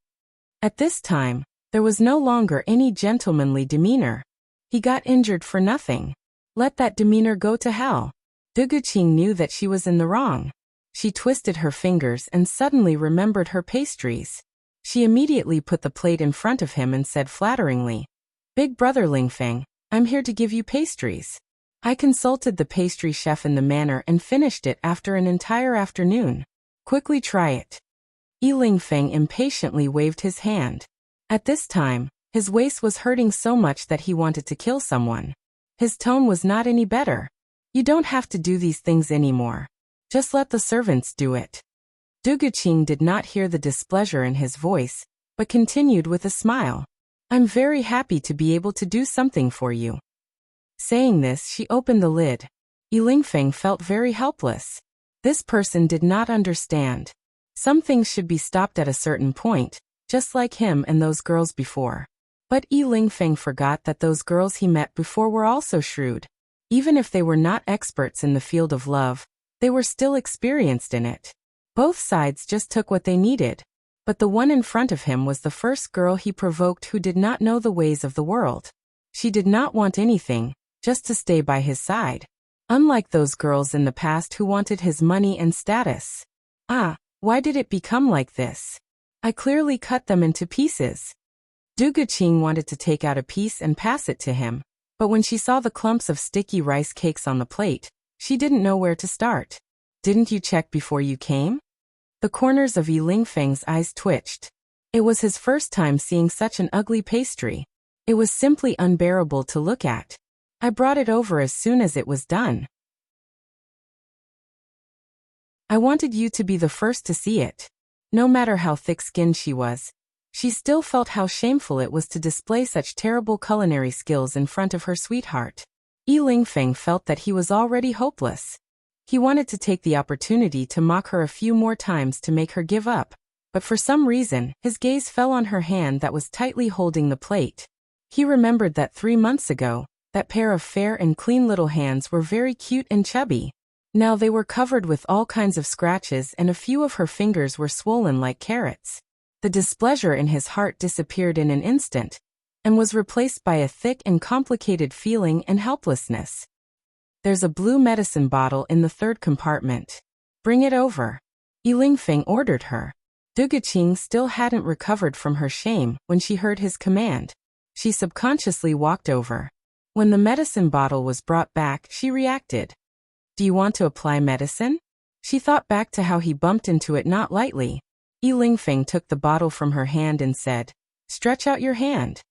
At this time, there was no longer any gentlemanly demeanor. He got injured for nothing. Let that demeanor go to hell. Du Guqing knew that she was in the wrong. She twisted her fingers and suddenly remembered her pastries. She immediately put the plate in front of him and said flatteringly, Big Brother Lingfeng, I'm here to give you pastries. I consulted the pastry chef in the manor and finished it after an entire afternoon. Quickly try it. Yi Lingfeng impatiently waved his hand. At this time, his waist was hurting so much that he wanted to kill someone. His tone was not any better. You don't have to do these things anymore. Just let the servants do it. Du Guqing did not hear the displeasure in his voice, but continued with a smile. I'm very happy to be able to do something for you. Saying this, she opened the lid. Yi Lingfeng felt very helpless. This person did not understand. Some things should be stopped at a certain point, just like him and those girls before. But Yi Lingfeng forgot that those girls he met before were also shrewd. Even if they were not experts in the field of love, they were still experienced in it. Both sides just took what they needed. But the one in front of him was the first girl he provoked who did not know the ways of the world. She did not want anything, just to stay by his side. Unlike those girls in the past who wanted his money and status. Why did it become like this? I clearly cut them into pieces. Du Guqing wanted to take out a piece and pass it to him, but when she saw the clumps of sticky rice cakes on the plate, she didn't know where to start. Didn't you check before you came? The corners of Yi Lingfeng's eyes twitched. It was his first time seeing such an ugly pastry. It was simply unbearable to look at. I brought it over as soon as it was done. I wanted you to be the first to see it. No matter how thick-skinned she was, she still felt how shameful it was to display such terrible culinary skills in front of her sweetheart. Yi Lingfeng felt that he was already hopeless. He wanted to take the opportunity to mock her a few more times to make her give up, but for some reason, his gaze fell on her hand that was tightly holding the plate. He remembered that 3 months ago, that pair of fair and clean little hands were very cute and chubby. Now they were covered with all kinds of scratches and a few of her fingers were swollen like carrots. The displeasure in his heart disappeared in an instant, and was replaced by a thick and complicated feeling and helplessness. There's a blue medicine bottle in the 3rd compartment. Bring it over. Yi Lingfeng ordered her. Du Guqing still hadn't recovered from her shame when she heard his command. She subconsciously walked over. When the medicine bottle was brought back, she reacted. Do you want to apply medicine? She thought back to how he bumped into it not lightly. Yi Lingfeng took the bottle from her hand and said, Stretch out your hand.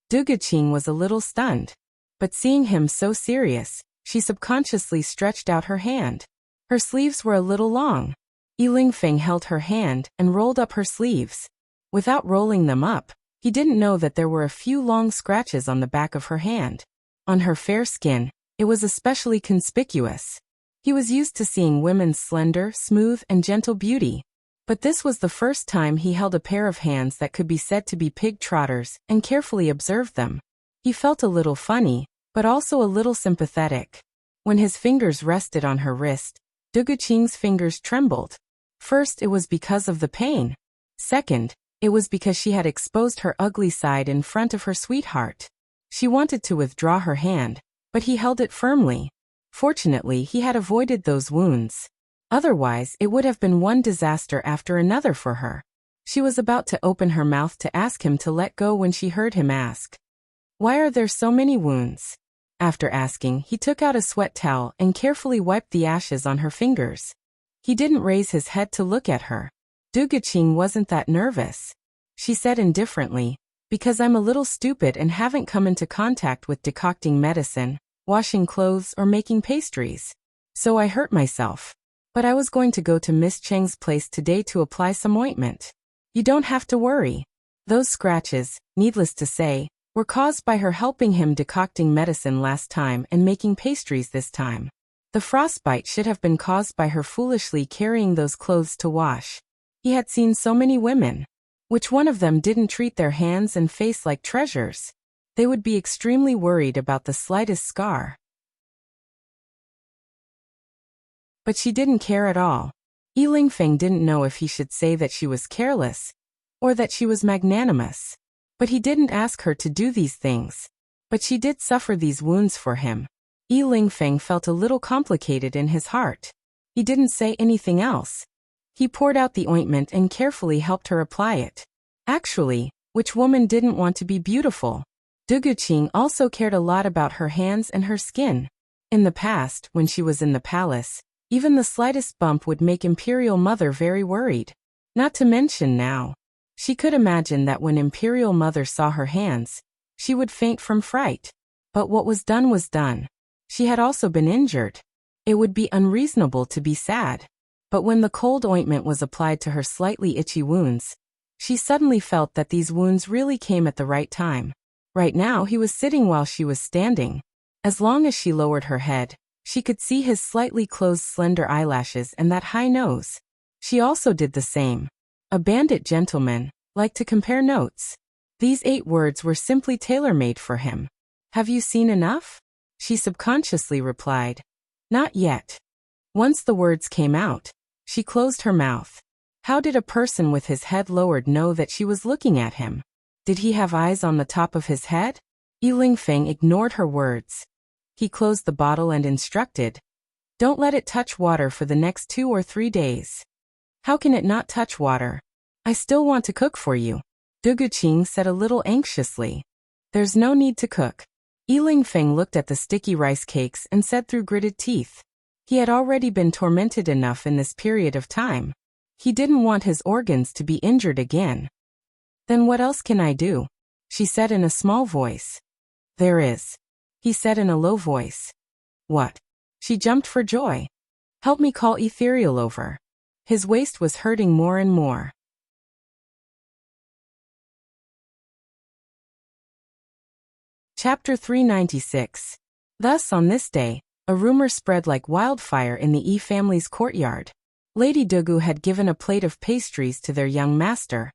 Du Guqing was a little stunned. But seeing him so serious, she subconsciously stretched out her hand. Her sleeves were a little long. Yi Lingfeng held her hand and rolled up her sleeves. Without rolling them up, he didn't know that there were a few long scratches on the back of her hand. On her fair skin, it was especially conspicuous. He was used to seeing women's slender, smooth, and gentle beauty. But this was the first time he held a pair of hands that could be said to be pig trotters and carefully observed them. He felt a little funny, but also a little sympathetic. When his fingers rested on her wrist, Du Guqing's fingers trembled. First, it was because of the pain. Second, it was because she had exposed her ugly side in front of her sweetheart. She wanted to withdraw her hand, but he held it firmly. Fortunately, he had avoided those wounds. Otherwise, it would have been one disaster after another for her. She was about to open her mouth to ask him to let go when she heard him ask, Why are there so many wounds? After asking, he took out a sweat towel and carefully wiped the ashes on her fingers. He didn't raise his head to look at her. Du Guqing wasn't that nervous. She said indifferently, Because I'm a little stupid and haven't come into contact with decocting medicine, washing clothes or making pastries. So I hurt myself. But I was going to go to Miss Cheng's place today to apply some ointment. You don't have to worry. Those scratches, needless to say, were caused by her helping him decocting medicine last time and making pastries this time. The frostbite should have been caused by her foolishly carrying those clothes to wash. He had seen so many women. Which one of them didn't treat their hands and face like treasures? They would be extremely worried about the slightest scar. But she didn't care at all. Yi Lingfeng didn't know if he should say that she was careless, or that she was magnanimous. But he didn't ask her to do these things. But she did suffer these wounds for him. Yi Lingfeng felt a little complicated in his heart. He didn't say anything else. He poured out the ointment and carefully helped her apply it. Actually, which woman didn't want to be beautiful? Du Guqing also cared a lot about her hands and her skin. In the past, when she was in the palace, even the slightest bump would make Imperial Mother very worried. Not to mention now. She could imagine that when Imperial Mother saw her hands, she would faint from fright. But what was done was done. She had also been injured. It would be unreasonable to be sad. But when the cold ointment was applied to her slightly itchy wounds, she suddenly felt that these wounds really came at the right time. Right now he was sitting while she was standing. As long as she lowered her head, she could see his slightly closed slender eyelashes and that high nose. She also did the same. A bandit gentleman, like to compare notes. These 8 words were simply tailor-made for him. Have you seen enough? She subconsciously replied. Not yet. Once the words came out, she closed her mouth. How did a person with his head lowered know that she was looking at him? Did he have eyes on the top of his head? Yi Lingfeng ignored her words. He closed the bottle and instructed, Don't let it touch water for the next 2 or 3 days. How can it not touch water? I still want to cook for you. Du Guqing said a little anxiously. There's no need to cook. Yi Lingfeng looked at the sticky rice cakes and said through gritted teeth. He had already been tormented enough in this period of time. He didn't want his organs to be injured again. Then what else can I do? She said in a small voice. There is. He said in a low voice. What? She jumped for joy. Help me call Ethereal over. His waist was hurting more and more. Chapter 396. Thus on this day, a rumor spread like wildfire in the family's courtyard. Lady Dugu had given a plate of pastries to their young master,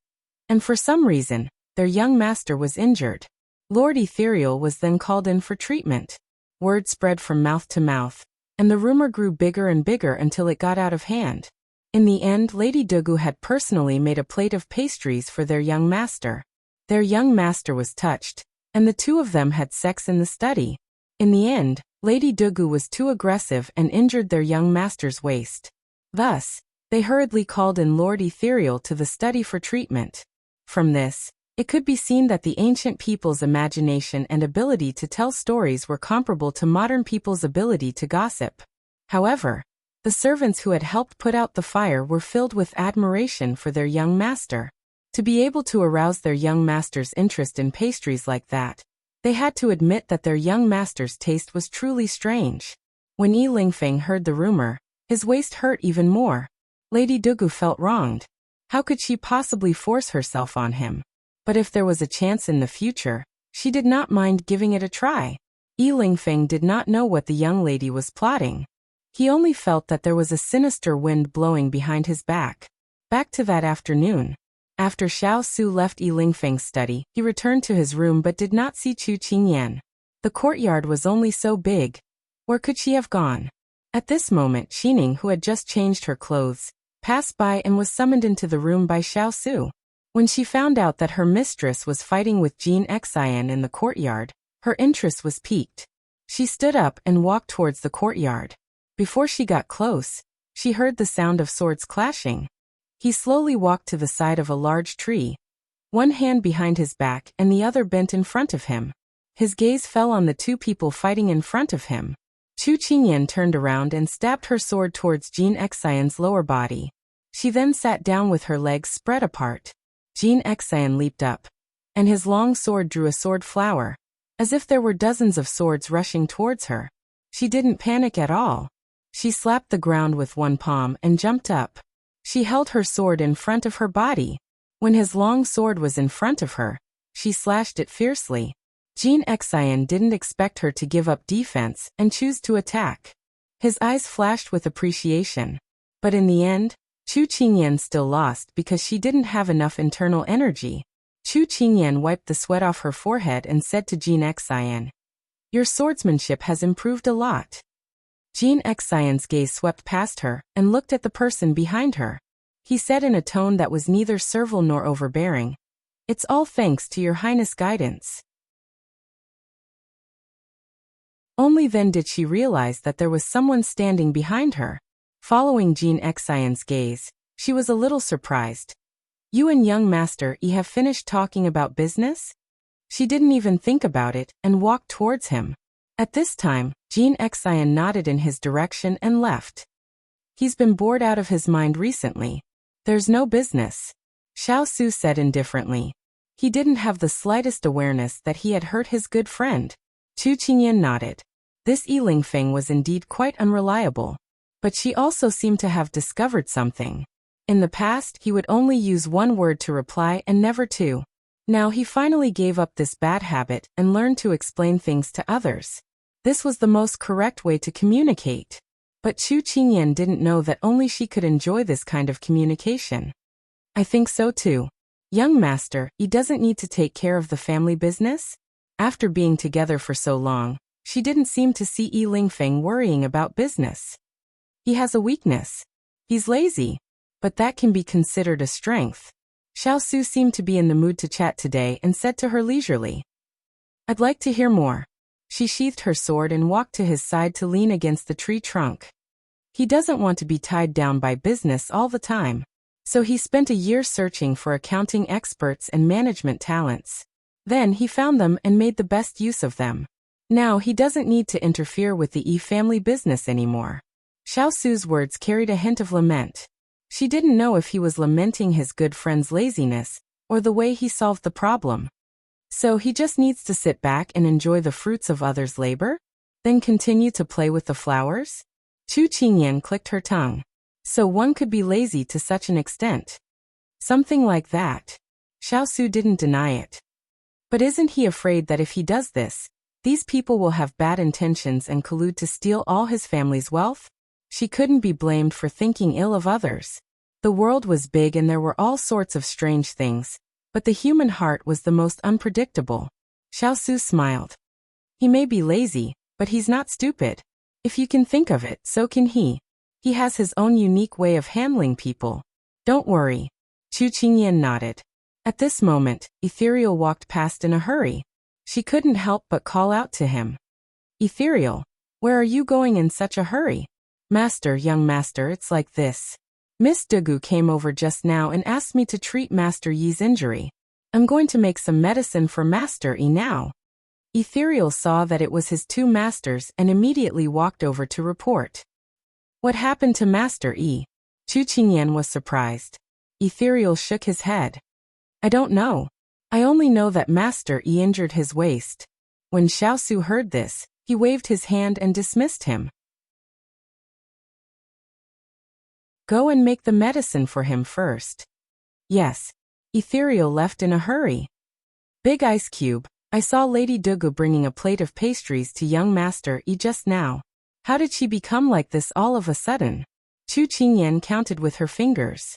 and for some reason, their young master was injured. Lord Ethereal was then called in for treatment. Word spread from mouth to mouth, and the rumor grew bigger and bigger until it got out of hand. In the end, Lady Dugu had personally made a plate of pastries for their young master. Their young master was touched, and the two of them had sex in the study. In the end, Lady Dugu was too aggressive and injured their young master's waist. Thus, they hurriedly called in Lord Ethereal to the study for treatment. From this, it could be seen that the ancient people's imagination and ability to tell stories were comparable to modern people's ability to gossip. However, the servants who had helped put out the fire were filled with admiration for their young master. To be able to arouse their young master's interest in pastries like that, they had to admit that their young master's taste was truly strange. When Yi Lingfeng heard the rumor, his waist hurt even more. Lady Dugu felt wronged. How could she possibly force herself on him? But if there was a chance in the future, she did not mind giving it a try. Yi Lingfeng did not know what the young lady was plotting. He only felt that there was a sinister wind blowing behind his back. Back to that afternoon. After Xiao Su left Yi Lingfeng's study, he returned to his room but did not see Chu Qingyan. The courtyard was only so big. Where could she have gone? At this moment, Xining, who had just changed her clothes, passed by and was summoned into the room by Xiao Su. When she found out that her mistress was fighting with Jean Xian in the courtyard, her interest was piqued. She stood up and walked towards the courtyard. Before she got close, she heard the sound of swords clashing. He slowly walked to the side of a large tree, one hand behind his back and the other bent in front of him. His gaze fell on the two people fighting in front of him. Chu Qingyan turned around and stabbed her sword towards Jean Xian's lower body. She then sat down with her legs spread apart. Jean Xian leaped up, and his long sword drew a sword flower, as if there were dozens of swords rushing towards her. She didn't panic at all. She slapped the ground with one palm and jumped up. She held her sword in front of her body. When his long sword was in front of her, she slashed it fiercely. Jean Xian didn't expect her to give up defense and choose to attack. His eyes flashed with appreciation. But in the end, Chu Qingyan still lost because she didn't have enough internal energy. Chu Qingyan wiped the sweat off her forehead and said to Jean Xian, "Your swordsmanship has improved a lot." Jean Xian's gaze swept past her and looked at the person behind her. He said in a tone that was neither servile nor overbearing, "It's all thanks to your highness' guidance." Only then did she realize that there was someone standing behind her. Following Jean Xian's gaze, she was a little surprised. "You and young master Yi have finished talking about business?" She didn't even think about it and walked towards him. At this time, Jean Xian nodded in his direction and left. "He's been bored out of his mind recently. There's no business," Xiao Su said indifferently. He didn't have the slightest awareness that he had hurt his good friend. Chu Qingyan nodded. This Yi Lingfeng was indeed quite unreliable. But she also seemed to have discovered something. In the past, he would only use one word to reply and never two. Now he finally gave up this bad habit and learned to explain things to others. This was the most correct way to communicate. But Chu Qingyan didn't know that only she could enjoy this kind of communication. "I think so too. Young master, he doesn't need to take care of the family business?" After being together for so long, she didn't seem to see Yi Lingfeng worrying about business. "He has a weakness. He's lazy. But that can be considered a strength." Xiao Su seemed to be in the mood to chat today and said to her leisurely, "I'd like to hear more." She sheathed her sword and walked to his side to lean against the tree trunk. He doesn't want to be tied down by business all the time. So he spent a year searching for accounting experts and management talents. Then he found them and made the best use of them. Now he doesn't need to interfere with the Yi family business anymore. Xiao Su's words carried a hint of lament. She didn't know if he was lamenting his good friend's laziness or the way he solved the problem. So he just needs to sit back and enjoy the fruits of others' labor? Then continue to play with the flowers? Chu Qingyan clicked her tongue. So one could be lazy to such an extent. Something like that. Xiao didn't deny it. But isn't he afraid that if he does this, these people will have bad intentions and collude to steal all his family's wealth? She couldn't be blamed for thinking ill of others. The world was big and there were all sorts of strange things, but the human heart was the most unpredictable. Xiao smiled. He may be lazy, but he's not stupid. If you can think of it, so can he. He has his own unique way of handling people. Don't worry. Chu Qingyan nodded. At this moment, Ethereal walked past in a hurry. She couldn't help but call out to him. Ethereal, where are you going in such a hurry? Master, young master, it's like this. Miss Dugu came over just now and asked me to treat Master Yi's injury. I'm going to make some medicine for Master Yi now. Ethereal saw that it was his two masters and immediately walked over to report. What happened to Master Yi? Chu Qingyan was surprised. Ethereal shook his head. I don't know. I only know that Master Yi injured his waist. When Xiao heard this, he waved his hand and dismissed him. Go and make the medicine for him first. Yes. Ethereal left in a hurry. Big Ice Cube, I saw Lady Dugu bringing a plate of pastries to young Master Yi just now. How did she become like this all of a sudden? Chu Qingyan counted with her fingers.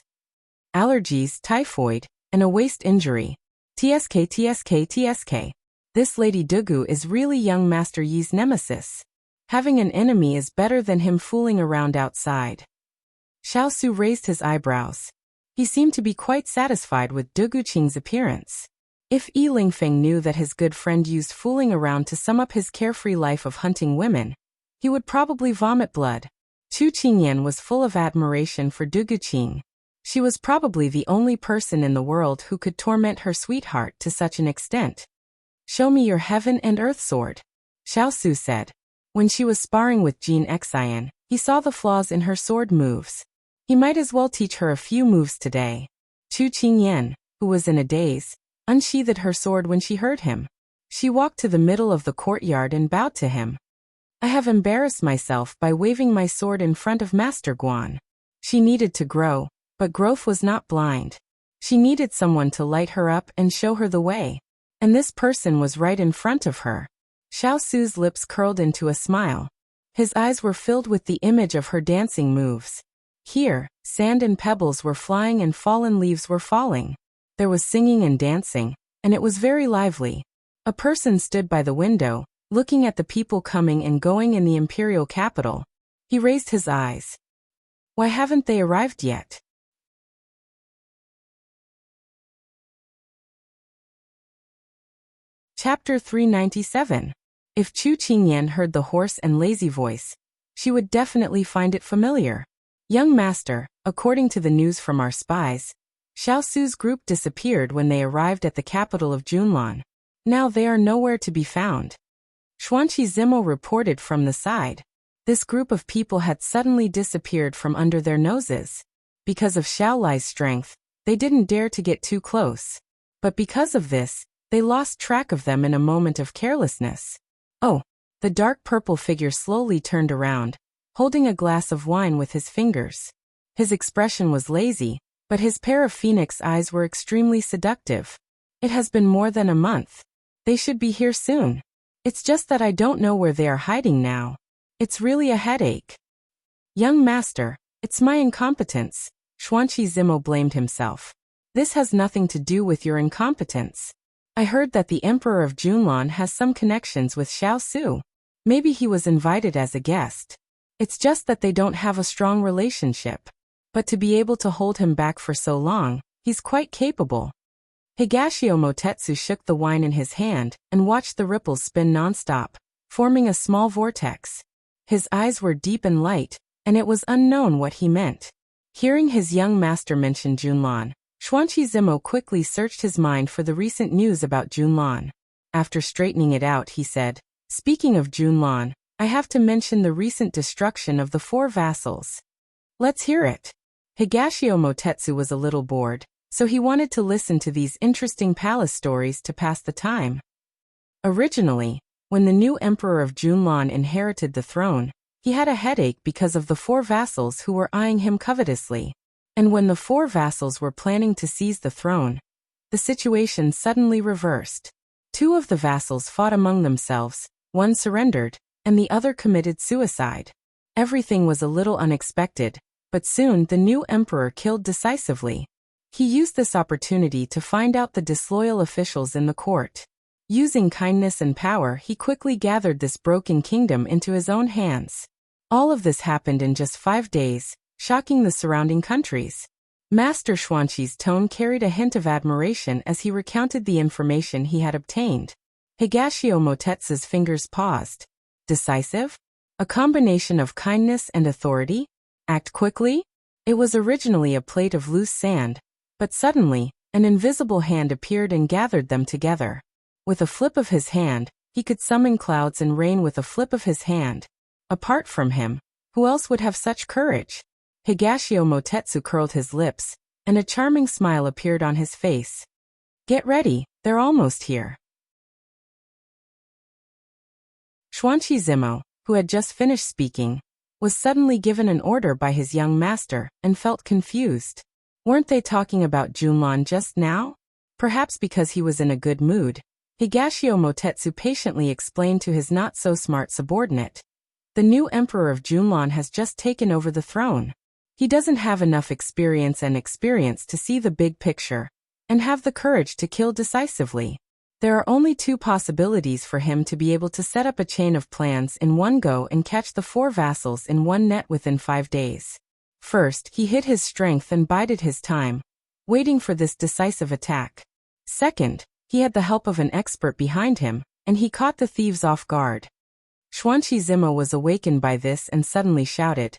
Allergies, typhoid, and a waist injury. TSK. This Lady Dugu is really young Master Yi's nemesis. Having an enemy is better than him fooling around outside. Xiao raised his eyebrows. He seemed to be quite satisfied with Dugu Qing's appearance. If Yi Lingfeng knew that his good friend used fooling around to sum up his carefree life of hunting women, he would probably vomit blood. Chu Qingyan was full of admiration for Dugu Qing. She was probably the only person in the world who could torment her sweetheart to such an extent. Show me your heaven and earth sword, Xiao said. When she was sparring with Jin Xian, he saw the flaws in her sword moves. He might as well teach her a few moves today. Chu Qingyan, who was in a daze, unsheathed her sword when she heard him. She walked to the middle of the courtyard and bowed to him. I have embarrassed myself by waving my sword in front of Master Guan. She needed to grow, but growth was not blind. She needed someone to light her up and show her the way. And this person was right in front of her. Xiao lips curled into a smile. His eyes were filled with the image of her dancing moves. Here, sand and pebbles were flying and fallen leaves were falling. There was singing and dancing, and it was very lively. A person stood by the window, looking at the people coming and going in the imperial capital. He raised his eyes. Why haven't they arrived yet? Chapter 397. If Chu Qingyan heard the hoarse and lazy voice, she would definitely find it familiar. Young master, according to the news from our spies, Xiao group disappeared when they arrived at the capital of Junlan. Now they are nowhere to be found. Xuanqi Zimo reported from the side. This group of people had suddenly disappeared from under their noses. Because of Xiaolai's strength, they didn't dare to get too close. But because of this, they lost track of them in a moment of carelessness. Oh, the dark purple figure slowly turned around, holding a glass of wine with his fingers. His expression was lazy, but his pair of phoenix eyes were extremely seductive. It has been more than a month. They should be here soon. It's just that I don't know where they are hiding now. It's really a headache. Young master, it's my incompetence, Xuanqi Zimo blamed himself. This has nothing to do with your incompetence. I heard that the Emperor of Junlan has some connections with Xiao. Maybe he was invited as a guest. It's just that they don't have a strong relationship. But to be able to hold him back for so long, he's quite capable. Higashio Motetsu shook the wine in his hand and watched the ripples spin non-stop, forming a small vortex. His eyes were deep and light, and it was unknown what he meant. Hearing his young master mention Junlan, Xuanqi Zimo quickly searched his mind for the recent news about Junlan. After straightening it out, he said, speaking of Junlan, I have to mention the recent destruction of the 4 vassals. Let's hear it. Higashio Motetsu was a little bored, so he wanted to listen to these interesting palace stories to pass the time. Originally, when the new emperor of Junlan inherited the throne, He had a headache because of the 4 vassals who were eyeing him covetously. And when the 4 vassals were planning to seize the throne, the situation suddenly reversed. 2 of the vassals fought among themselves, one surrendered, and the other committed suicide. Everything was a little unexpected, but soon the new emperor killed decisively. He used this opportunity to find out the disloyal officials in the court. Using kindness and power, he quickly gathered this broken kingdom into his own hands. All of this happened in just 5 days, shocking the surrounding countries. Master Xuanqi's tone carried a hint of admiration as he recounted the information he had obtained. Higashio Motetsu's fingers paused. Decisive? A combination of kindness and authority? Act quickly? It was originally a plate of loose sand, but suddenly, an invisible hand appeared and gathered them together. With a flip of his hand, he could summon clouds and rain with a flip of his hand. Apart from him, who else would have such courage? Higashio Motetsu curled his lips, and a charming smile appeared on his face. Get ready, they're almost here. Xuanqi Zimo, who had just finished speaking, was suddenly given an order by his young master and felt confused. Weren't they talking about Junlan just now? Perhaps because he was in a good mood, Higashio Motetsu patiently explained to his not-so-smart subordinate. The new emperor of Junlan has just taken over the throne. He doesn't have enough experience to see the big picture and have the courage to kill decisively. There are only 2 possibilities for him to be able to set up a chain of plans in one go and catch the 4 vassals in one net within 5 days. First, he hid his strength and bided his time, waiting for this decisive attack. Second, he had the help of an expert behind him, and he caught the thieves off guard. Xuanqi Zimo was awakened by this and suddenly shouted.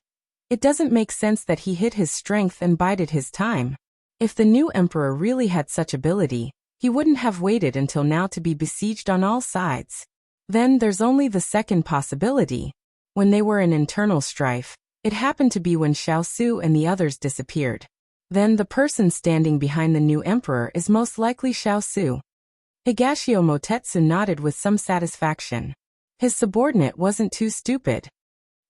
It doesn't make sense that he hid his strength and bided his time. If the new emperor really had such ability, he wouldn't have waited until now to be besieged on all sides. Then there's only the second possibility. When they were in internal strife, it happened to be when Xiao Su and the others disappeared. Then the person standing behind the new emperor is most likely Xiao Su. Higashio Motetsu nodded with some satisfaction. His subordinate wasn't too stupid.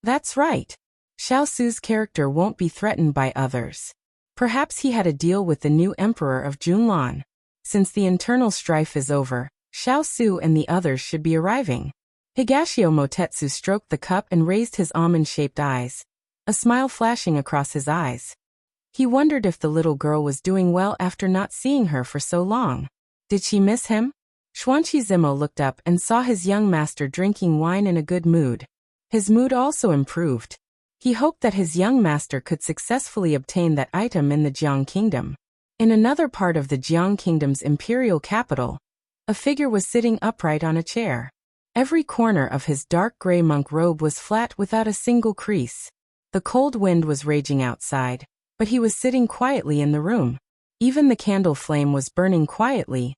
That's right. Xiao Su's character won't be threatened by others. Perhaps he had a deal with the new emperor of Junlan. Since the internal strife is over, Xiao Su and the others should be arriving. Higashio Motetsu stroked the cup and raised his almond-shaped eyes, a smile flashing across his eyes. He wondered if the little girl was doing well after not seeing her for so long. Did she miss him? Xuanqi Zimo looked up and saw his young master drinking wine in a good mood. His mood also improved. He hoped that his young master could successfully obtain that item in the Jiang Kingdom. In another part of the Jiang Kingdom's imperial capital, a figure was sitting upright on a chair. Every corner of his dark gray monk robe was flat without a single crease. The cold wind was raging outside, but he was sitting quietly in the room. Even the candle flame was burning quietly,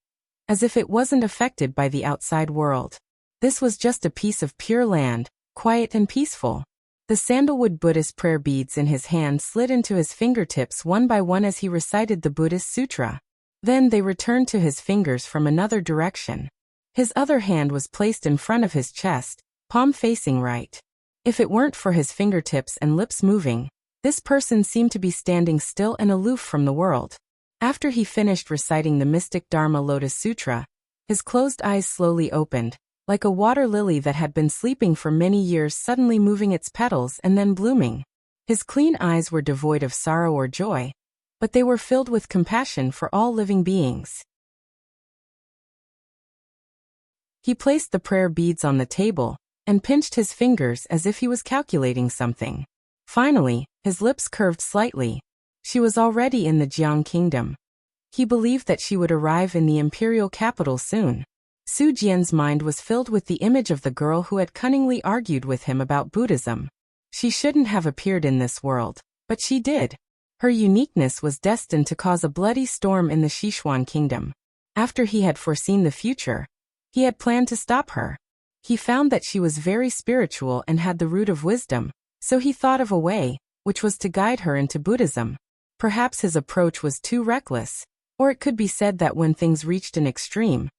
as if it wasn't affected by the outside world. This was just a piece of pure land, quiet and peaceful. The sandalwood Buddhist prayer beads in his hand slid into his fingertips one by one as he recited the Buddhist sutra. Then they returned to his fingers from another direction. His other hand was placed in front of his chest, palm facing right. If it weren't for his fingertips and lips moving, this person seemed to be standing still and aloof from the world. After he finished reciting the mystic Dharma Lotus Sutra, his closed eyes slowly opened, like a water lily that had been sleeping for many years suddenly moving its petals and then blooming. His clean eyes were devoid of sorrow or joy, but they were filled with compassion for all living beings. He placed the prayer beads on the table and pinched his fingers as if he was calculating something. Finally, his lips curved slightly. She was already in the Jiang Kingdom. He believed that she would arrive in the imperial capital soon. Su Jian's mind was filled with the image of the girl who had cunningly argued with him about Buddhism. She shouldn't have appeared in this world, but she did. Her uniqueness was destined to cause a bloody storm in the Sichuan kingdom. After he had foreseen the future, he had planned to stop her. He found that she was very spiritual and had the root of wisdom, so he thought of a way, which was to guide her into Buddhism. Perhaps his approach was too reckless, or it could be said that when things reached an extreme,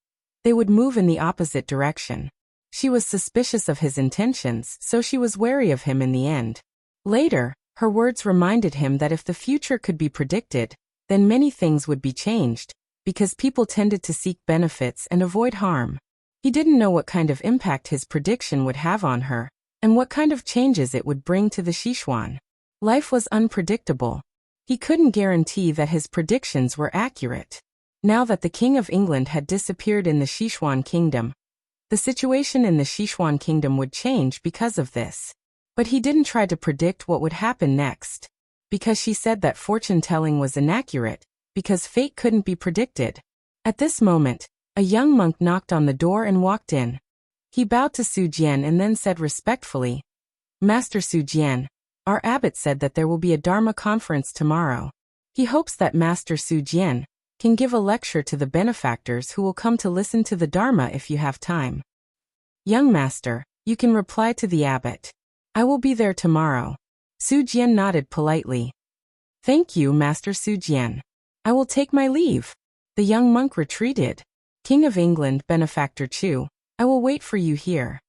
they would move in the opposite direction. She was suspicious of his intentions, so she was wary of him in the end. Later, her words reminded him that if the future could be predicted, then many things would be changed, because people tended to seek benefits and avoid harm. He didn't know what kind of impact his prediction would have on her, and what kind of changes it would bring to the Sichuan. Life was unpredictable. He couldn't guarantee that his predictions were accurate. Now that the King of England had disappeared in the Sichuan kingdom, the situation in the Sichuan kingdom would change because of this. But he didn't try to predict what would happen next, because she said that fortune-telling was inaccurate, because fate couldn't be predicted. At this moment, a young monk knocked on the door and walked in. He bowed to Su Jian and then said respectfully, "Master Su Jian, our abbot said that there will be a Dharma conference tomorrow. He hopes that Master Su Jian can give a lecture to the benefactors who will come to listen to the Dharma if you have time." "Young master, you can reply to the abbot. I will be there tomorrow." Su Jian nodded politely. "Thank you, Master Su Jian. I will take my leave." The young monk retreated. "King of England, Benefactor Chu, I will wait for you here."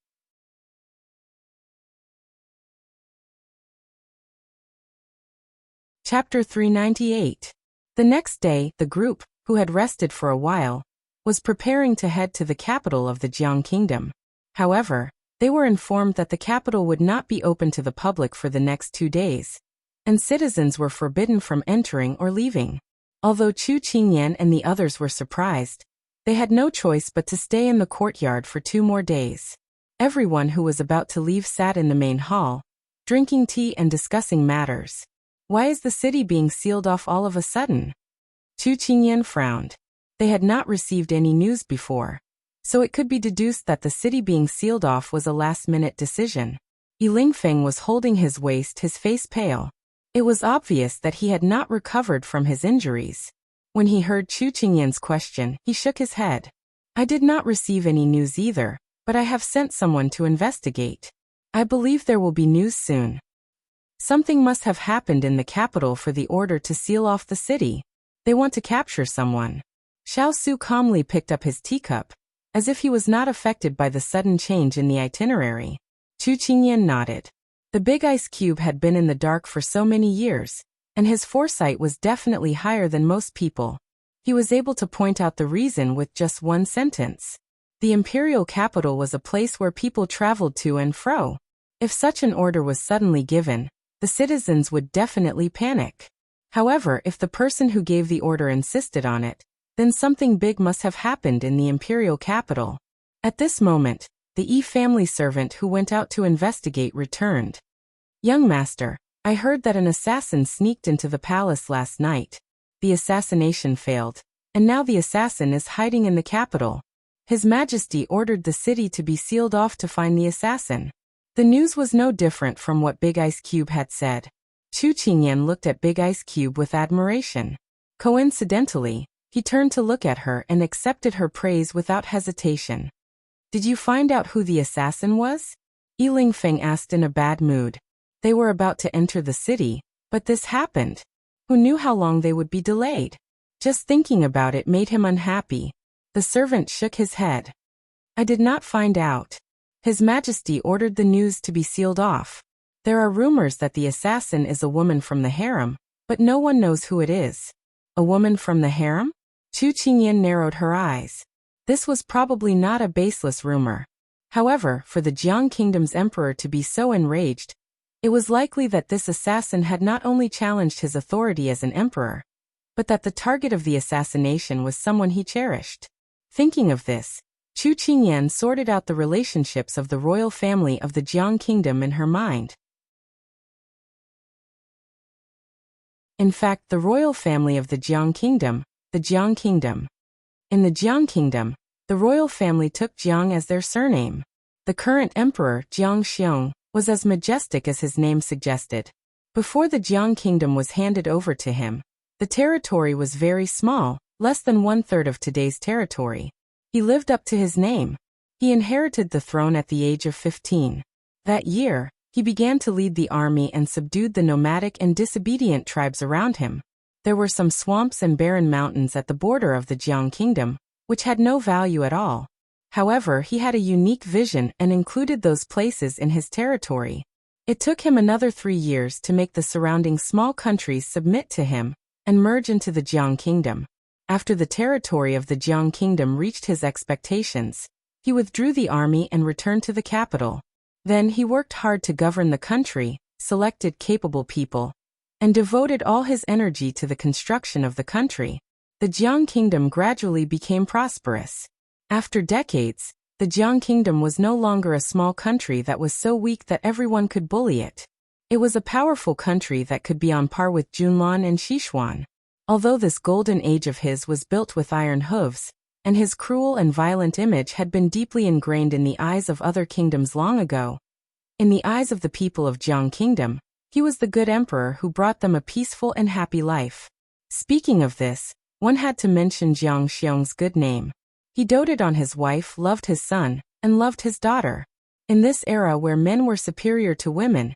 Chapter 398. The next day, the group, who had rested for a while, was preparing to head to the capital of the Jiang Kingdom. However, they were informed that the capital would not be open to the public for the next 2 days, and citizens were forbidden from entering or leaving. Although Chu Qingyan and the others were surprised, they had no choice but to stay in the courtyard for 2 more days. Everyone who was about to leave sat in the main hall, drinking tea and discussing matters. "Why is the city being sealed off all of a sudden?" Chu Qingyan frowned. They had not received any news before, so it could be deduced that the city being sealed off was a last-minute decision. Yi Lingfeng was holding his waist, his face pale. It was obvious that he had not recovered from his injuries. When he heard Chu Qingyan's question, he shook his head. "I did not receive any news either, but I have sent someone to investigate. I believe there will be news soon." Something must have happened in the capital for the order to seal off the city. They want to capture someone. Xiao Su calmly picked up his teacup, as if he was not affected by the sudden change in the itinerary. Chu Qingyan nodded. The big ice cube had been in the dark for so many years, and his foresight was definitely higher than most people. He was able to point out the reason with just one sentence. The imperial capital was a place where people traveled to and fro. If such an order was suddenly given, the citizens would definitely panic. However, if the person who gave the order insisted on it, then something big must have happened in the imperial capital. At this moment, the Yi family servant who went out to investigate returned. "Young master, I heard that an assassin sneaked into the palace last night. The assassination failed, and now the assassin is hiding in the capital. His Majesty ordered the city to be sealed off to find the assassin." The news was no different from what Big Ice Cube had said. Chu Qingyan looked at Big Ice Cube with admiration. Coincidentally, he turned to look at her and accepted her praise without hesitation. "Did you find out who the assassin was?" Yi Lingfeng asked in a bad mood. They were about to enter the city, but this happened. Who knew how long they would be delayed? Just thinking about it made him unhappy. The servant shook his head. "I did not find out. His Majesty ordered the news to be sealed off. There are rumors that the assassin is a woman from the harem, but no one knows who it is." "A woman from the harem?" Chu Qingyan narrowed her eyes. This was probably not a baseless rumor. However, for the Jiang Kingdom's emperor to be so enraged, it was likely that this assassin had not only challenged his authority as an emperor, but that the target of the assassination was someone he cherished. Thinking of this, Chu Qingyan sorted out the relationships of the royal family of the Jiang Kingdom in her mind. In fact, the royal family of the Jiang Kingdom, the Jiang Kingdom. In the Jiang Kingdom, the royal family took Jiang as their surname. The current emperor, Jiang Xiong, was as majestic as his name suggested. Before the Jiang Kingdom was handed over to him, the territory was very small, less than 1/3 of today's territory. He lived up to his name. He inherited the throne at the age of 15. That year, he began to lead the army and subdued the nomadic and disobedient tribes around him. There were some swamps and barren mountains at the border of the Jiang Kingdom, which had no value at all. However, he had a unique vision and included those places in his territory. It took him another 3 years to make the surrounding small countries submit to him and merge into the Jiang Kingdom. After the territory of the Jiang Kingdom reached his expectations, he withdrew the army and returned to the capital. Then he worked hard to govern the country, selected capable people, and devoted all his energy to the construction of the country. The Jiang Kingdom gradually became prosperous. After decades, the Jiang Kingdom was no longer a small country that was so weak that everyone could bully it. It was a powerful country that could be on par with Junlan and Sichuan. Although this golden age of his was built with iron hooves, and his cruel and violent image had been deeply ingrained in the eyes of other kingdoms long ago, in the eyes of the people of Jiang Kingdom, he was the good emperor who brought them a peaceful and happy life. Speaking of this, one had to mention Jiang Xiong's good name. He doted on his wife, loved his son, and loved his daughter. In this era where men were superior to women,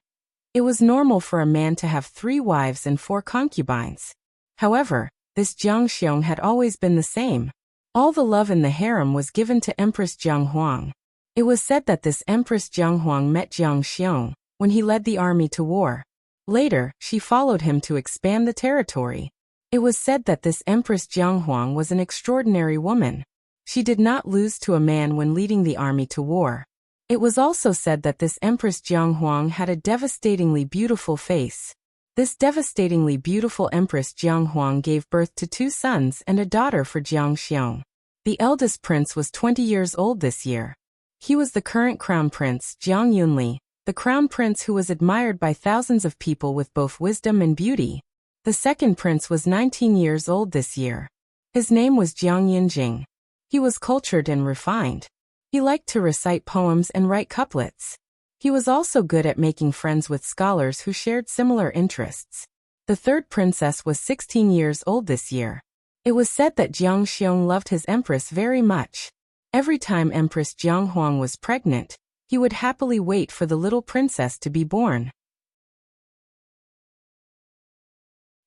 it was normal for a man to have 3 wives and 4 concubines. However, this Jiang Xiong had always been the same. All the love in the harem was given to Empress Jiang Huang. It was said that this Empress Jiang Huang met Jiang Xiong when he led the army to war. Later, she followed him to expand the territory. It was said that this Empress Jiang Huang was an extraordinary woman. She did not lose to a man when leading the army to war. It was also said that this Empress Jiang Huang had a devastatingly beautiful face. This devastatingly beautiful Empress Jiang Huang gave birth to 2 sons and a daughter for Jiang Xiong. The eldest prince was 20 years old this year. He was the current crown prince, Jiang Yunli, the crown prince who was admired by thousands of people with both wisdom and beauty. The second prince was 19 years old this year. His name was Jiang Yunjing. He was cultured and refined. He liked to recite poems and write couplets. He was also good at making friends with scholars who shared similar interests. The third princess was 16 years old this year. It was said that Jiang Xiong loved his empress very much. Every time Empress Jiang Huang was pregnant, he would happily wait for the little princess to be born.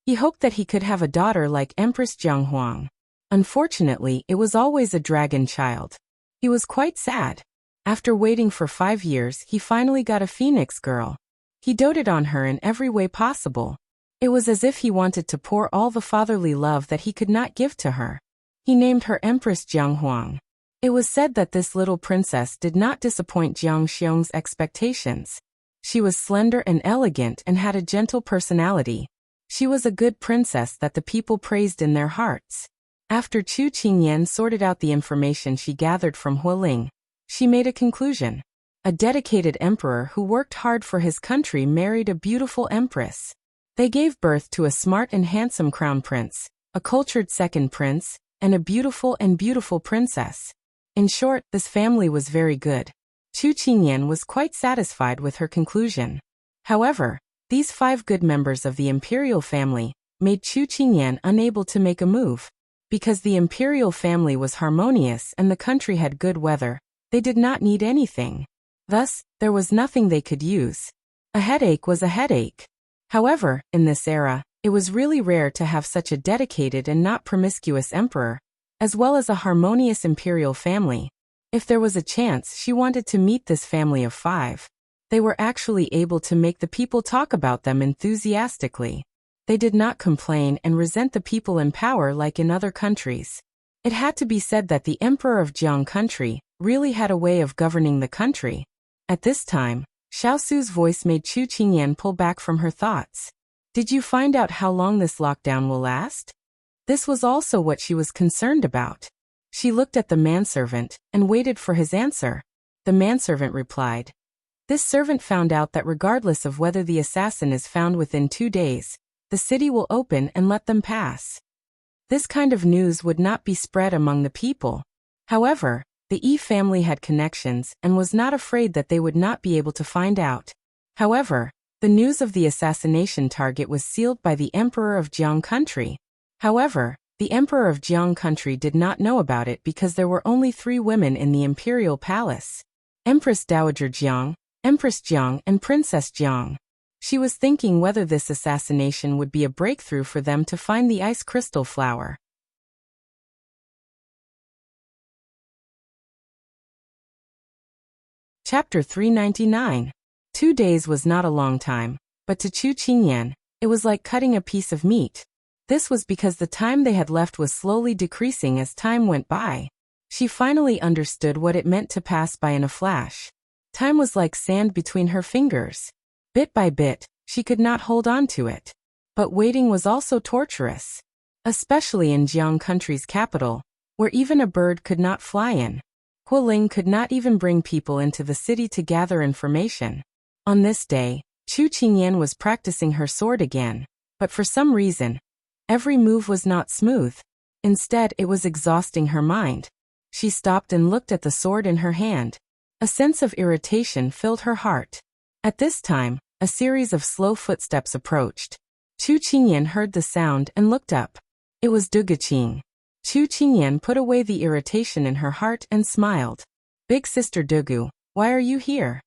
He hoped that he could have a daughter like Empress Jiang Huang. Unfortunately, it was always a dragon child. He was quite sad. After waiting for 5 years, he finally got a phoenix girl. He doted on her in every way possible. It was as if he wanted to pour all the fatherly love that he could not give to her. He named her Empress Jiang Huang. It was said that this little princess did not disappoint Jiang Xiong's expectations. She was slender and elegant and had a gentle personality. She was a good princess that the people praised in their hearts. After Chu Qingyan sorted out the information she gathered from Hualing, she made a conclusion. A dedicated emperor who worked hard for his country married a beautiful empress. They gave birth to a smart and handsome crown prince, a cultured second prince, and a beautiful princess. In short, this family was very good. Chu Qingyan was quite satisfied with her conclusion. However, these 5 good members of the imperial family made Chu Qingyan unable to make a move. Because the imperial family was harmonious and the country had good weather, they did not need anything. Thus, there was nothing they could use. A headache was a headache. However, in this era, it was really rare to have such a dedicated and not promiscuous emperor, as well as a harmonious imperial family. If there was a chance, she wanted to meet this family of 5. They were actually able to make the people talk about them enthusiastically. They did not complain and resent the people in power like in other countries. It had to be said that the emperor of Jiang country really had a way of governing the country. At this time, Xiao Su's voice made Chu Qingyan pull back from her thoughts. Did you find out how long this lockdown will last? This was also what she was concerned about. She looked at the manservant and waited for his answer. The manservant replied. This servant found out that regardless of whether the assassin is found within 2 days, the city will open and let them pass. This kind of news would not be spread among the people. However, the Yi family had connections and was not afraid that they would not be able to find out. However, the news of the assassination target was sealed by the Emperor of Jiang country. However, the Emperor of Jiang country did not know about it because there were only 3 women in the imperial palace: Empress Dowager Jiang, Empress Jiang, and Princess Jiang. She was thinking whether this assassination would be a breakthrough for them to find the ice crystal flower. Chapter 399. 2 days was not a long time, but to Chu Qingyan, it was like cutting a piece of meat. This was because the time they had left was slowly decreasing as time went by. She finally understood what it meant to pass by in a flash. Time was like sand between her fingers. Bit by bit, she could not hold on to it. But waiting was also torturous. Especially in Jiang country's capital, where even a bird could not fly in. Hualing could not even bring people into the city to gather information. On this day, Chu Qingyan was practicing her sword again, but for some reason, every move was not smooth. Instead, it was exhausting her mind. She stopped and looked at the sword in her hand. A sense of irritation filled her heart. At this time, a series of slow footsteps approached. Chu Qingyan heard the sound and looked up. It was Duguqing. Chu Qingyan put away the irritation in her heart and smiled. Big sister Dugu, why are you here?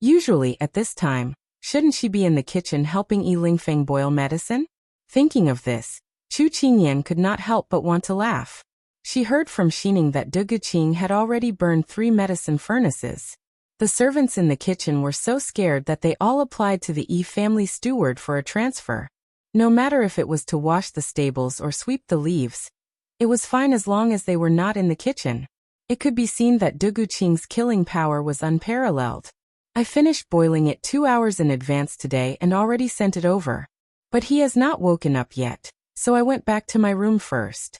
Usually at this time, shouldn't she be in the kitchen helping Yi Lingfeng boil medicine? Thinking of this, Chu Qingyan could not help but want to laugh. She heard from Xining that Duguqing had already burned 3 medicine furnaces. The servants in the kitchen were so scared that they all applied to the Yi family steward for a transfer. No matter if it was to wash the stables or sweep the leaves, it was fine as long as they were not in the kitchen. It could be seen that Duguqing's killing power was unparalleled. I finished boiling it 2 hours in advance today and already sent it over. But he has not woken up yet, so I went back to my room first.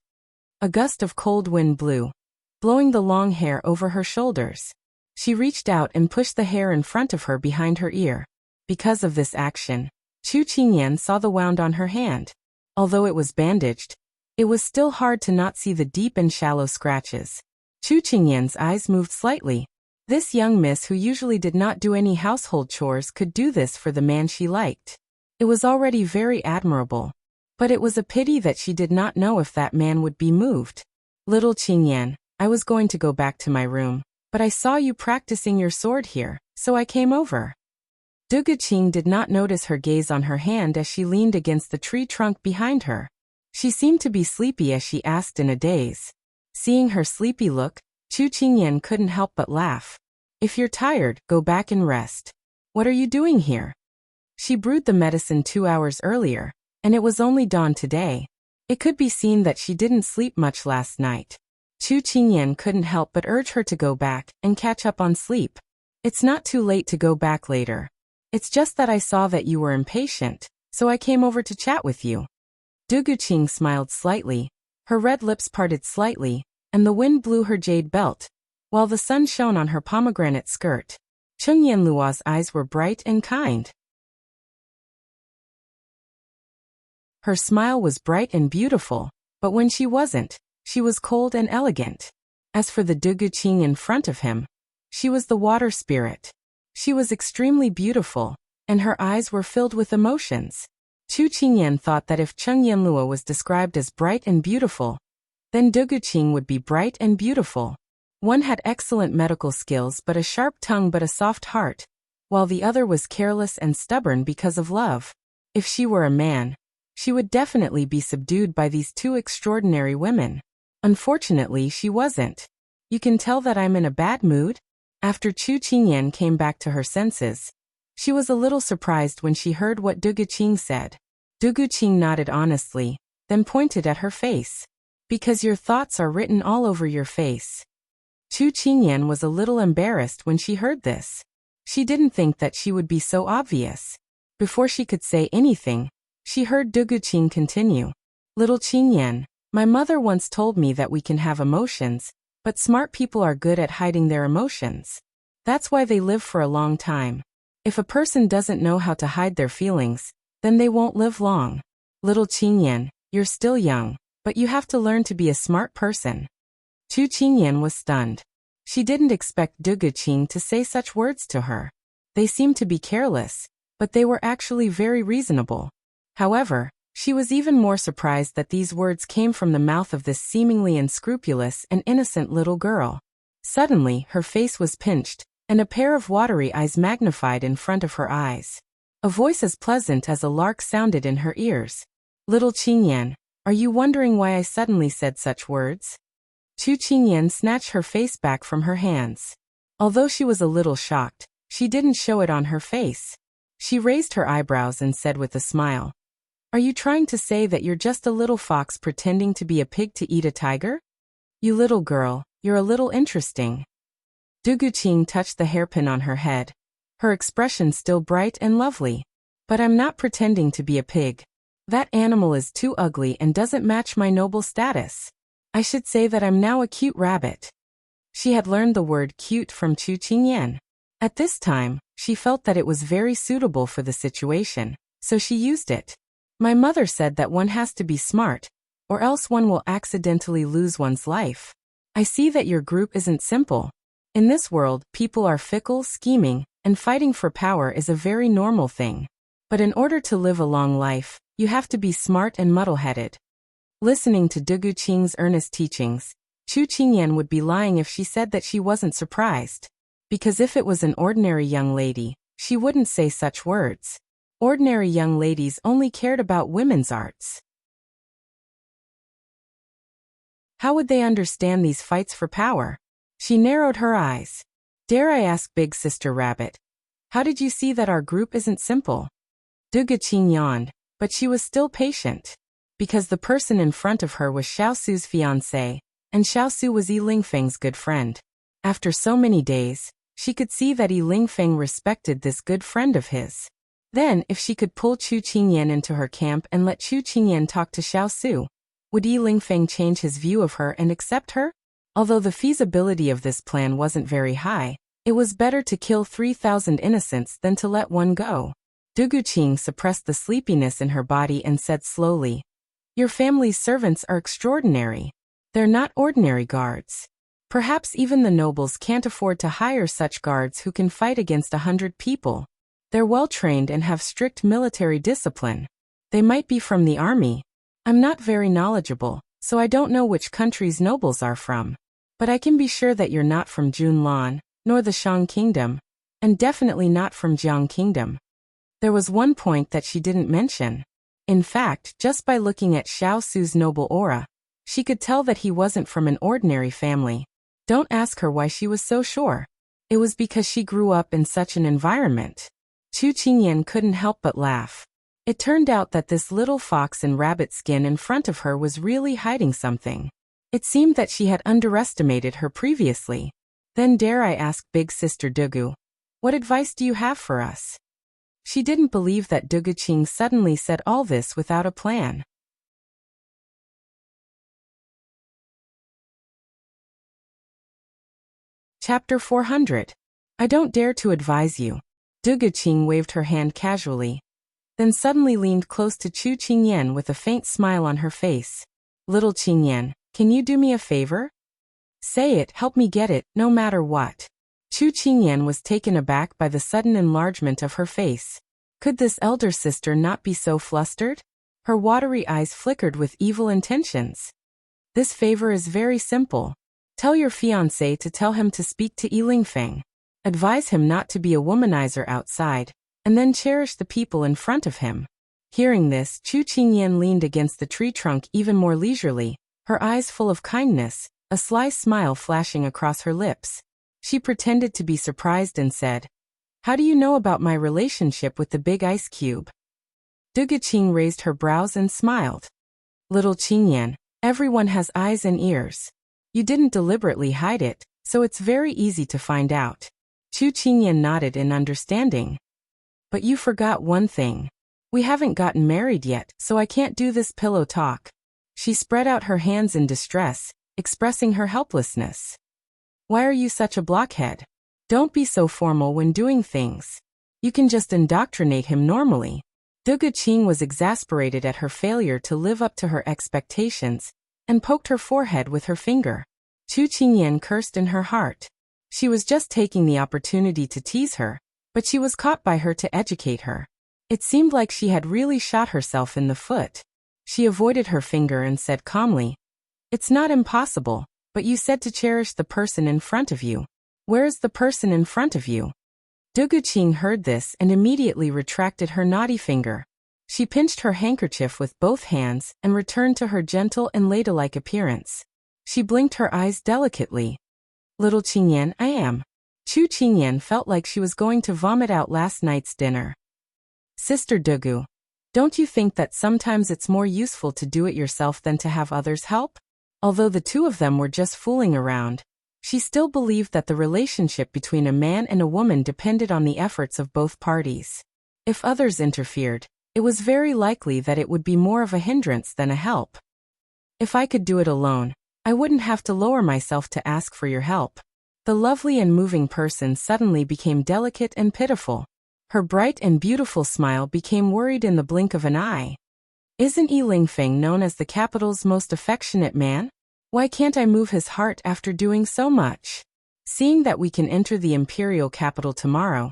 A gust of cold wind blew, blowing the long hair over her shoulders. She reached out and pushed the hair in front of her behind her ear. Because of this action, Chu Qingyan saw the wound on her hand. Although it was bandaged, it was still hard to not see the deep and shallow scratches. Chu Qingyan's eyes moved slightly. This young miss who usually did not do any household chores could do this for the man she liked. It was already very admirable. But it was a pity that she did not know if that man would be moved. Little Qingyan, I was going to go back to my room, but I saw you practicing your sword here, so I came over. Duguqing did not notice her gaze on her hand as she leaned against the tree trunk behind her. She seemed to be sleepy as she asked in a daze. Seeing her sleepy look, Chu Qingyan couldn't help but laugh. If you're tired, go back and rest. What are you doing here? She brewed the medicine 2 hours earlier, and it was only dawn today. It could be seen that she didn't sleep much last night. Chu Qingyan couldn't help but urge her to go back and catch up on sleep. It's not too late to go back later. It's just that I saw that you were impatient, so I came over to chat with you. Duguqing smiled slightly. Her red lips parted slightly, and the wind blew her jade belt, while the sun shone on her pomegranate skirt. Cheng Yanluo's eyes were bright and kind. Her smile was bright and beautiful, but when she wasn't, she was cold and elegant. As for the Duguqing in front of him, she was the water spirit. She was extremely beautiful, and her eyes were filled with emotions. Chu Qingyan thought that if Cheng Yanluo was described as bright and beautiful, then Duguqing would be bright and beautiful. One had excellent medical skills but a sharp tongue but a soft heart, while the other was careless and stubborn because of love. If she were a man, she would definitely be subdued by these 2 extraordinary women. Unfortunately, she wasn't. You can tell that I'm in a bad mood? After Chu Qingyan came back to her senses, she was a little surprised when she heard what Duguqing said. Duguqing nodded honestly, then pointed at her face. Because your thoughts are written all over your face. Chu Qingyan was a little embarrassed when she heard this. She didn't think that she would be so obvious. Before she could say anything, she heard Duguqing continue. Little Qingyan, my mother once told me that we can have emotions, but smart people are good at hiding their emotions. That's why they live for a long time. If a person doesn't know how to hide their feelings, then they won't live long. Little Qingyan, you're still young, but you have to learn to be a smart person. Chu Qingyan was stunned. She didn't expect Duguqing to say such words to her. They seemed to be careless, but they were actually very reasonable. However, she was even more surprised that these words came from the mouth of this seemingly unscrupulous and innocent little girl. Suddenly, her face was pinched, and a pair of watery eyes magnified in front of her eyes. A voice as pleasant as a lark sounded in her ears. Little Qingyan, are you wondering why I suddenly said such words? Chu Qingyan snatched her face back from her hands. Although she was a little shocked, she didn't show it on her face. She raised her eyebrows and said with a smile, "Are you trying to say that you're just a little fox pretending to be a pig to eat a tiger? You little girl, you're a little interesting." Duguqing touched the hairpin on her head, her expression still bright and lovely. "But I'm not pretending to be a pig. That animal is too ugly and doesn't match my noble status. I should say that I'm now a cute rabbit." She had learned the word cute from Chu Qingyan. At this time, she felt that it was very suitable for the situation, so she used it. "My mother said that one has to be smart, or else one will accidentally lose one's life. I see that your group isn't simple. In this world, people are fickle, scheming, and fighting for power is a very normal thing. But in order to live a long life, you have to be smart and muddle-headed." Listening to Duguqing's earnest teachings, Chu Qingyan would be lying if she said that she wasn't surprised. Because if it was an ordinary young lady, she wouldn't say such words. Ordinary young ladies only cared about women's arts. How would they understand these fights for power? She narrowed her eyes. "Dare I ask, Big Sister Rabbit, how did you see that our group isn't simple?" Duguqing yawned, but she was still patient. Because the person in front of her was Xiao Su's fiancé, and Xiao Su was Yi Lingfeng's good friend. After so many days, she could see that Yi Lingfeng respected this good friend of his. Then, if she could pull Chu Qingyan into her camp and let Chu Qingyan talk to Xiao Su, would Yi Lingfeng change his view of her and accept her? Although the feasibility of this plan wasn't very high, it was better to kill 3,000 innocents than to let one go. Duguqing suppressed the sleepiness in her body and said slowly, "Your family's servants are extraordinary. They're not ordinary guards. Perhaps even the nobles can't afford to hire such guards who can fight against 100 people. They're well-trained and have strict military discipline. They might be from the army. I'm not very knowledgeable, so I don't know which countries nobles are from. But I can be sure that you're not from Junlan, nor the Shang Kingdom, and definitely not from Jiang Kingdom." There was one point that she didn't mention. In fact, just by looking at Xiao Su's noble aura, she could tell that he wasn't from an ordinary family. Don't ask her why she was so sure. It was because she grew up in such an environment. Chu Qingyan couldn't help but laugh. It turned out that this little fox in rabbit skin in front of her was really hiding something. It seemed that she had underestimated her previously. "Then dare I ask, Big Sister Dugu, what advice do you have for us?" She didn't believe that Duguqing suddenly said all this without a plan. Chapter 400. I don't dare to advise you. Duguqing waved her hand casually, then suddenly leaned close to Chu Qingyan with a faint smile on her face. "Little Qingyan, can you do me a favor? Say it, help me get it, no matter what." Chu Qingyan was taken aback by the sudden enlargement of her face. Could this elder sister not be so flustered? Her watery eyes flickered with evil intentions. "This favor is very simple. Tell your fiancé to tell him to speak to Yi Lingfeng. Advise him not to be a womanizer outside, and then cherish the people in front of him." Hearing this, Chu Qingyan leaned against the tree trunk even more leisurely, her eyes full of kindness, a sly smile flashing across her lips. She pretended to be surprised and said, "How do you know about my relationship with the big ice cube?" Duguqing raised her brows and smiled. "Little Qingyan, everyone has eyes and ears. You didn't deliberately hide it, so it's very easy to find out." Chu Qingyan nodded in understanding. "But you forgot one thing. We haven't gotten married yet, so I can't do this pillow talk." She spread out her hands in distress, expressing her helplessness. "Why are you such a blockhead? Don't be so formal when doing things. You can just indoctrinate him normally." Duguqing was exasperated at her failure to live up to her expectations, and poked her forehead with her finger. Chu Qingyan cursed in her heart. She was just taking the opportunity to tease her, but she was caught by her to educate her. It seemed like she had really shot herself in the foot. She avoided her finger and said calmly, "It's not impossible, but you said to cherish the person in front of you. Where is the person in front of you?" Duguqing heard this and immediately retracted her naughty finger. She pinched her handkerchief with both hands and returned to her gentle and ladylike appearance. She blinked her eyes delicately. "Little Qingyan, I am. Chu Qingyan felt like she was going to vomit out last night's dinner. Sister Dugu, don't you think that sometimes it's more useful to do it yourself than to have others help? Although the two of them were just fooling around, she still believed that the relationship between a man and a woman depended on the efforts of both parties. If others interfered, it was very likely that it would be more of a hindrance than a help. If I could do it alone, I wouldn't have to lower myself to ask for your help. The lovely and moving person suddenly became delicate and pitiful. Her bright and beautiful smile became worried in the blink of an eye. Isn't Yi Lingfeng known as the capital's most affectionate man? Why can't I move his heart after doing so much? Seeing that we can enter the imperial capital tomorrow,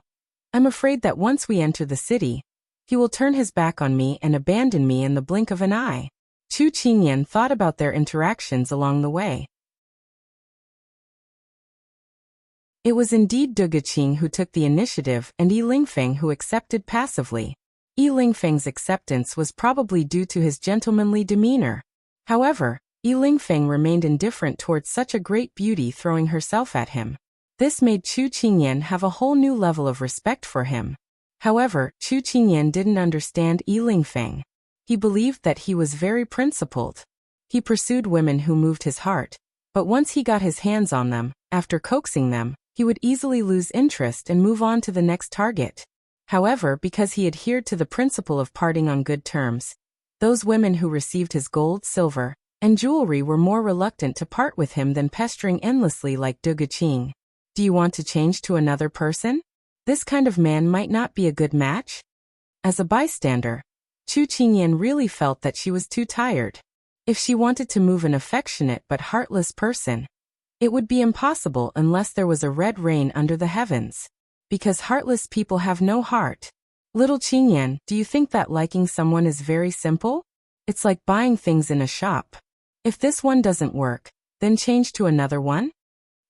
I'm afraid that once we enter the city, he will turn his back on me and abandon me in the blink of an eye. Chu Qingyan thought about their interactions along the way. It was indeed Du Guqing who took the initiative and Yi Lingfeng who accepted passively. Yi Lingfeng's acceptance was probably due to his gentlemanly demeanor. However, Yi Lingfeng remained indifferent towards such a great beauty throwing herself at him. This made Chu Qingyan have a whole new level of respect for him. However, Chu Qingyan didn't understand Yi Lingfeng. He believed that he was very principled. He pursued women who moved his heart, but once he got his hands on them, after coaxing them, he would easily lose interest and move on to the next target. However, because he adhered to the principle of parting on good terms, those women who received his gold, silver, and jewelry were more reluctant to part with him than pestering endlessly like Du Guqing. Do you want to change to another person? This kind of man might not be a good match? As a bystander, Chu Qingyan really felt that she was too tired. If she wanted to move an affectionate but heartless person, it would be impossible unless there was a red rain under the heavens. Because heartless people have no heart. Little Qingyan, do you think that liking someone is very simple? It's like buying things in a shop. If this one doesn't work, then change to another one?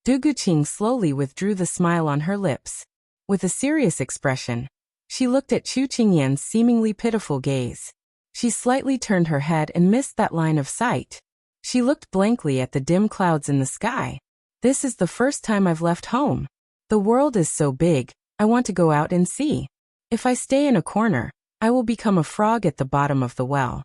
Du Guqing slowly withdrew the smile on her lips. With a serious expression, she looked at Chu Qingyan's seemingly pitiful gaze. She slightly turned her head and missed that line of sight. She looked blankly at the dim clouds in the sky. This is the first time I've left home. The world is so big, I want to go out and see. If I stay in a corner, I will become a frog at the bottom of the well.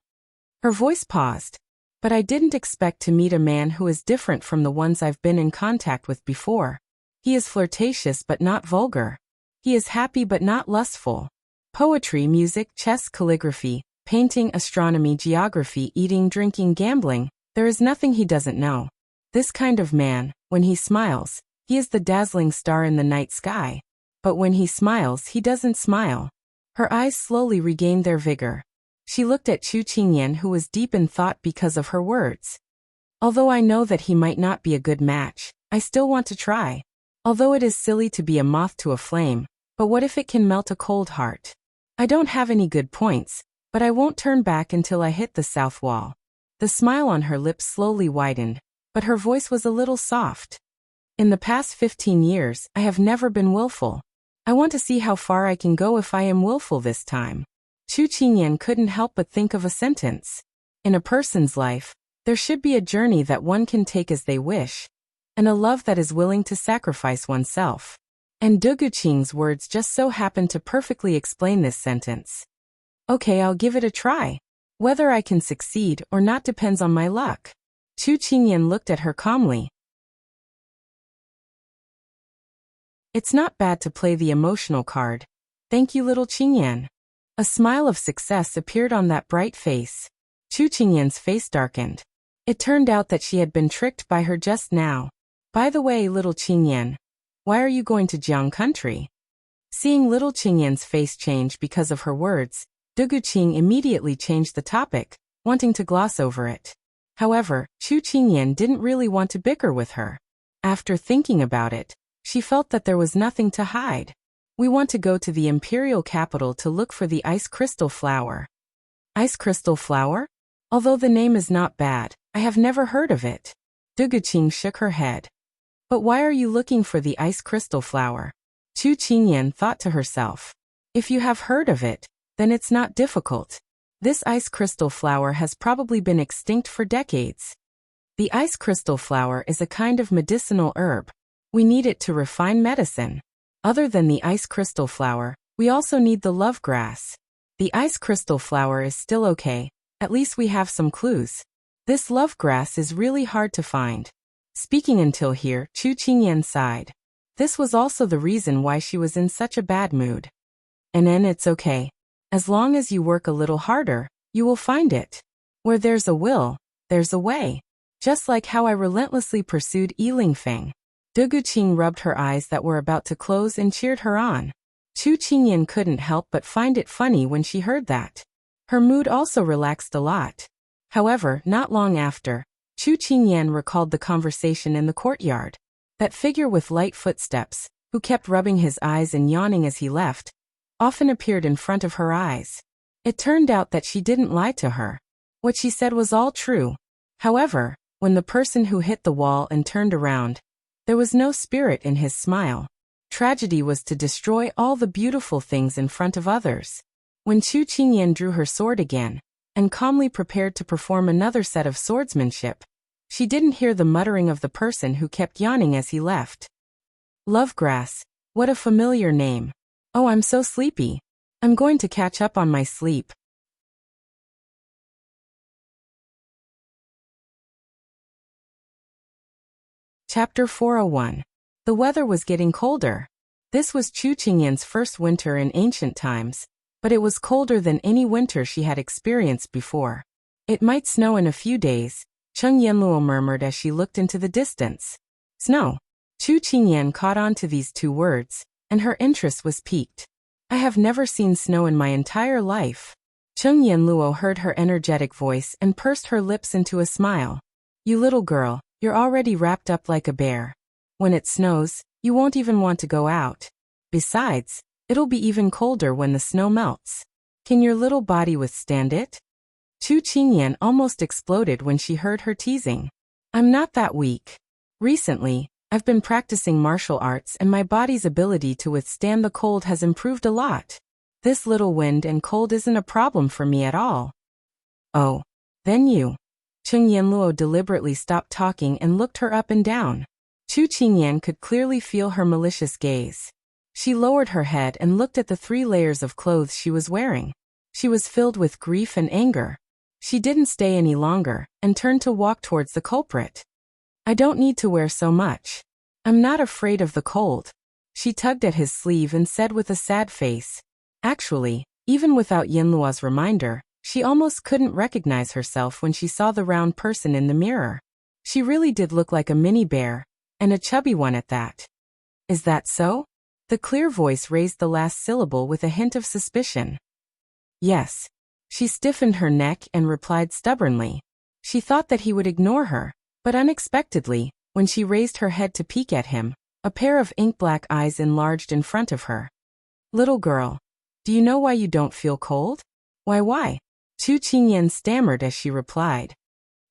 Her voice paused. But I didn't expect to meet a man who is different from the ones I've been in contact with before. He is flirtatious but not vulgar. He is happy but not lustful. Poetry, music, chess, calligraphy, painting, astronomy, geography, eating, drinking, gambling, there is nothing he doesn't know. This kind of man, when he smiles, he is the dazzling star in the night sky. But when he smiles, he doesn't smile. Her eyes slowly regained their vigor. She looked at Chu Qingyan, who was deep in thought because of her words. Although I know that he might not be a good match, I still want to try. Although it is silly to be a moth to a flame, but what if it can melt a cold heart? I don't have any good points, but I won't turn back until I hit the south wall. The smile on her lips slowly widened, but her voice was a little soft. In the past 15 years, I have never been willful. I want to see how far I can go if I am willful this time. Chu Qingyan couldn't help but think of a sentence. In a person's life, there should be a journey that one can take as they wish, and a love that is willing to sacrifice oneself. And Du Guqing's words just so happened to perfectly explain this sentence. Okay, I'll give it a try. Whether I can succeed or not depends on my luck. Chu Qingyan looked at her calmly. It's not bad to play the emotional card. Thank you, little Qingyan. A smile of success appeared on that bright face. Chu Qingyan's face darkened. It turned out that she had been tricked by her just now. By the way, little Qingyan, why are you going to Jiang country? Seeing little Qingyan's face change because of her words, Du Guqing immediately changed the topic, wanting to gloss over it. However, Chu Qingyan didn't really want to bicker with her. After thinking about it, she felt that there was nothing to hide. We want to go to the imperial capital to look for the ice crystal flower. Ice crystal flower? Although the name is not bad, I have never heard of it. Du Guqing shook her head. But why are you looking for the ice crystal flower? Chu Qingyan thought to herself. If you have heard of it, then it's not difficult. This ice crystal flower has probably been extinct for decades. The ice crystal flower is a kind of medicinal herb. We need it to refine medicine. Other than the ice crystal flower, we also need the love grass. The ice crystal flower is still okay, at least we have some clues. This love grass is really hard to find. Speaking until here, Chu Qingyan sighed. This was also the reason why she was in such a bad mood. And then it's okay. As long as you work a little harder, you will find it. Where there's a will, there's a way. Just like how I relentlessly pursued Yiling Feng. Du Guqing rubbed her eyes that were about to close and cheered her on. Chu Qingyan couldn't help but find it funny when she heard that. Her mood also relaxed a lot. However, not long after, Chu Qingyan recalled the conversation in the courtyard. That figure with light footsteps, who kept rubbing his eyes and yawning as he left, often appeared in front of her eyes. It turned out that she didn't lie to her. What she said was all true. However, when the person who hit the wall and turned around, there was no spirit in his smile. Tragedy was to destroy all the beautiful things in front of others. When Chu Qingyan drew her sword again, and calmly prepared to perform another set of swordsmanship, she didn't hear the muttering of the person who kept yawning as he left. Lovegrass, what a familiar name. Oh, I'm so sleepy. I'm going to catch up on my sleep. Chapter 401. The weather was getting colder. This was Chu Qingyan's first winter in ancient times, but it was colder than any winter she had experienced before. It might snow in a few days, Cheng Yanluo murmured as she looked into the distance. Snow. Chu Qingyan caught on to these two words, and her interest was piqued. I have never seen snow in my entire life. Cheng Yanluo heard her energetic voice and pursed her lips into a smile. You little girl, you're already wrapped up like a bear. When it snows, you won't even want to go out. Besides, it'll be even colder when the snow melts. Can your little body withstand it? Chu Qingyan almost exploded when she heard her teasing. I'm not that weak. Recently, I've been practicing martial arts and my body's ability to withstand the cold has improved a lot. This little wind and cold isn't a problem for me at all. Oh, then you. Cheng Yanluo deliberately stopped talking and looked her up and down. Chu Qingyan could clearly feel her malicious gaze. She lowered her head and looked at the 3 layers of clothes she was wearing. She was filled with grief and anger. She didn't stay any longer, and turned to walk towards the culprit. I don't need to wear so much. I'm not afraid of the cold. She tugged at his sleeve and said with a sad face. Actually, even without Yanluo's reminder, she almost couldn't recognize herself when she saw the round person in the mirror. She really did look like a mini bear, and a chubby one at that. Is that so? The clear voice raised the last syllable with a hint of suspicion. Yes. She stiffened her neck and replied stubbornly. She thought that he would ignore her, but unexpectedly, when she raised her head to peek at him, a pair of ink-black eyes enlarged in front of her. Little girl, do you know why you don't feel cold? Why? Chu Qingyan stammered as she replied.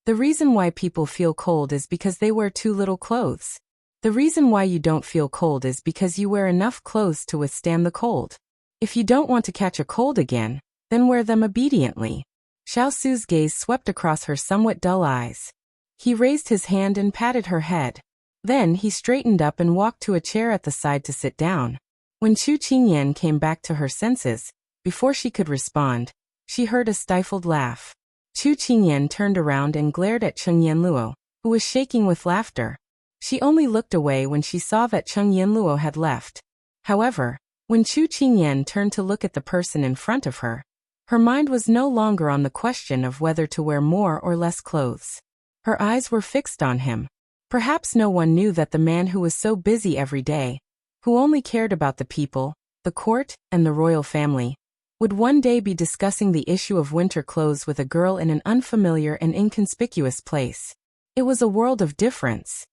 The reason why people feel cold is because they wear too little clothes. The reason why you don't feel cold is because you wear enough clothes to withstand the cold. If you don't want to catch a cold again, then wear them obediently. Xiao Su's gaze swept across her somewhat dull eyes. He raised his hand and patted her head. Then he straightened up and walked to a chair at the side to sit down. When Chu Qingyan came back to her senses, before she could respond, she heard a stifled laugh. Chu Qingyan turned around and glared at Cheng Yanluo, who was shaking with laughter. She only looked away when she saw that Cheng Yanluo had left. However, when Chu Qingyan turned to look at the person in front of her, her mind was no longer on the question of whether to wear more or less clothes. Her eyes were fixed on him. Perhaps no one knew that the man who was so busy every day, who only cared about the people, the court, and the royal family, would one day be discussing the issue of winter clothes with a girl in an unfamiliar and inconspicuous place. It was a world of difference.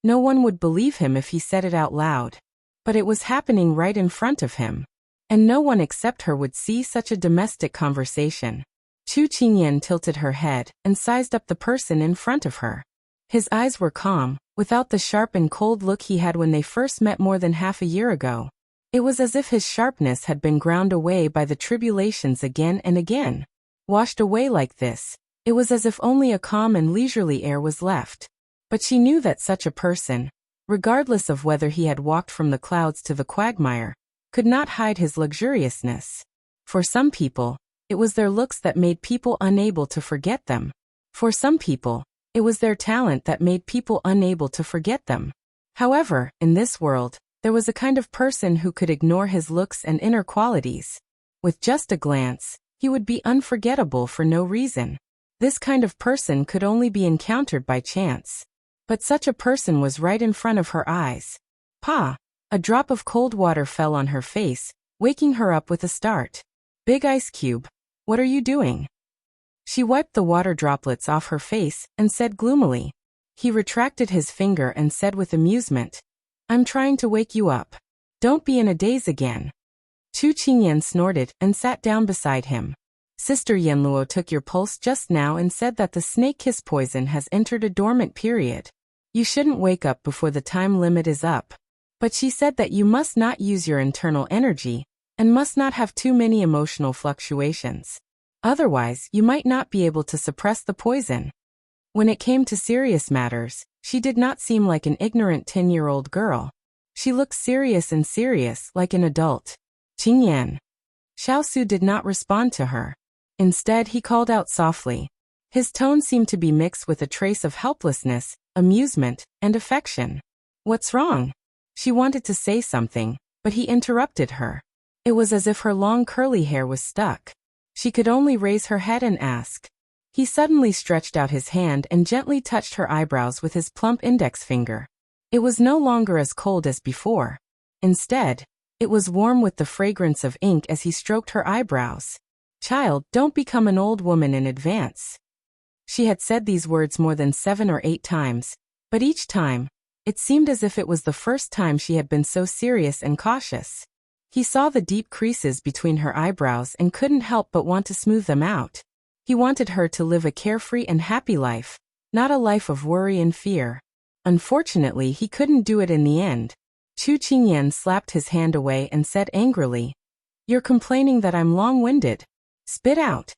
No one would believe him if he said it out loud. But it was happening right in front of him. And no one except her would see such a domestic conversation. Chu Qingyan tilted her head and sized up the person in front of her. His eyes were calm, without the sharp and cold look he had when they first met more than half a year ago. It was as if his sharpness had been ground away by the tribulations again and again. Washed away like this, It was as if only a calm and leisurely air was left. But she knew that such a person, regardless of whether he had walked from the clouds to the quagmire, could not hide his luxuriousness. For some people, it was their looks that made people unable to forget them. For some people, it was their talent that made people unable to forget them. However, in this world, there was a kind of person who could ignore his looks and inner qualities. With just a glance, he would be unforgettable for no reason. This kind of person could only be encountered by chance. But such a person was right in front of her eyes. Pa! A drop of cold water fell on her face, waking her up with a start. Big Ice Cube, what are you doing? She wiped the water droplets off her face and said gloomily. He retracted his finger and said with amusement, I'm trying to wake you up. Don't be in a daze again. Chu Qingyan snorted and sat down beside him. Sister Yanluo took your pulse just now and said that the snake kiss poison has entered a dormant period. You shouldn't wake up before the time limit is up. But she said that you must not use your internal energy and must not have too many emotional fluctuations. Otherwise, you might not be able to suppress the poison. When it came to serious matters, she did not seem like an ignorant 10-year-old girl. She looked serious and serious like an adult. Qingyan. Xiao did not respond to her. Instead, he called out softly. His tone seemed to be mixed with a trace of helplessness, amusement, and affection. What's wrong? She wanted to say something, but he interrupted her. It was as if her long curly hair was stuck. She could only raise her head and ask. He suddenly stretched out his hand and gently touched her eyebrows with his plump index finger. It was no longer as cold as before. Instead, it was warm with the fragrance of ink as he stroked her eyebrows. Child, don't become an old woman in advance. She had said these words more than 7 or 8 times, but each time, it seemed as if it was the first time she had been so serious and cautious. He saw the deep creases between her eyebrows and couldn't help but want to smooth them out. He wanted her to live a carefree and happy life, not a life of worry and fear. Unfortunately, he couldn't do it in the end. Chu Qingyan slapped his hand away and said angrily, You're complaining that I'm long-winded. Spit out.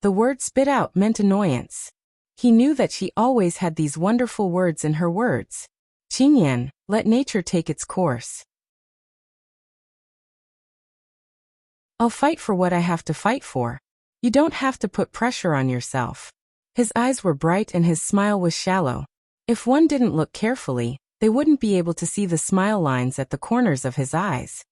The word spit out meant annoyance. He knew that she always had these wonderful words in her words. Qingyan, let nature take its course. I'll fight for what I have to fight for. You don't have to put pressure on yourself. His eyes were bright and his smile was shallow. If one didn't look carefully, they wouldn't be able to see the smile lines at the corners of his eyes.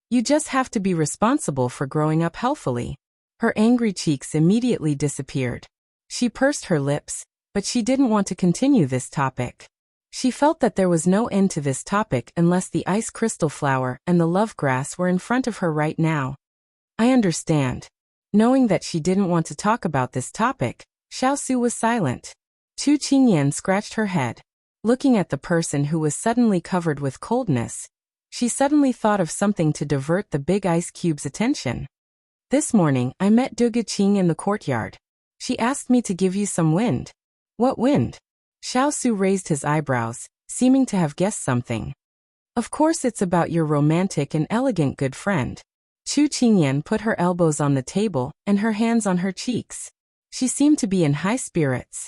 You just have to be responsible for growing up healthily. Her angry cheeks immediately disappeared. She pursed her lips, but she didn't want to continue this topic. She felt that there was no end to this topic unless the ice crystal flower and the love grass were in front of her right now. I understand. Knowing that she didn't want to talk about this topic, Xiao was silent. Chu Qingyan scratched her head. Looking at the person who was suddenly covered with coldness, she suddenly thought of something to divert the big ice cube's attention. This morning, I met Duge Qing in the courtyard. She asked me to give you some wind. What wind? Xiao raised his eyebrows, seeming to have guessed something. Of course it's about your romantic and elegant good friend. Chu Qingyan put her elbows on the table and her hands on her cheeks. She seemed to be in high spirits.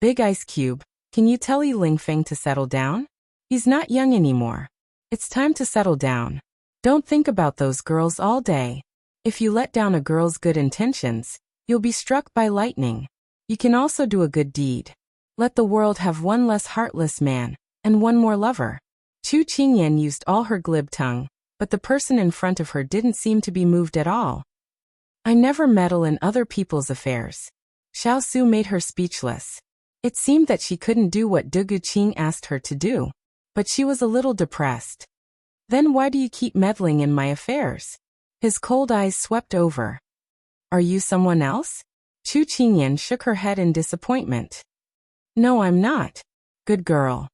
Big Ice Cube, can you tell Yi Lingfeng to settle down? He's not young anymore. It's time to settle down. Don't think about those girls all day. If you let down a girl's good intentions, you'll be struck by lightning. You can also do a good deed. Let the world have one less heartless man, and one more lover. Chu Qingyan used all her glib tongue, but the person in front of her didn't seem to be moved at all. I never meddle in other people's affairs. Xiao made her speechless. It seemed that she couldn't do what Duge Qing asked her to do, but she was a little depressed. Then why do you keep meddling in my affairs? His cold eyes swept over. Are you someone else? Chu Qingyan shook her head in disappointment. No, I'm not. Good girl.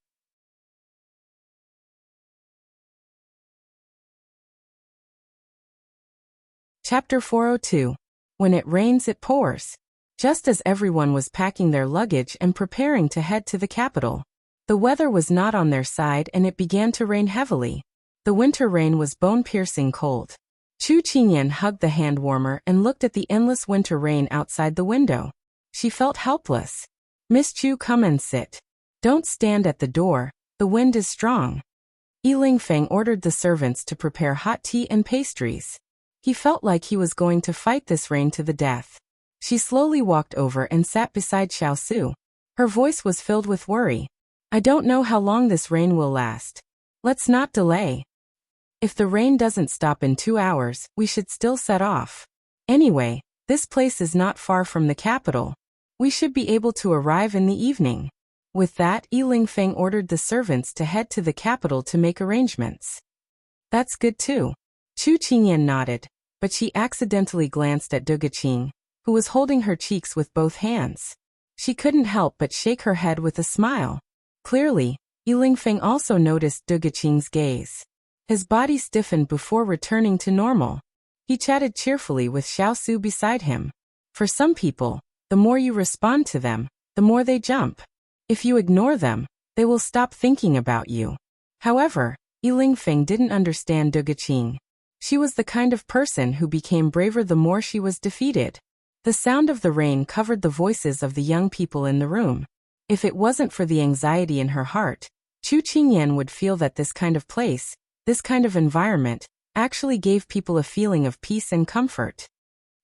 Chapter 402. When it rains, it pours. Just as everyone was packing their luggage and preparing to head to the capital, the weather was not on their side and it began to rain heavily. The winter rain was bone-piercing cold. Chu Qingyan hugged the hand warmer and looked at the endless winter rain outside the window. She felt helpless. Miss Chu, come and sit. Don't stand at the door, the wind is strong. Yi Lingfeng ordered the servants to prepare hot tea and pastries. He felt like he was going to fight this rain to the death. She slowly walked over and sat beside Xiao Su. Her voice was filled with worry. I don't know how long this rain will last. Let's not delay. If the rain doesn't stop in 2 hours, we should still set off. Anyway, this place is not far from the capital. We should be able to arrive in the evening. With that, Yi Lingfeng ordered the servants to head to the capital to make arrangements. That's good too. Chu Qingyan nodded, but she accidentally glanced at Du Guqing, who was holding her cheeks with both hands. She couldn't help but shake her head with a smile. Clearly, Yi Lingfeng also noticed Du Guqing's gaze. His body stiffened before returning to normal. He chatted cheerfully with Xiao Su beside him. For some people, the more you respond to them, the more they jump. If you ignore them, they will stop thinking about you. However, Yi Lingfeng didn't understand Du Guqing. She was the kind of person who became braver the more she was defeated. The sound of the rain covered the voices of the young people in the room. If it wasn't for the anxiety in her heart, Chu Qingyan would feel that this kind of place, this kind of environment, actually gave people a feeling of peace and comfort.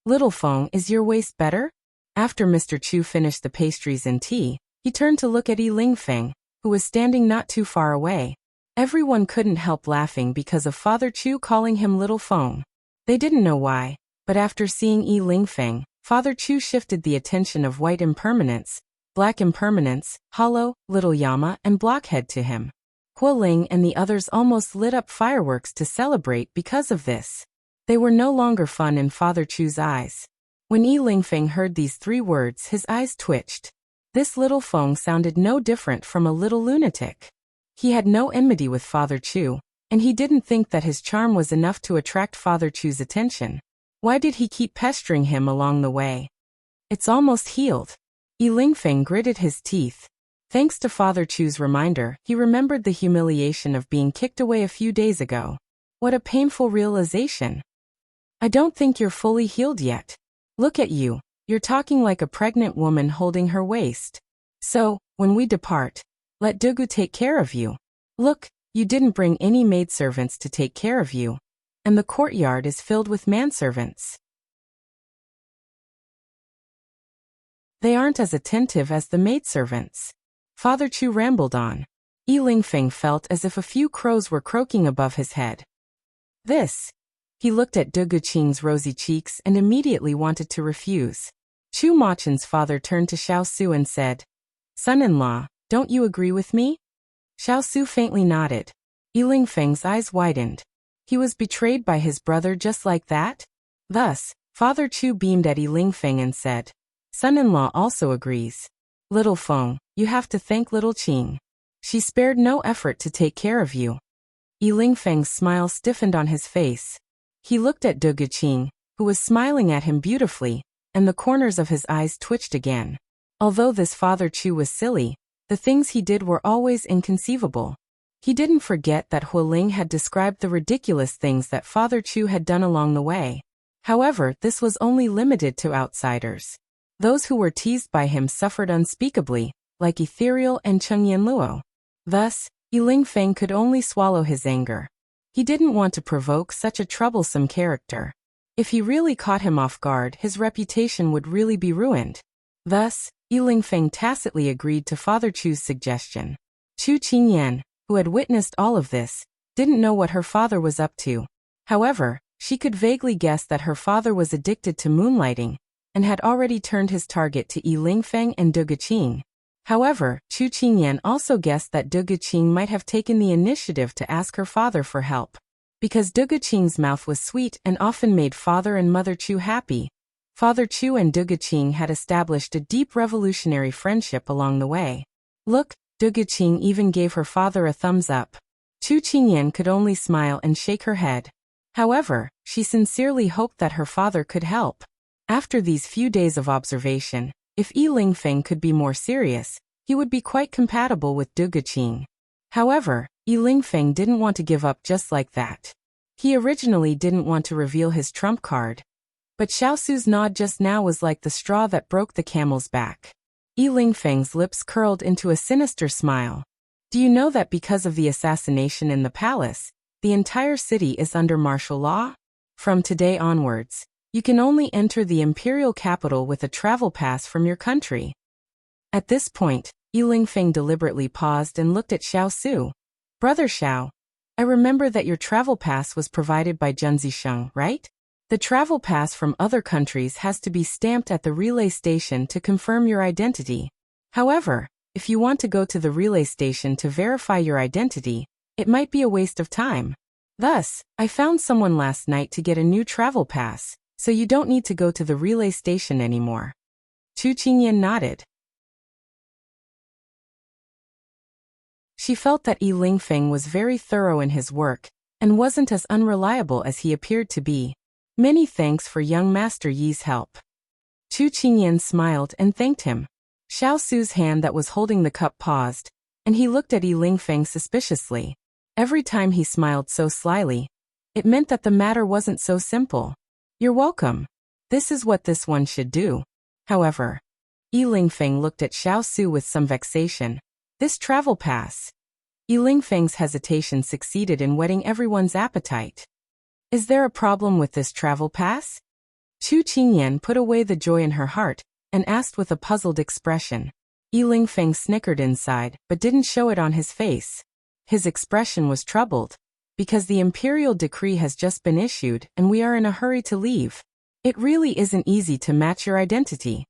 Little Feng, is your waist better? After Mr. Chu finished the pastries and tea, he turned to look at Yi Lingfeng, who was standing not too far away. Everyone couldn't help laughing because of Father Chu calling him Little Feng. They didn't know why, but after seeing Yi Lingfeng, Father Chu shifted the attention of white impermanence, black impermanence, hollow, little Yama, and blockhead to him. Huo Ling and the others almost lit up fireworks to celebrate because of this. They were no longer fun in Father Chu's eyes. When Yi Lingfeng heard these 3 words, his eyes twitched. This Little Feng sounded no different from a little lunatic. He had no enmity with Father Chu, and he didn't think that his charm was enough to attract Father Chu's attention. Why did he keep pestering him along the way? It's almost healed. Yi Lingfeng gritted his teeth. Thanks to Father Chu's reminder, he remembered the humiliation of being kicked away a few days ago. What a painful realization. I don't think you're fully healed yet. Look at you, you're talking like a pregnant woman holding her waist. So, when we depart, let Dugu take care of you. Look, you didn't bring any maidservants to take care of you. And the courtyard is filled with manservants. They aren't as attentive as the maidservants. Father Chu rambled on. Yi Lingfeng felt as if a few crows were croaking above his head. He looked at Du Guqing's rosy cheeks and immediately wanted to refuse. Chu Machen's father turned to Xiao Su and said, Son-in-law, don't you agree with me? Xiao Su faintly nodded. Yi Lingfeng's eyes widened. He was betrayed by his brother just like that? Thus, Father Chu beamed at Yi Lingfeng and said, Son-in-law also agrees. Little Feng, you have to thank Little Qing. She spared no effort to take care of you. Yi Lingfeng's smile stiffened on his face. He looked at Du Guqing, who was smiling at him beautifully, and the corners of his eyes twitched again. Although this Father Chu was silly, the things he did were always inconceivable. He didn't forget that Huo Ling had described the ridiculous things that Father Chu had done along the way. However, this was only limited to outsiders. Those who were teased by him suffered unspeakably, like Ethereal and Cheng Yanluo. Thus, Yi Lingfeng could only swallow his anger. He didn't want to provoke such a troublesome character. If he really caught him off guard, his reputation would really be ruined. Thus, Yi Lingfeng tacitly agreed to Father Chu's suggestion. Chu Qingyan, who had witnessed all of this, didn't know what her father was up to. However, she could vaguely guess that her father was addicted to moonlighting, and had already turned his target to Yi Lingfeng and Du Guqing. However, Chu Qingyan also guessed that Du Guqing might have taken the initiative to ask her father for help. Because Du Guqing's mouth was sweet and often made Father and Mother Chu happy, Father Chu and Du Guqing had established a deep revolutionary friendship along the way. Look, Du Guqing even gave her father a thumbs up. Chu Qingyan could only smile and shake her head. However, she sincerely hoped that her father could help. After these few days of observation, if Yi Lingfeng could be more serious, he would be quite compatible with Du Guqing. However, Yi Lingfeng didn't want to give up just like that. He originally didn't want to reveal his trump card. But Xiao Su's nod just now was like the straw that broke the camel's back. Yi Lingfeng's lips curled into a sinister smile. Do you know that because of the assassination in the palace, the entire city is under martial law? From today onwards, you can only enter the imperial capital with a travel pass from your country. At this point, Yi Lingfeng deliberately paused and looked at Xiao Su. Brother Xiao, I remember that your travel pass was provided by Junzisheng, right? The travel pass from other countries has to be stamped at the relay station to confirm your identity. However, if you want to go to the relay station to verify your identity, it might be a waste of time. Thus, I found someone last night to get a new travel pass, so you don't need to go to the relay station anymore. Chu Qingyan nodded. She felt that Yi Lingfeng was very thorough in his work, and wasn't as unreliable as he appeared to be. Many thanks for young Master Yi's help. Chu Qingyan smiled and thanked him. Xiao Su's hand that was holding the cup paused, and he looked at Yi Lingfeng suspiciously. Every time he smiled so slyly, it meant that the matter wasn't so simple. You're welcome. This is what this one should do. However, Yi Lingfeng looked at Xiao Su with some vexation. This travel pass. Yi Lingfeng's hesitation succeeded in whetting everyone's appetite. Is there a problem with this travel pass? Chu Qingyan put away the joy in her heart and asked with a puzzled expression. Yi Lingfeng snickered inside but didn't show it on his face. His expression was troubled. Because the imperial decree has just been issued and we are in a hurry to leave. It really isn't easy to match your identity.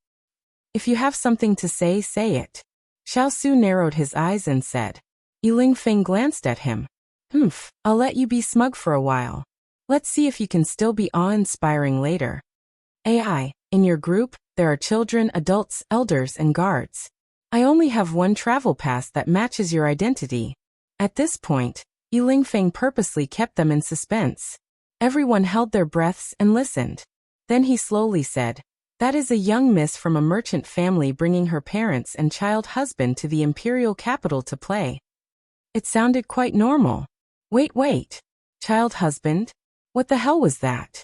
If you have something to say, say it. Xiao Su narrowed his eyes and said. Yi Lingfeng glanced at him. I'll let you be smug for a while. Let's see if you can still be awe-inspiring later. AI, in your group, there are children, adults, elders, and guards. I only have one travel pass that matches your identity. At this point, Yi Lingfeng purposely kept them in suspense. Everyone held their breaths and listened. Then he slowly said, that is a young miss from a merchant family bringing her parents and child husband to the imperial capital to play. It sounded quite normal. Wait. Child husband? What the hell was that?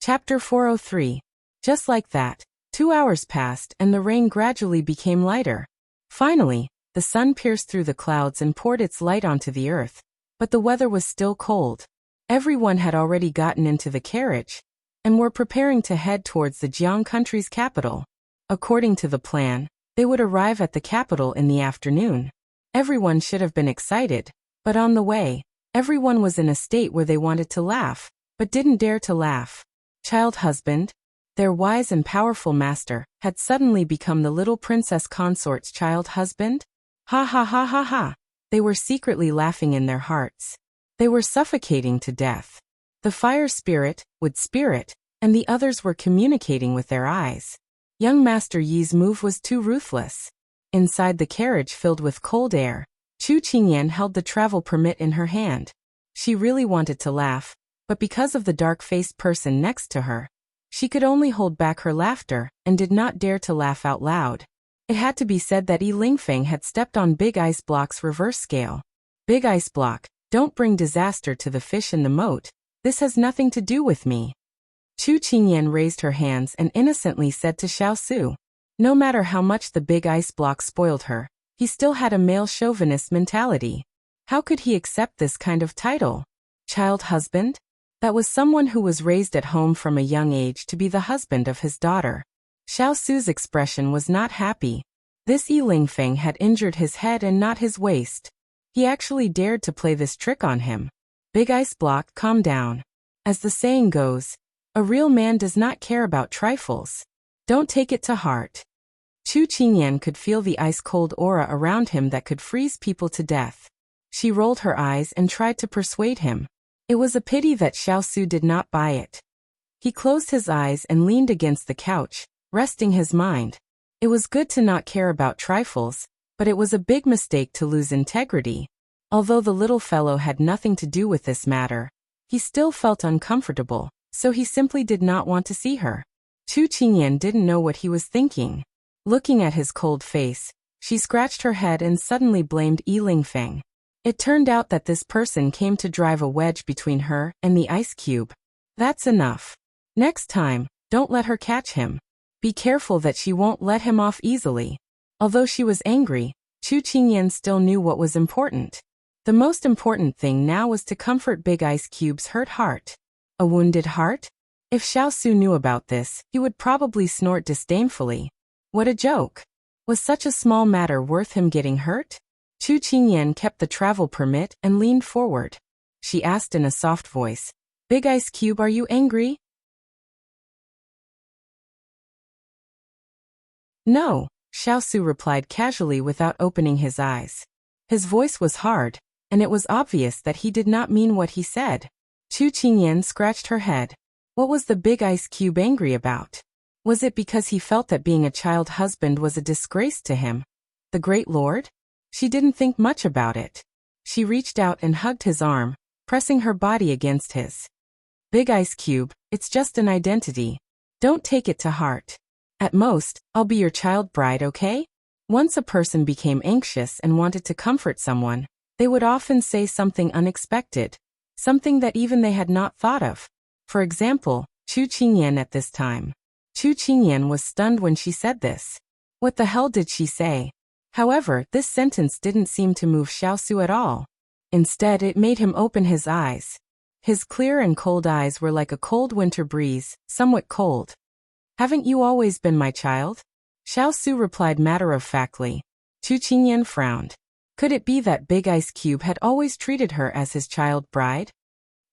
Chapter 403. Just like that, 2 hours passed and the rain gradually became lighter. Finally, the sun pierced through the clouds and poured its light onto the earth, but the weather was still cold. Everyone had already gotten into the carriage and were preparing to head towards the Jiang country's capital. According to the plan, they would arrive at the capital in the afternoon. Everyone should have been excited, but on the way, everyone was in a state where they wanted to laugh, but didn't dare to laugh. Child husband, their wise and powerful master, had suddenly become the little princess consort's child husband? Ha ha ha ha ha. They were secretly laughing in their hearts. They were suffocating to death. The fire spirit, wood spirit, and the others were communicating with their eyes. Young Master Yi's move was too ruthless. Inside the carriage filled with cold air, Chu Qingyan held the travel permit in her hand. She really wanted to laugh, but because of the dark-faced person next to her, she could only hold back her laughter and did not dare to laugh out loud. It had to be said that Yi Lingfeng had stepped on Big Ice Block's reverse scale. Big Ice Block, don't bring disaster to the fish in the moat. This has nothing to do with me. Chu Qingyan raised her hands and innocently said to Xiao Su. No matter how much the Big Ice Block spoiled her, he still had a male chauvinist mentality. How could he accept this kind of title? Child husband? That was someone who was raised at home from a young age to be the husband of his daughter. Xiao Su's expression was not happy. This Yi Lingfeng had injured his head and not his waist. He actually dared to play this trick on him. Big Ice Block, calm down. As the saying goes, a real man does not care about trifles. Don't take it to heart. Chu Qingyan could feel the ice-cold aura around him that could freeze people to death. She rolled her eyes and tried to persuade him. It was a pity that Xiao Su did not buy it. He closed his eyes and leaned against the couch, resting his mind. It was good to not care about trifles, but it was a big mistake to lose integrity. Although the little fellow had nothing to do with this matter, he still felt uncomfortable, so he simply did not want to see her. Chu Qingyan didn't know what he was thinking. Looking at his cold face, she scratched her head and suddenly blamed Yi Lingfeng. It turned out that this person came to drive a wedge between her and the ice cube. That's enough. Next time, don't let her catch him. Be careful that she won't let him off easily. Although she was angry, Chu Qingyan still knew what was important. The most important thing now was to comfort Big Ice Cube's hurt heart. A wounded heart? If Xiao Su knew about this, he would probably snort disdainfully. What a joke. Was such a small matter worth him getting hurt? Chu Qingyan kept the travel permit and leaned forward. She asked in a soft voice, Big Ice Cube, are you angry? No, Xiao Su replied casually without opening his eyes. His voice was hard, and it was obvious that he did not mean what he said. Chu Qingyan scratched her head. What was the Big Ice Cube angry about? Was it because he felt that being a child husband was a disgrace to him? The Great Lord? She didn't think much about it. She reached out and hugged his arm, pressing her body against his. Big Ice Cube, it's just an identity. Don't take it to heart. At most, I'll be your child bride, okay? Once a person became anxious and wanted to comfort someone, they would often say something unexpected, something that even they had not thought of. For example, Chu Qingyan at this time. Chu Qingyan was stunned when she said this. What the hell did she say? However, this sentence didn't seem to move Xiao Su at all. Instead, it made him open his eyes. His clear and cold eyes were like a cold winter breeze, somewhat cold. Haven't you always been my child? Xiao Su replied matter-of-factly. Chu Qingyan frowned. Could it be that Big Ice Cube had always treated her as his child bride?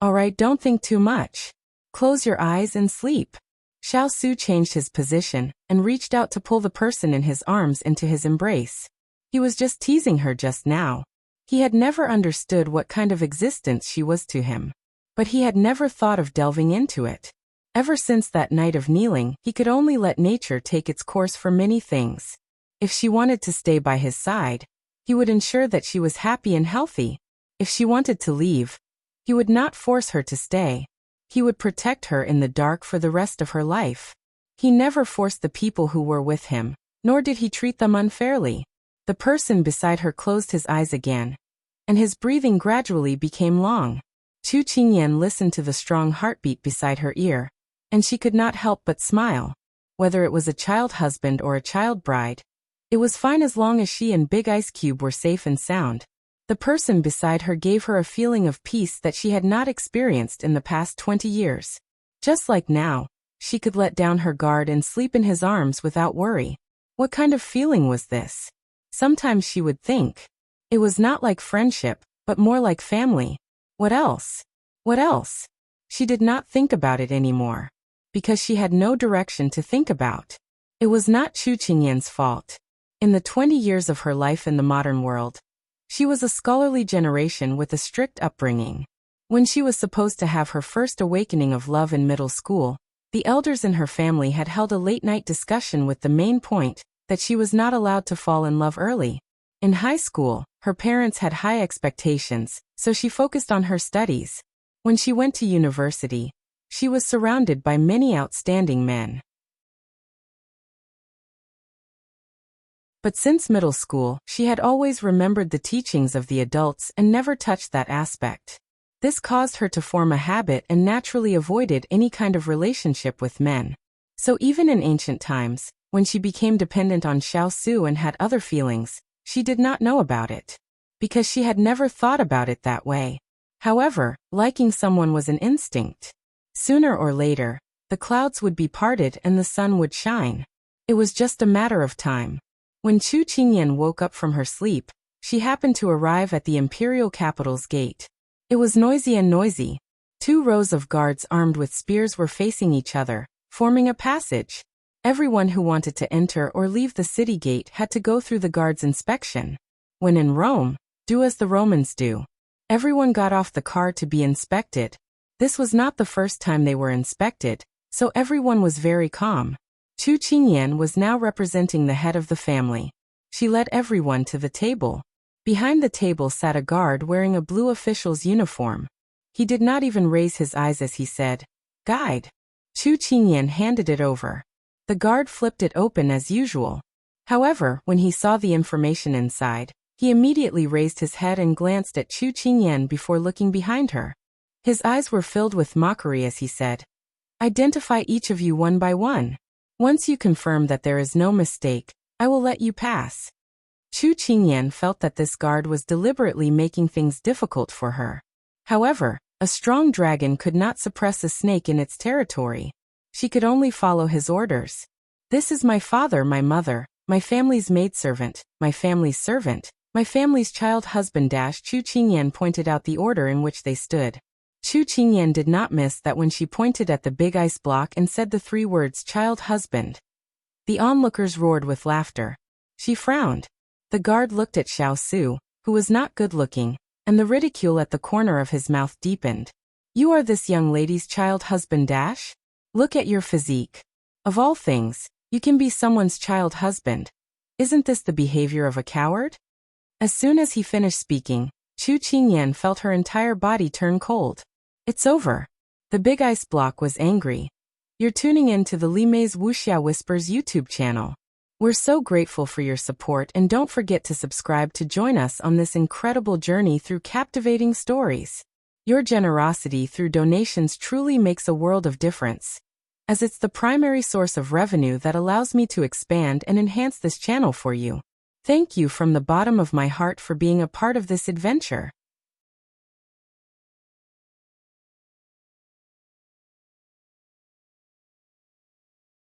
Alright, don't think too much. Close your eyes and sleep. Xiao Su changed his position and reached out to pull the person in his arms into his embrace. He was just teasing her just now. He had never understood what kind of existence she was to him. But he had never thought of delving into it. Ever since that night of kneeling, he could only let nature take its course for many things. If she wanted to stay by his side, he would ensure that she was happy and healthy. If she wanted to leave, he would not force her to stay. He would protect her in the dark for the rest of her life. He never forced the people who were with him, nor did he treat them unfairly. The person beside her closed his eyes again, and his breathing gradually became long. Chu Qingyan listened to the strong heartbeat beside her ear, and she could not help but smile. Whether it was a child husband or a child bride, it was fine as long as she and Big Ice Cube were safe and sound. The person beside her gave her a feeling of peace that she had not experienced in the past 20 years. Just like now, she could let down her guard and sleep in his arms without worry. What kind of feeling was this? Sometimes she would think. It was not like friendship, but more like family. What else? What else? She did not think about it anymore, because she had no direction to think about. It was not Chu Qingyan's fault. In the 20 years of her life in the modern world, she was a scholarly generation with a strict upbringing. When she was supposed to have her first awakening of love in middle school, the elders in her family had held a late-night discussion with the main point that she was not allowed to fall in love early. In high school, her parents had high expectations, so she focused on her studies. When she went to university, she was surrounded by many outstanding men. But since middle school, she had always remembered the teachings of the adults and never touched that aspect. This caused her to form a habit and naturally avoided any kind of relationship with men. So even in ancient times, when she became dependent on Xiao Su and had other feelings, she did not know about it, because she had never thought about it that way. However, liking someone was an instinct. Sooner or later, the clouds would be parted and the sun would shine. It was just a matter of time. When Chu Qingyan woke up from her sleep, she happened to arrive at the imperial capital's gate. It was noisy and noisy. 2 rows of guards armed with spears were facing each other, forming a passage. Everyone who wanted to enter or leave the city gate had to go through the guards' inspection. When in Rome, do as the Romans do. Everyone got off the car to be inspected. This was not the first time they were inspected, so everyone was very calm. Chu Qingyan was now representing the head of the family. She led everyone to the table. Behind the table sat a guard wearing a blue official's uniform. He did not even raise his eyes as he said, "Guide." Chu Qingyan handed it over. The guard flipped it open as usual. However, when he saw the information inside, He immediately raised his head and glanced at Chu Qingyan before looking behind her. His eyes were filled with mockery as he said, "Identify each of you one by one. Once you confirm that there is no mistake, I will let you pass." Chu Qingyan felt that this guard was deliberately making things difficult for her. However, a strong dragon could not suppress a snake in its territory. She could only follow his orders. "This is my father, my mother, my family's maidservant, my family's servant, my family's child husband." Chu Qingyan pointed out the order in which they stood. Chu Qingyan did not miss that when she pointed at the big ice block and said the 3 words child husband. The onlookers roared with laughter. She frowned. The guard looked at Xiao Su, who was not good-looking, and the ridicule at the corner of his mouth deepened. "You are this young lady's child husband? Look at your physique. Of all things, you can be someone's child husband. Isn't this the behavior of a coward?" As soon as he finished speaking, Chu Qingyan felt her entire body turn cold. "It's over." The big ice block was angry. "You're tuning in to the Li Mei's Wuxia Whispers YouTube channel. We're so grateful for your support, and don't forget to subscribe to join us on this incredible journey through captivating stories. Your generosity through donations truly makes a world of difference, as it's the primary source of revenue that allows me to expand and enhance this channel for you. Thank you from the bottom of my heart for being a part of this adventure.